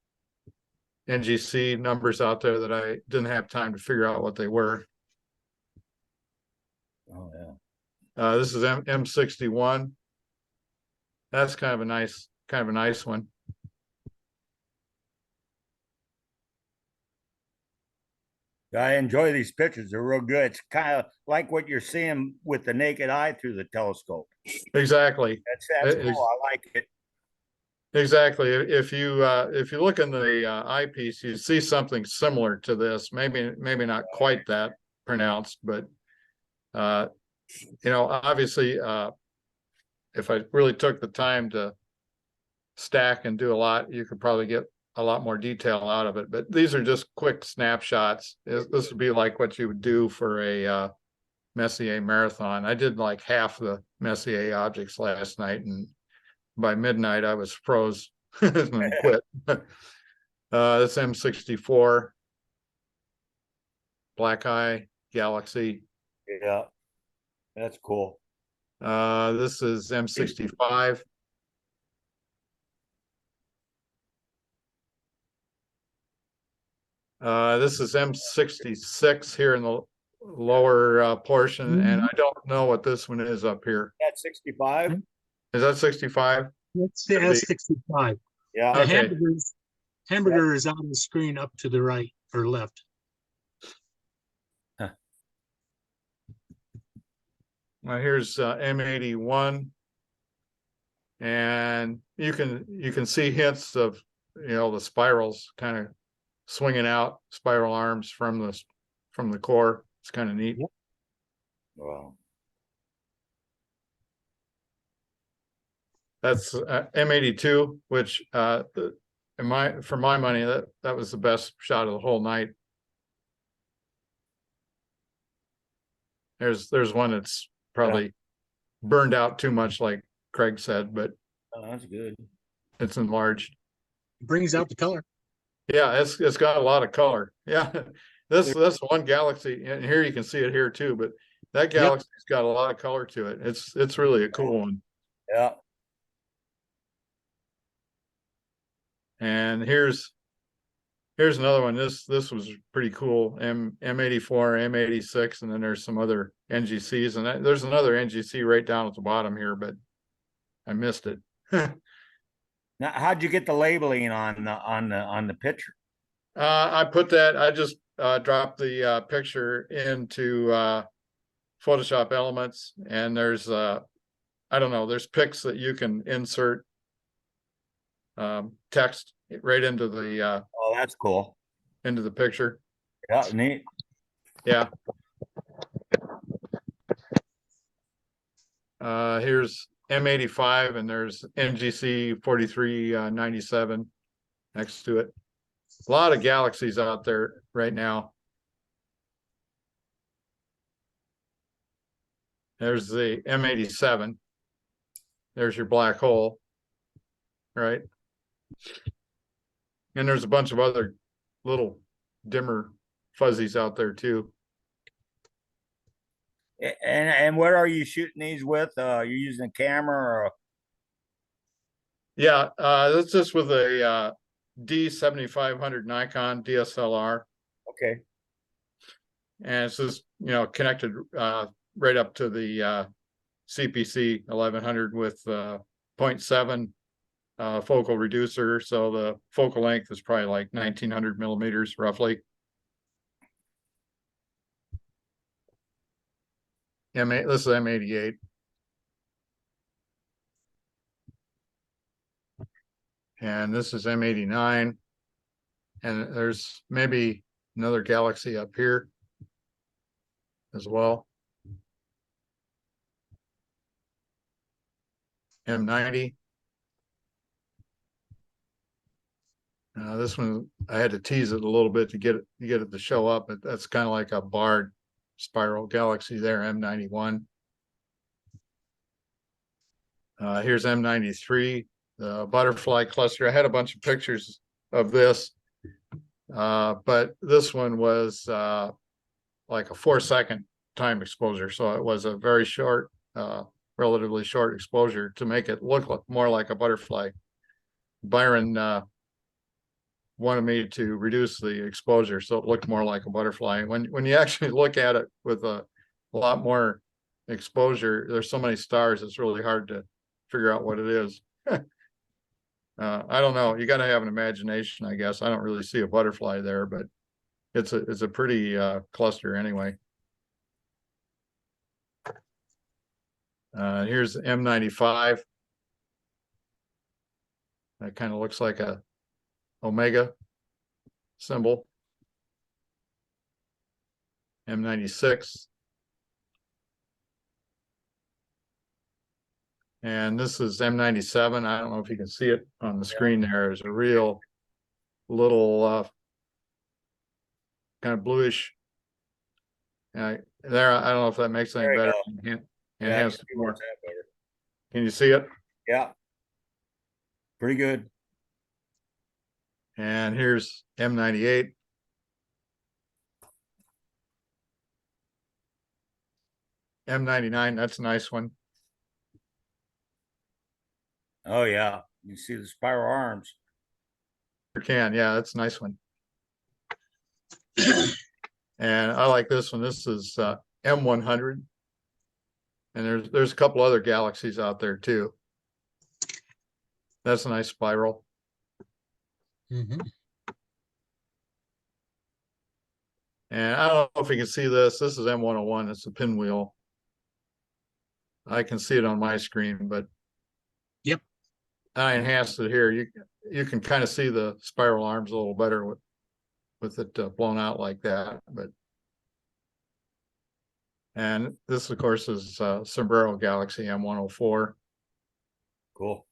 NGC numbers out there that I didn't have time to figure out what they were. Oh yeah. This is M61. That's kind of a nice one. I enjoy these pictures. They're real good. It's kind of like what you're seeing with the naked eye through the telescope. Exactly. That's cool. I like it. Exactly. If you look in the eyepiece, you see something similar to this. Maybe not quite that pronounced, but obviously, if I really took the time to stack and do a lot, you could probably get a lot more detail out of it. But these are just quick snapshots. This would be like what you would do for a Messier Marathon. I did like half the Messier objects last night, and by midnight I was froze and quit. This M64, black eye galaxy. Yeah, that's cool. This is M65. This is M66 here in the lower portion, and I don't know what this one is up here. That's 65. Is that 65? That's the S65. Yeah. The Okay. hamburger is on the screen up to the right or left. Well, here's M81, and you can see hints of the spirals kind of swinging out, spiral arms from the core. It's kind of neat. Yep. Wow. That's M82, which for my money that was the best shot of the whole night. There's one that's probably burned out too much, like Craig said, but that's good. It's enlarged. It brings out the color. Yeah, it's got a lot of color. Yeah, this one galaxy, and here you can see it here too. But that galaxy's got a lot of color to it. It's really a cool one. Yeah. And here's another one. This was pretty cool. M84, M86, and then there's some other NGCs, and there's another NGC right down at the bottom here, but I missed it. Now, how'd you get the labeling on the picture? I just dropped the picture into Photoshop Elements, and there's I don't know, there's pics that you can insert text right into the oh, that's cool. Into the picture. Yeah, neat. Yeah. Here's M85 and there's NGC 4397 next to it. A lot of galaxies out there right now. There's the M87. There's your black hole, right? And there's a bunch of other little dimmer fuzzies out there too. And what are you shooting these with? You're using a camera or? Yeah, that's just with a D7500 Nikon DSLR. Okay. And it's just, connected right up to the CPC 1100 with 0.7 focal reducer. So the focal length is probably like 1900 millimeters roughly. This is M88. And this is M89. And there's maybe another galaxy up here as well. M90. This one, I had to tease it a little bit to get it to show up, but that's kind of like a barred spiral galaxy there, M91. Here's M93, the butterfly cluster. I had a bunch of pictures of this, but this one was like a 4-second time exposure. So it was a very short, relatively short exposure to make it look more like a butterfly. Byron wanted me to reduce the exposure so it looked more like a butterfly. When you actually look at it with a lot more exposure, there's so many stars, it's really hard to figure out what it is. I don't know. You got to have an imagination, I guess. I don't really see a butterfly there, but it's a pretty cluster anyway. Here's M95. That kind of looks like a Omega symbol. M96. And this is M97. I don't know if you can see it on the screen there. There's a real little kind of bluish. There, I don't know if that makes any better. Enhance more. Can you see it? Yeah. Pretty good. And here's M98. M99, that's a nice one. Oh yeah, you see the spiral arms. You can, yeah, that's a nice one. And I like this one. This is M100. And there's a couple other galaxies out there too. That's a nice spiral. Mm-hmm. And I don't know if you can see this. This is M101. It's a pinwheel. I can see it on my screen, but yep, I enhanced it here. You can kind of see the spiral arms a little better with it blown out like that. And this, of course, is Sombrero Galaxy M104. Cool.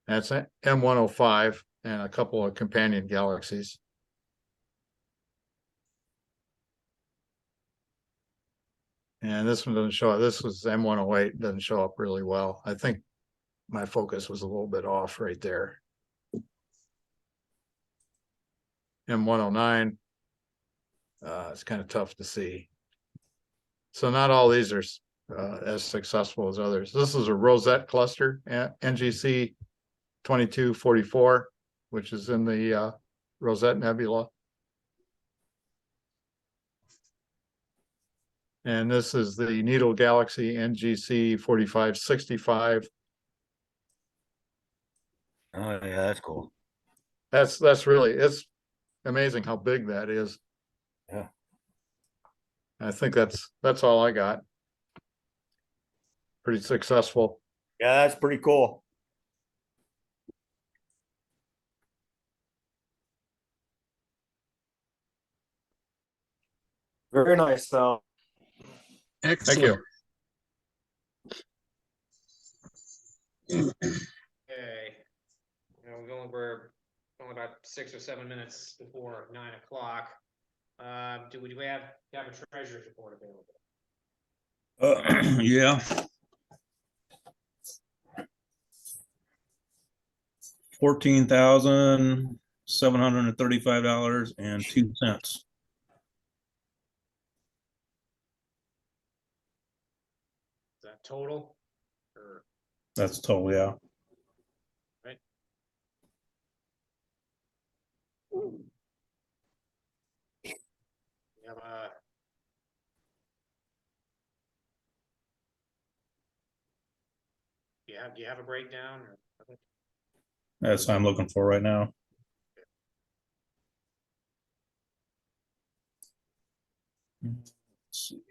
That's M105 and a couple of companion galaxies. And this one doesn't show up. This was M108, doesn't show up really well. I think my focus was a little bit off right there. M109, it's kind of tough to see. So not all these are as successful as others. This is a Rosette cluster, NGC 2244, which is in the Rosette Nebula. And this is the Needle Galaxy NGC 4565. Oh yeah, that's cool. That's really, it's amazing how big that is. Yeah. I think that's all I got. Pretty successful. Yeah, that's pretty cool. Very nice. Excellent. Okay. You know, we're only about 6 or 7 minutes before 9 o'clock. Do we have a treasurer's report available? Yeah. $14,735.02. Is that total? Or That's total, yeah. right? We have a do you have a breakdown or That's what I'm looking for right now. Let's see.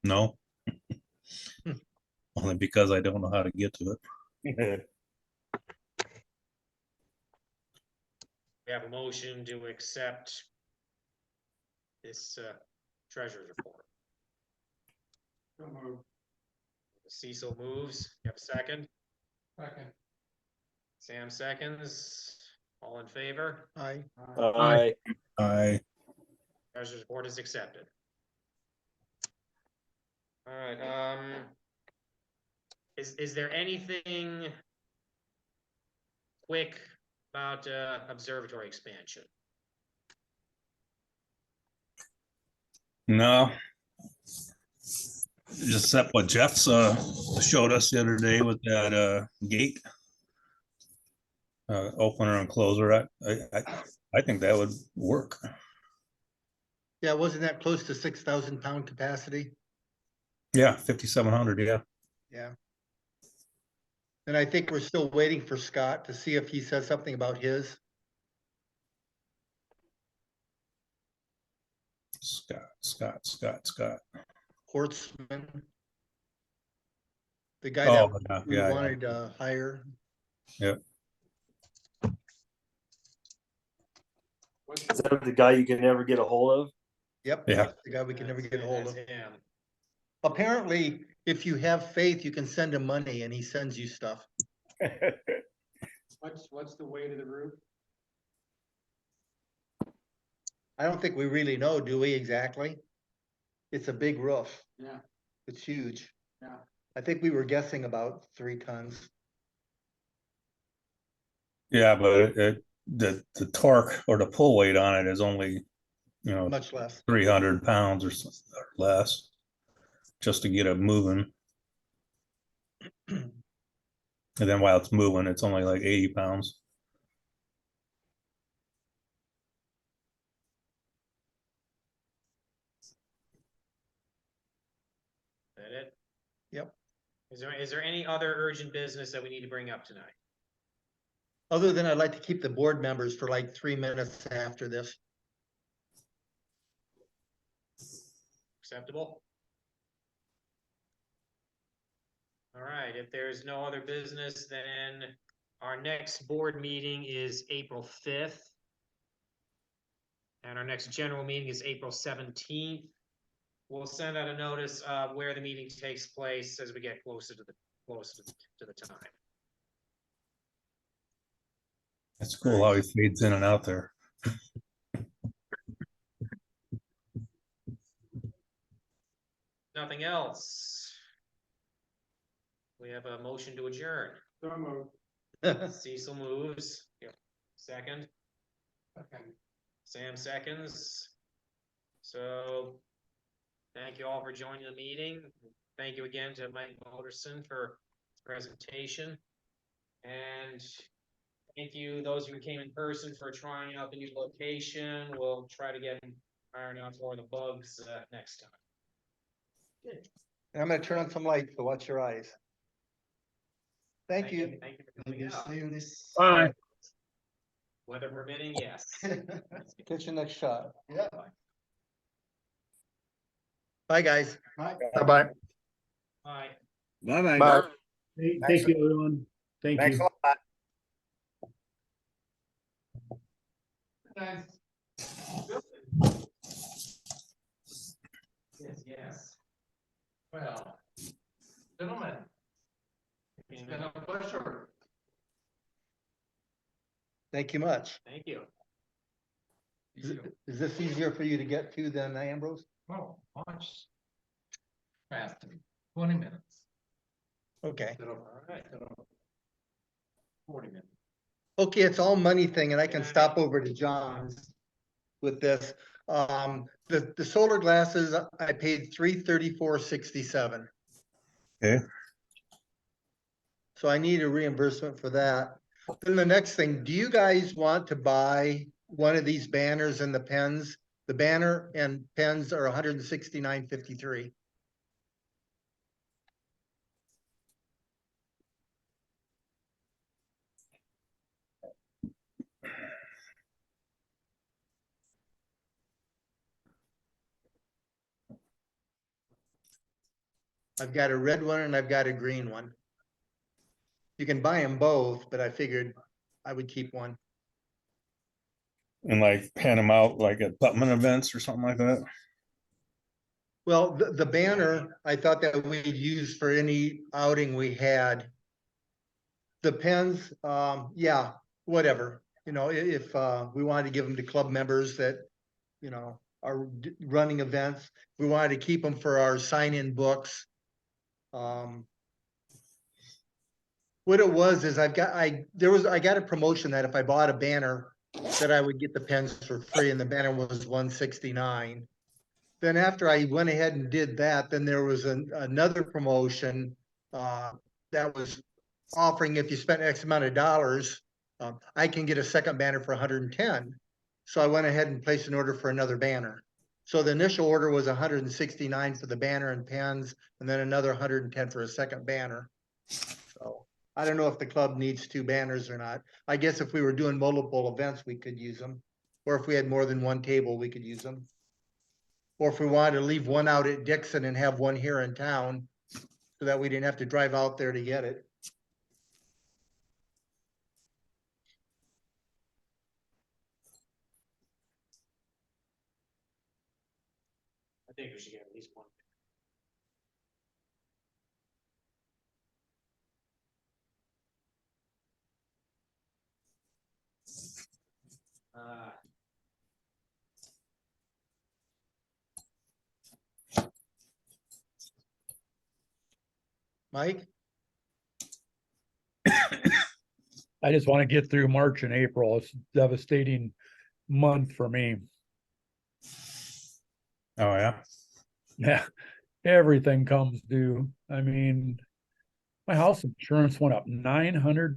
No. Only because I don't know how to get to it. we have a motion to accept this treasurer's report? Cecil moves. You have a second? Second. Sam seconds. All in favor? Aye. I Treasurer's report is accepted. All right, is there anything quick about observatory expansion? no. Just except what Jeff's showed us the other day with that gate opener and closer. I think that would work. Yeah, wasn't that close to 6,000 pound capacity? Yeah, 5,700. Yeah. Yeah. And I think we're still waiting for Scott to see if he says something about his. Scott. Hortzman. The guy Oh, that we wanted to hire. Yep. Is that the guy you can never get a hold of? Yep. Yeah. That's the guy we can never get a hold of. That's him. Apparently, if you have faith, you can send him money and he sends you stuff. What's the weight of the roof? I don't think we really know, do we, exactly? It's a big roof. Yeah, It's huge. yeah. I think we were guessing about 3 tons. Yeah, but the torque or the pull weight on it is only, Much less. 300 pounds or less, just to get it moving. And then while it's moving, it's only like 80 pounds. That it? Yep. Is there any other urgent business that we need to bring up tonight? Other than I'd like to keep the board members for like 3 minutes after this. Acceptable? All right, if there's no other business, then our next board meeting is April 5th. And our next general meeting is April 17th. We'll send out a notice of where the meeting takes place as we get closer to the time. It's cool how he fades in and out there. Nothing else. We have a motion to adjourn. Cecil moves. Yep. Second. Sam seconds. So thank you all for joining the meeting. Thank you again to Mike Modrcin for his presentation. And thank you, those who came in person, for trying out the new location. We'll try to get iron out more of the bugs next time. And I'm gonna turn on some lights, so watch your eyes. Thank you. Thank you for coming out. Bye. Weather permitting, yes. Catch you next shot. Yeah. Bye. Bye, guys. Bye-bye. Bye. Bye-bye. Bye. Thank you, everyone. Thank Thanks you. a lot. Guys, Yes, yes. well, gentlemen, it's been a pleasure. Thank you much. Thank you. Is this easier for you to get to than Ambrose? Oh, much faster, 20 minutes. Okay. All right. 40 minutes. Okay, it's all money thing and I can stop over to John's with this. The solar glasses, I paid $334.67. Okay. So I need a reimbursement for that. Then the next thing, do you guys want to buy one of these banners and the pens? The banner and pens are $169.53. I've got a red one and I've got a green one. You can buy them both, but I figured I would keep one. And like hand them out like at Putman events or something like that. Well, the banner, I thought that we'd use for any outing we had. The pens, yeah, whatever, you know, if we wanted to give them to club members that, you know, are running events, we wanted to keep them for our sign-in books. What it was is I got a promotion that if I bought a banner, that I would get the pens for free, and the banner was $169. Then after I went ahead and did that, then there was another promotion that was offering if you spent X amount of dollars, I can get a second banner for 110. So I went ahead and placed an order for another banner. So the initial order was 169 for the banner and pens, and then another 110 for a second banner. So I don't know if the club needs two banners or not. I guess if we were doing multiple events, we could use them. Or if we had more than one table, we could use them. Or if we wanted to leave one out at Dixon and have one here in town, so that we didn't have to drive out there to get it. I think we should get at least one. Mike? I just want to get through March and April. It's a devastating month for me. Oh yeah. Yeah, everything comes due. I mean, my house insurance went up $900